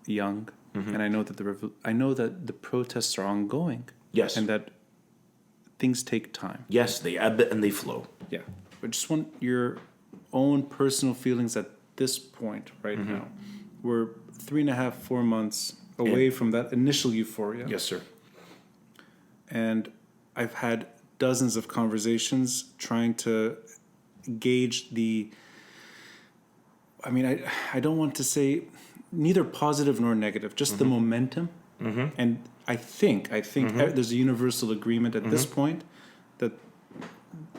[SPEAKER 2] young. And I know that the protests are ongoing.
[SPEAKER 1] Yes.
[SPEAKER 2] And that things take time.
[SPEAKER 1] Yes, they ebb and they flow.
[SPEAKER 2] Yeah. But just want your own personal feelings at this point right now. We're 3.5, 4 months away from that initial euphoria.
[SPEAKER 1] Yes, sir.
[SPEAKER 2] And I've had dozens of conversations trying to gauge I don't want to say neither positive nor negative, just the momentum. And I think there's a universal agreement at this point that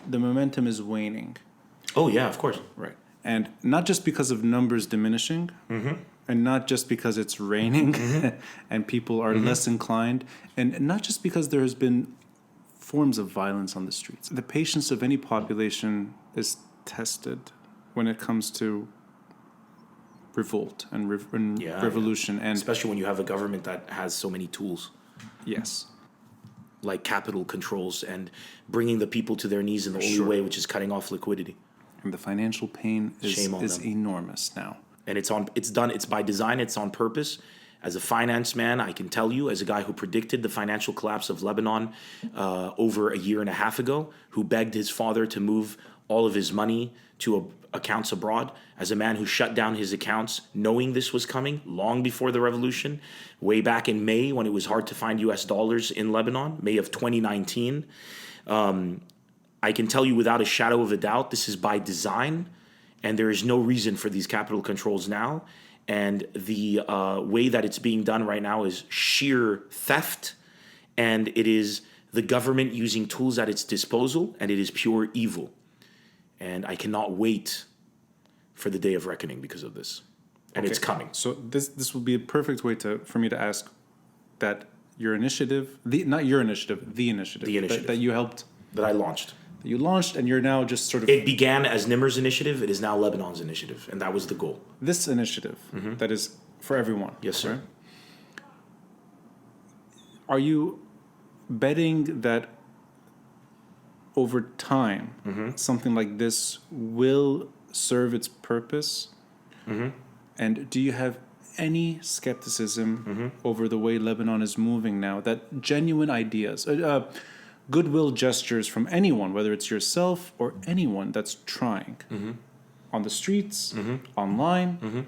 [SPEAKER 2] the momentum is waning.
[SPEAKER 1] Oh, yeah, of course.
[SPEAKER 2] Right. And not just because of numbers diminishing, and not just because it's raining and people are less inclined, and not just because there has been forms of violence on the streets. The patience of any population is tested when it comes to revolt and revolution, and
[SPEAKER 1] especially when you have a government that has so many tools.
[SPEAKER 2] Yes,
[SPEAKER 1] like capital controls and bringing the people to their knees in the only way, which is cutting off liquidity.
[SPEAKER 2] And the financial pain is enormous now. And
[SPEAKER 1] it's by design. It's on purpose. As a finance man, I can tell you, as a guy who predicted the financial collapse of Lebanon over a year and a half ago, who begged his father to move all of his money to accounts abroad, as a man who shut down his accounts knowing this was coming long before the revolution, way back in May when it was hard to find US dollars in Lebanon, May of 2019. I can tell you without a shadow of a doubt, this is by design, and there is no reason for these capital controls now. And the way that it's being done right now is sheer theft, and it is the government using tools at its disposal, and it is pure evil. And I cannot wait for the day of reckoning because of this. And it's coming.
[SPEAKER 2] So this will be a perfect way for me to ask that your initiative, the initiative that you helped,
[SPEAKER 1] that I launched.
[SPEAKER 2] That you launched, and you're now just sort of...
[SPEAKER 1] It began as Nemr's initiative. It is now Lebanon's initiative. And that was the goal.
[SPEAKER 2] This initiative that is for everyone.
[SPEAKER 1] Yes, sir.
[SPEAKER 2] Right? Are you betting that over time, something like this will serve its purpose? And do you have any skepticism over the way Lebanon is moving now? That genuine ideas, goodwill gestures from anyone, whether it's yourself or anyone that's trying, on the streets, online,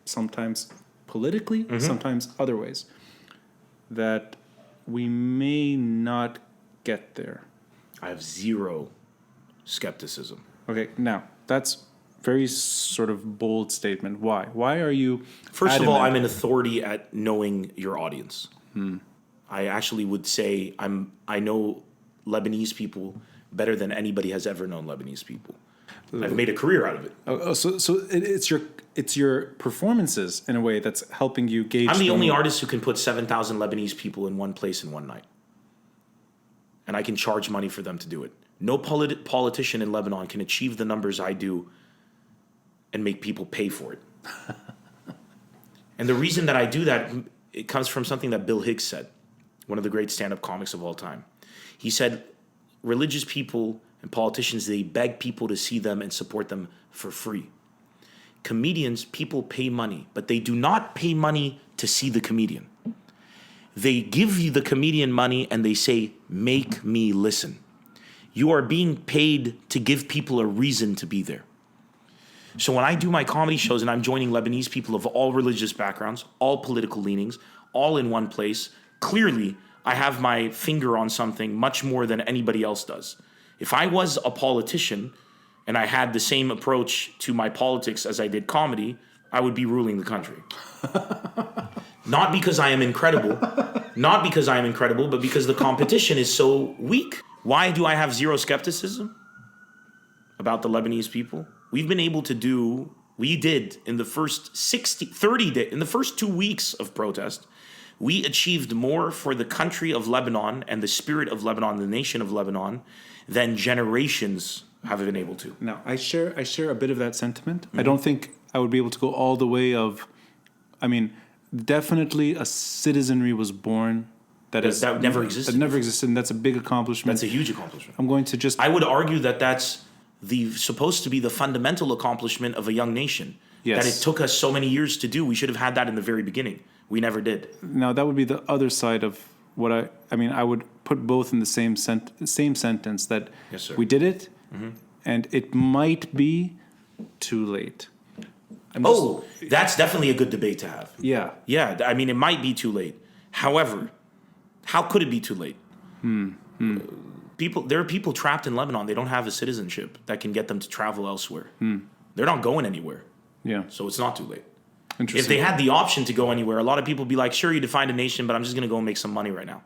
[SPEAKER 2] sometimes politically, sometimes other ways, that we may not get there.
[SPEAKER 1] I have zero skepticism.
[SPEAKER 2] Okay, now that's very sort of bold statement. Why? Why are you?
[SPEAKER 1] First of all, I'm an authority at knowing your audience. I actually would say I know Lebanese people better than anybody has ever known Lebanese people. I've made a career out of it.
[SPEAKER 2] So it's your performances in a way that's helping you gauge.
[SPEAKER 1] I'm the only artist who can put 7,000 Lebanese people in one place in one night. And I can charge money for them to do it. No politician in Lebanon can achieve the numbers I do and make people pay for it. And the reason that I do that, it comes from something that Bill Hicks said, one of the great stand-up comics of all time. He said, religious people and politicians, they beg people to see them and support them for free. Comedians, people pay money, but they do not pay money to see the comedian. They give you the comedian money and they say, make me listen. You are being paid to give people a reason to be there. So when I do my comedy shows and I'm joining Lebanese people of all religious backgrounds, all political leanings, all in one place, clearly I have my finger on something much more than anybody else does. If I was a politician and I had the same approach to my politics as I did comedy, I would be ruling the country. Not because I am incredible, but because the competition is so weak. Why do I have zero skepticism about the Lebanese people? We did in the first 30 days, in the first 2 weeks of protest, we achieved more for the country of Lebanon and the spirit of Lebanon, the nation of Lebanon, than generations have been able to.
[SPEAKER 2] Now, I share a bit of that sentiment. I don't think I would be able to go all the way definitely a citizenry was born that
[SPEAKER 1] never existed.
[SPEAKER 2] That never existed, and that's a big accomplishment.
[SPEAKER 1] That's a huge accomplishment.
[SPEAKER 2] I
[SPEAKER 1] would argue that that's supposed to be the fundamental accomplishment of a young nation.
[SPEAKER 2] Yes.
[SPEAKER 1] That it took us so many years to do. We should have had that in the very beginning. We never did.
[SPEAKER 2] Now, that would be the other side of what I would put both in the same sentence that
[SPEAKER 1] yes, sir.
[SPEAKER 2] We did it, and it might be too late.
[SPEAKER 1] That's definitely a good debate to have.
[SPEAKER 2] Yeah.
[SPEAKER 1] Yeah, it might be too late. However, how could it be too late? There are people trapped in Lebanon. They don't have a citizenship that can get them to travel elsewhere. They're not going anywhere.
[SPEAKER 2] Yeah.
[SPEAKER 1] So it's not too late.
[SPEAKER 2] Interesting.
[SPEAKER 1] If they had the option to go anywhere, a lot of people would be like, sure, you defined a nation, but I'm just going to go and make some money right now.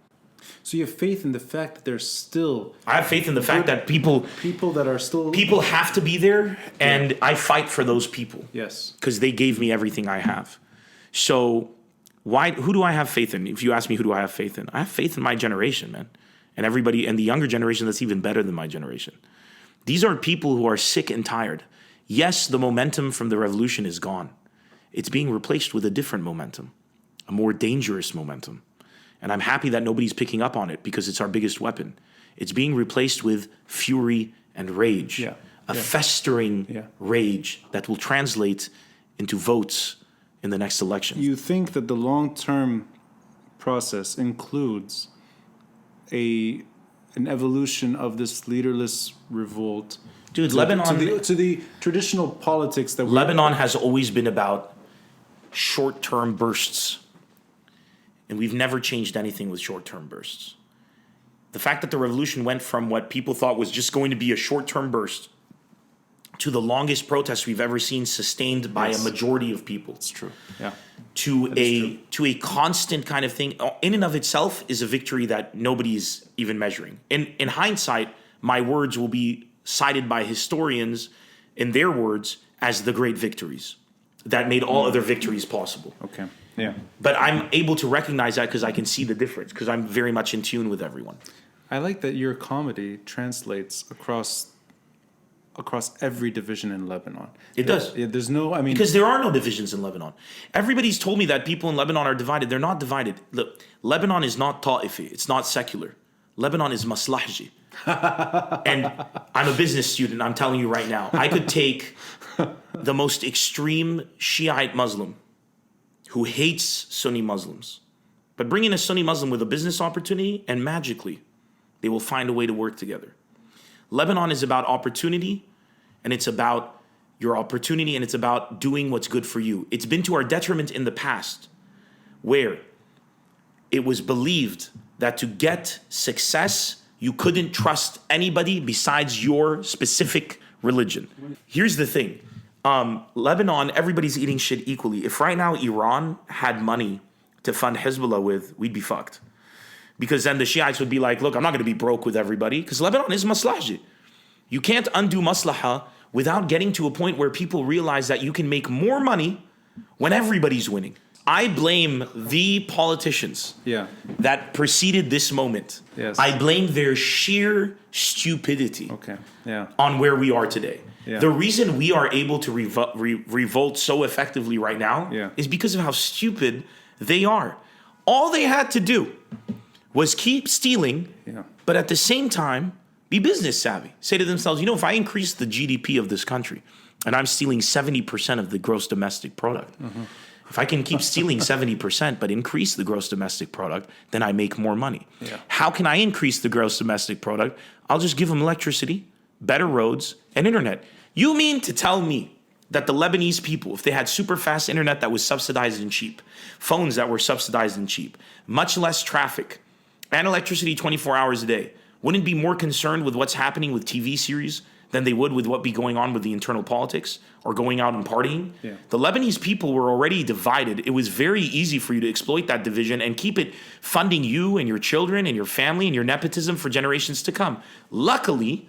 [SPEAKER 2] So you have faith in the fact that there's still...
[SPEAKER 1] I have faith in the fact that people
[SPEAKER 2] that are still...
[SPEAKER 1] People have to be there, and I fight for those people.
[SPEAKER 2] Yes.
[SPEAKER 1] Because they gave me everything I have. So who do I have faith in? If you ask me who do I have faith in, I have faith in my generation, man. And everybody, and the younger generation that's even better than my generation. These are people who are sick and tired. Yes, the momentum from the revolution is gone. It's being replaced with a different momentum, a more dangerous momentum. And I'm happy that nobody's picking up on it because it's our biggest weapon. It's being replaced with fury and rage, festering rage that will translate into votes in the next election.
[SPEAKER 2] You think that the long-term process includes an evolution of this leaderless revolt?
[SPEAKER 1] Dude, Lebanon...
[SPEAKER 2] To the traditional politics that...
[SPEAKER 1] Lebanon has always been about short-term bursts. And we've never changed anything with short-term bursts. The fact that the revolution went from what people thought was just going to be a short-term burst to the longest protest we've ever seen sustained by a majority of people.
[SPEAKER 2] It's true. Yeah.
[SPEAKER 1] To a constant kind of thing in and of itself is a victory that nobody's even measuring. In hindsight, my words will be cited by historians in their words as the great victories that made all other victories possible.
[SPEAKER 2] Okay. Yeah.
[SPEAKER 1] But I'm able to recognize that because I can see the difference, because I'm very much in tune with everyone.
[SPEAKER 2] I like that your comedy translates across every division in Lebanon.
[SPEAKER 1] It does.
[SPEAKER 2] There's
[SPEAKER 1] because there are no divisions in Lebanon. Everybody's told me that people in Lebanon are divided. They're not divided. Look, Lebanon is not ta'ifi. It's not secular. Lebanon is maslahji. And I'm a business student. I'm telling you right now, I could take the most extreme Shiite Muslim who hates Sunni Muslims, but bring in a Sunni Muslim with a business opportunity, and magically they will find a way to work together. Lebanon is about opportunity, and it's about your opportunity, and it's about doing what's good for you. It's been to our detriment in the past, where it was believed that to get success, you couldn't trust anybody besides your specific religion. Here's the thing. Lebanon, everybody's eating shit equally. If right now Iran had money to fund Hezbollah with, we'd be fucked. Because then the Shiites would be like, look, I'm not going to be broke with everybody, because Lebanon is maslahji. You can't undo maslahah without getting to a point where people realize that you can make more money when everybody's winning. I blame the politicians that preceded this moment. Yes. I blame their sheer stupidity on where we are today. Yeah. The reason we are able to revolt so effectively right now is because of how stupid they are. All they had to do was keep stealing, but at the same time Be business savvy. Say to themselves, you know, if I increase the GDP of this country and I'm stealing 70% of the gross domestic product, if I can keep stealing 70% but increase the gross domestic product, then I make more money.
[SPEAKER 2] Yeah.
[SPEAKER 1] How can I increase the gross domestic product? I'll just give them electricity, better roads, and internet. You mean to tell me that the Lebanese people, if they had super fast internet that was subsidized and cheap, phones that were subsidized and cheap, much less traffic, and electricity 24 hours a day, wouldn't be more concerned with what's happening with TV series than they would with what be going on with the internal politics or going out and partying?
[SPEAKER 2] Yeah.
[SPEAKER 1] The Lebanese people were already divided. It was very easy for you to exploit that division and keep it funding you and your children and your family and your nepotism for generations to come. Luckily,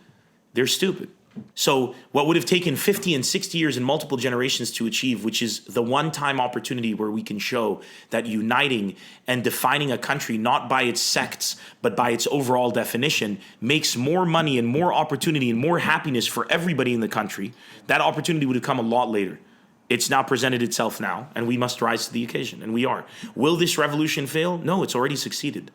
[SPEAKER 1] they're stupid. So what would have taken 50 and 60 years and multiple generations to achieve, which is the one-time opportunity where we can show that uniting and defining a country not by its sects, but by its overall definition, makes more money and more opportunity and more happiness for everybody in the country, that opportunity would have come a lot later. It's now presented itself now, and we must rise to the occasion, and we are. Will this revolution fail? No, it's already succeeded.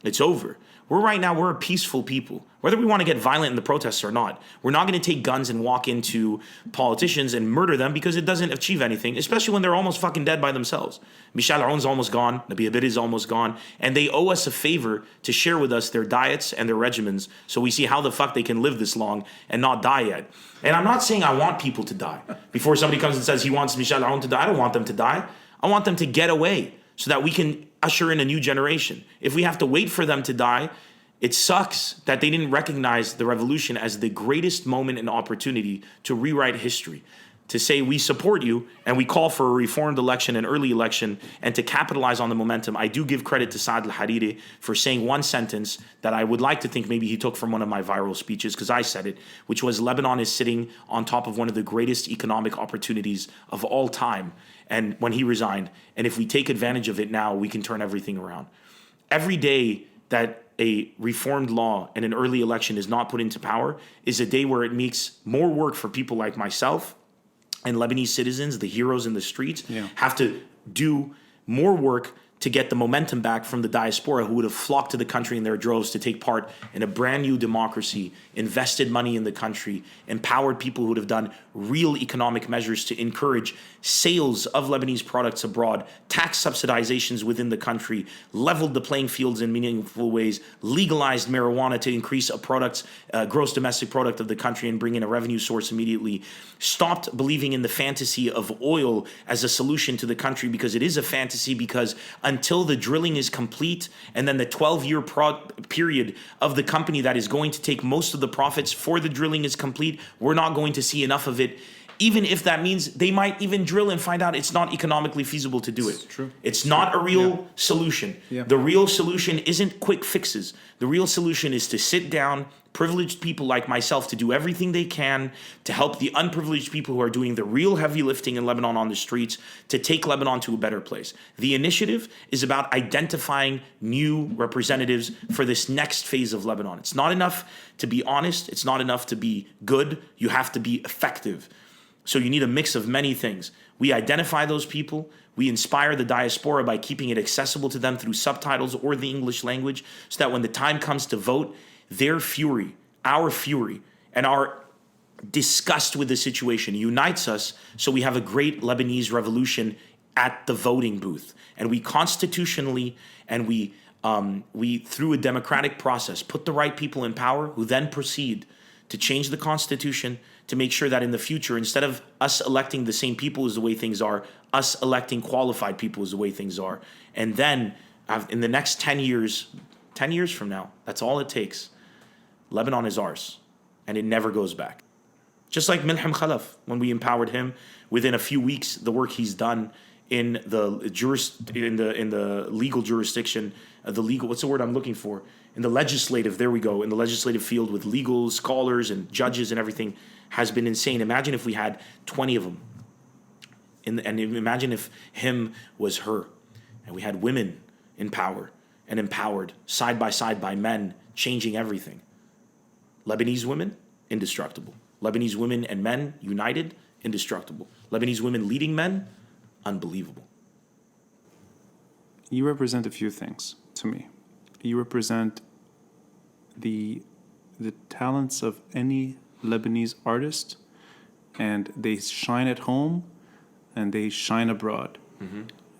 [SPEAKER 1] It's over. We're a peaceful people. Whether we want to get violent in the protests or not, we're not going to take guns and walk into politicians and murder them because it doesn't achieve anything, especially when they're almost fucking dead by themselves. Michel Aoun's almost gone. Nabi Abid is almost gone. And they owe us a favor to share with us their diets and their regimens so we see how the fuck they can live this long and not die yet. And I'm not saying I want people to die. Before somebody comes and says he wants Michel Aoun to die, I don't want them to die. I want them to get away so that we can usher in a new generation. If we have to wait for them to die, it sucks that they didn't recognize the revolution as the greatest moment and opportunity to rewrite history, to say we support you and we call for a reformed election, an early election, and to capitalize on the momentum. I do give credit to Saad al-Hariri for saying one sentence that I would like to think maybe he took from one of my viral speeches, because I said it, which was Lebanon is sitting on top of one of the greatest economic opportunities of all time. And when he resigned, and if we take advantage of it now, we can turn everything around. Every day that a reformed law and an early election is not put into power is a day where it makes more work for people like myself and Lebanese citizens, the heroes in the streets, have to do more work to get the momentum back from the diaspora who would have flocked to the country in their droves to take part in a brand new democracy, invested money in the country, empowered people who would have done real economic measures to encourage sales of Lebanese products abroad, tax subsidizations within the country, leveled the playing fields in meaningful ways, legalized marijuana to increase a product's gross domestic product of the country and bring in a revenue source immediately, stopped believing in the fantasy of oil as a solution to the country because it is a fantasy, because until the drilling is complete and then the 12-year period of the company that is going to take most of the profits for the drilling is complete, we're not going to see enough of it, even if that means they might even drill and find out it's not economically feasible to do it.
[SPEAKER 2] It's true.
[SPEAKER 1] It's not a real solution.
[SPEAKER 2] Yeah.
[SPEAKER 1] The real solution isn't quick fixes. The real solution is to sit down, privileged people like myself, to do everything they can to help the unprivileged people who are doing the real heavy lifting in Lebanon on the streets to take Lebanon to a better place. The initiative is about identifying new representatives for this next phase of Lebanon. It's not enough to be honest. It's not enough to be good. You have to be effective. So you need a mix of many things. We identify those people. We inspire the diaspora by keeping it accessible to them through subtitles or the English language so that when the time comes to vote, their fury, our fury, and our disgust with the situation unites us so we have a great Lebanese revolution at the voting booth. And we constitutionally and we through a democratic process, put the right people in power who then proceed to change the constitution to make sure that in the future, instead of us electing the same people as the way things are, us electing qualified people as the way things are. And then in the next 10 years from now, that's all it takes. Lebanon is ours, and it never goes back. Just like Milham Khalaf, when we empowered him, within a few weeks, the work he's done in the legal jurisdiction, what's the word I'm looking for? In the legislative, there we go, in the legislative field with legal scholars and judges and everything has been insane. Imagine if we had 20 of them. And imagine if him was her. And we had women in power and empowered side by men, changing everything. Lebanese women, indestructible. Lebanese women and men united, indestructible. Lebanese women leading men, unbelievable.
[SPEAKER 2] You represent a few things to me. You represent the the talents of any Lebanese artist, and they shine at home and they shine abroad.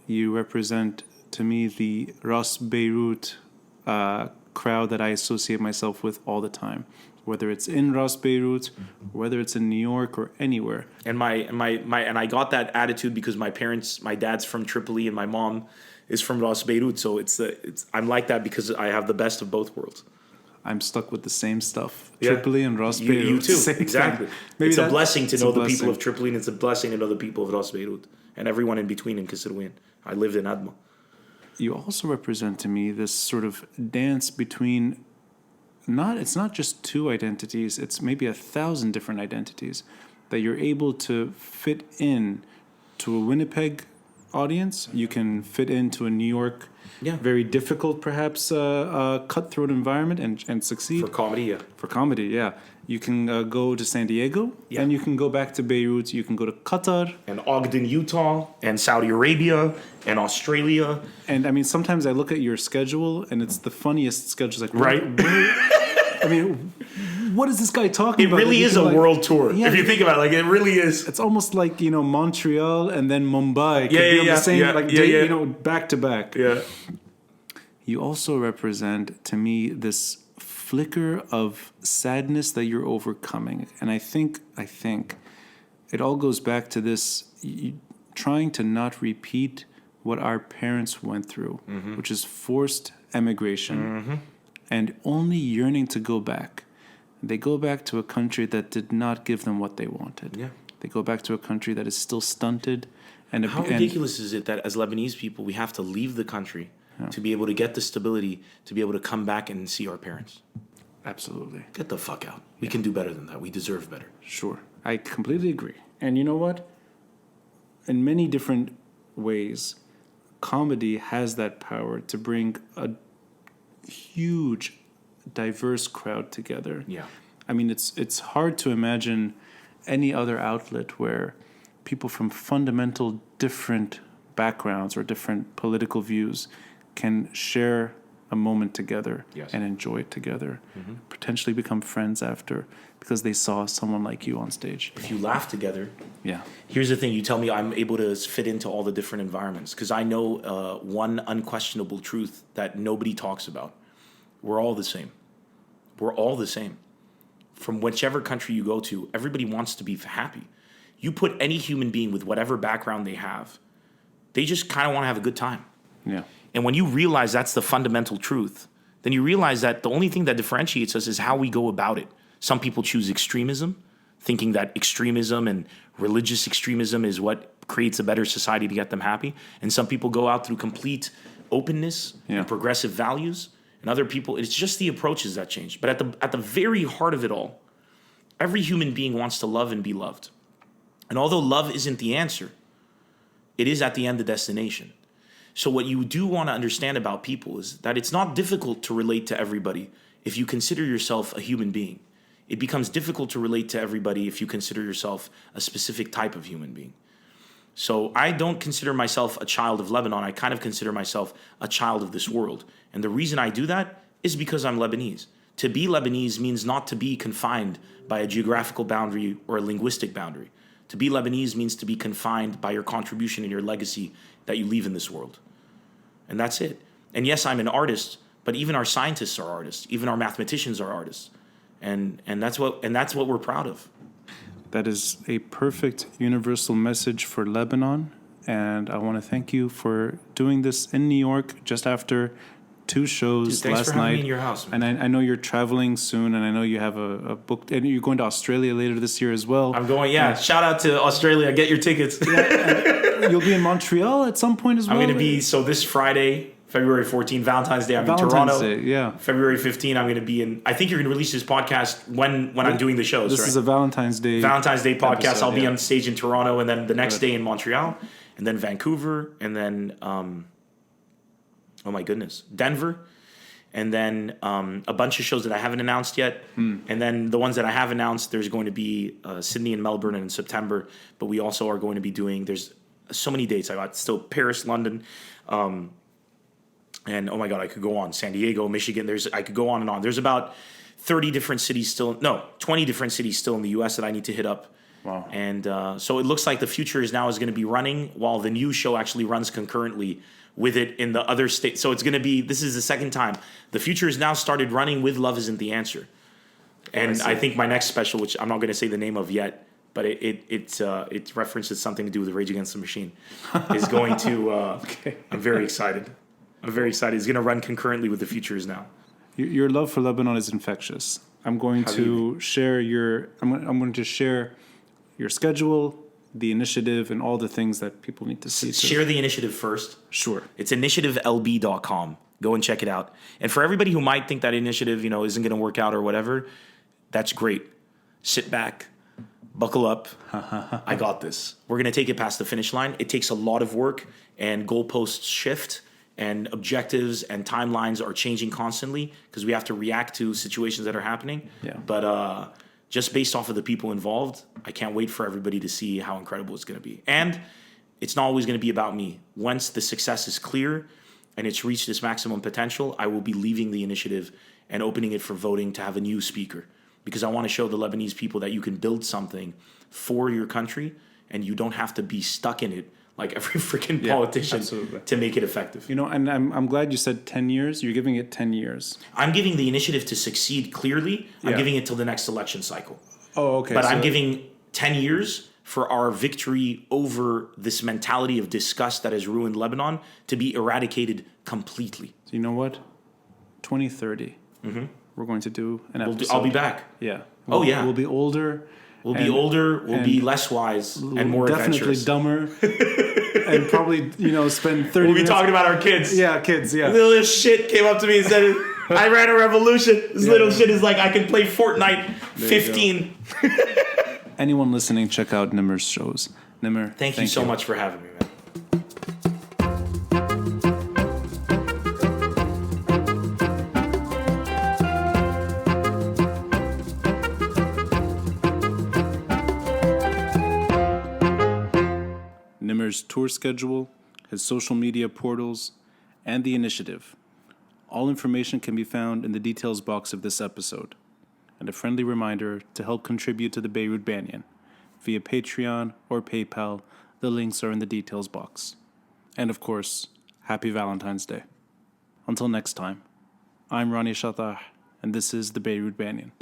[SPEAKER 2] You represent, to me, the Ras Beirut crowd that I associate myself with all the time, whether it's in Ras Beirut, whether it's in New York or anywhere.
[SPEAKER 1] And I got that attitude because my dad's from Tripoli and my mom is from Ras Beirut, so I'm like that because I have the best of both worlds.
[SPEAKER 2] I'm stuck with the same stuff. Tripoli and Ras Beirut.
[SPEAKER 1] You too,
[SPEAKER 2] same
[SPEAKER 1] exactly.
[SPEAKER 2] Maybe
[SPEAKER 1] it's a blessing to know the
[SPEAKER 2] blessing.
[SPEAKER 1] people of Tripoli, and it's a blessing to know the people of Ras Beirut and everyone in between in Kisirwin. I lived in Adma.
[SPEAKER 2] You also represent to me this sort of dance between it's not just two identities, it's maybe 1,000 different identities that you're able to fit in to a Winnipeg audience. You can fit into a New York, very difficult perhaps cutthroat environment and succeed.
[SPEAKER 1] For comedy,
[SPEAKER 2] For comedy, yeah. You can go to San Diego, and you can go back to Beirut. You can go to Qatar.
[SPEAKER 1] And Ogden, Utah, and Saudi Arabia, and Australia.
[SPEAKER 2] And I mean, sometimes I look at your schedule, and it's the funniest schedule. Like,
[SPEAKER 1] right?
[SPEAKER 2] I mean, what is this guy talking about?
[SPEAKER 1] It really is a world tour.
[SPEAKER 2] Yeah,
[SPEAKER 1] if you think about it, it really is.
[SPEAKER 2] It's almost like, Montreal and then Mumbai. Could be on the same, day, back to back.
[SPEAKER 1] Yeah.
[SPEAKER 2] You also represent, to me, this flicker of sadness that you're overcoming. And I think it all goes back to this trying to not repeat what our parents went through, which is forced emigration and only yearning to go back. They go back to a country that did not give them what they wanted.
[SPEAKER 1] Yeah.
[SPEAKER 2] They go back to a country that is still stunted. And
[SPEAKER 1] how ridiculous is it that as Lebanese people, we have to leave the country to be able to get the stability, to be able to come back and see our parents?
[SPEAKER 2] Absolutely.
[SPEAKER 1] Get the fuck out. We can do better than that. We deserve better.
[SPEAKER 2] Sure. I completely agree. And you know what? In many different ways, comedy has that power to bring a huge, diverse crowd together.
[SPEAKER 1] Yeah.
[SPEAKER 2] I mean, it's hard to imagine any other outlet where people from fundamental different backgrounds or different political views can share a moment together and enjoy it together, potentially become friends after because they saw someone like you on stage.
[SPEAKER 1] If you laugh together,
[SPEAKER 2] yeah.
[SPEAKER 1] Here's the thing: you tell me I'm able to fit into all the different environments because I know one unquestionable truth that nobody talks about: we're all the same. We're all the same. From whichever country you go to, everybody wants to be happy. You put any human being with whatever background they have, they just kind of want to have a good time.
[SPEAKER 2] Yeah.
[SPEAKER 1] And when you realize that's the fundamental truth, then you realize that the only thing that differentiates us is how we go about it. Some people choose extremism, thinking that extremism and religious extremism is what creates a better society to get them happy. And some people go out through complete openness and progressive values. And other people, it's just the approaches that change. But at the very heart of it all, every human being wants to love and be loved. And although love isn't the answer, it is at the end the destination. So what you do want to understand about people is that it's not difficult to relate to everybody if you consider yourself a human being. It becomes difficult to relate to everybody if you consider yourself a specific type of human being. So I don't consider myself a child of Lebanon. I kind of consider myself a child of this world. And the reason I do that is because I'm Lebanese. To be Lebanese means not to be confined by a geographical boundary or a linguistic boundary. To be Lebanese means to be confined by your contribution and your legacy that you leave in this world. And that's it. And yes, I'm an artist, but even our scientists are artists. Even our mathematicians are artists. And that's what we're proud of.
[SPEAKER 2] That is a perfect universal message for Lebanon. And I want to thank you for doing this in New York just after 2 shows
[SPEAKER 1] Dude, thanks
[SPEAKER 2] last
[SPEAKER 1] for having
[SPEAKER 2] night.
[SPEAKER 1] me in your house, man.
[SPEAKER 2] And I know you're traveling soon, and I know you have a book, and you're going to Australia later this year as well.
[SPEAKER 1] I'm going, shout out to Australia. Get your tickets.
[SPEAKER 2] You'll be in Montreal at some point as well?
[SPEAKER 1] I'm going to be, so this Friday, February 14, Valentine's Day, I'm in
[SPEAKER 2] Valentine's
[SPEAKER 1] Toronto.
[SPEAKER 2] Day, yeah.
[SPEAKER 1] February 15, I'm going to be in, I think you're going to release this podcast when I'm doing the shows,
[SPEAKER 2] This
[SPEAKER 1] right?
[SPEAKER 2] is a Valentine's Day
[SPEAKER 1] podcast.
[SPEAKER 2] episode,
[SPEAKER 1] I'll be on stage in Toronto, and then the next day in Montreal, and then Vancouver, and then, oh my goodness, Denver. And then a bunch of shows that I haven't announced yet. And then the ones that I have announced, there's going to be Sydney and Melbourne in September. But we also are going to be doing, there's so many dates. I got still Paris, London. And oh my God, I could go on. San Diego, Michigan. I could go on and on. There's about 30 different cities still, no, 20 different cities still in the U.S. that I need to hit up.
[SPEAKER 2] Wow.
[SPEAKER 1] And so it looks like the future is going to be running while the new show actually runs concurrently with it in the other states. So it's going to be, this is the second time. The future is now started running with Love Isn't the Answer. And I think my next special, which I'm not going to say the name of yet, but it references something to do with Rage Against the Machine, is going to,
[SPEAKER 2] Okay.
[SPEAKER 1] I'm very excited. It's going to run concurrently with the future is now.
[SPEAKER 2] Your love for Lebanon is infectious. I'm going to share I'm going to share your schedule, the initiative, and all the things that people need to see.
[SPEAKER 1] Share the initiative first.
[SPEAKER 2] Sure.
[SPEAKER 1] It's initiativelb.com. Go and check it out. And for everybody who might think that initiative, isn't going to work out or whatever, that's great. Sit back, buckle up. I got this. We're going to take it past the finish line. It takes a lot of work, and goalposts shift, and objectives and timelines are changing constantly because we have to react to situations that are happening.
[SPEAKER 2] Yeah.
[SPEAKER 1] But just based off of the people involved, I can't wait for everybody to see how incredible it's going to be. And it's not always going to be about me. Once the success is clear and it's reached its maximum potential, I will be leaving the initiative and opening it for voting to have a new speaker, because I want to show the Lebanese people that you can build something for your country and you don't have to be stuck in it like every freaking politician to make it effective.
[SPEAKER 2] And I'm glad you said 10 years. You're giving it 10 years.
[SPEAKER 1] I'm giving the initiative to succeed clearly. I'm giving it till the next election cycle.
[SPEAKER 2] Oh, okay.
[SPEAKER 1] But I'm giving 10 years for our victory over this mentality of disgust that has ruined Lebanon to be eradicated completely.
[SPEAKER 2] So you know what? 2030. We're going to do an episode.
[SPEAKER 1] I'll be back.
[SPEAKER 2] Yeah.
[SPEAKER 1] Yeah.
[SPEAKER 2] We'll be older.
[SPEAKER 1] We'll be less wise and more
[SPEAKER 2] definitely
[SPEAKER 1] adventurous.
[SPEAKER 2] Dumber. And probably, spend 30
[SPEAKER 1] We'll be
[SPEAKER 2] minutes.
[SPEAKER 1] talking about our kids.
[SPEAKER 2] Yeah, kids, yeah.
[SPEAKER 1] Little shit came up to me and said, I ran a revolution. This little shit is like, I can play Fortnite 15.
[SPEAKER 2] Anyone listening, check out Nemr's shows. Nemr,
[SPEAKER 1] Thank you so much for having me, man.
[SPEAKER 2] Nemr's tour schedule, his social media portals, and the initiative. All information can be found in the details box of this episode. And a friendly reminder to help contribute to the Beirut Banyan via Patreon or PayPal. The links are in the details box. And of course, happy Valentine's Day. Until next time, I'm Ronnie Shatah, and this is the Beirut Banyan.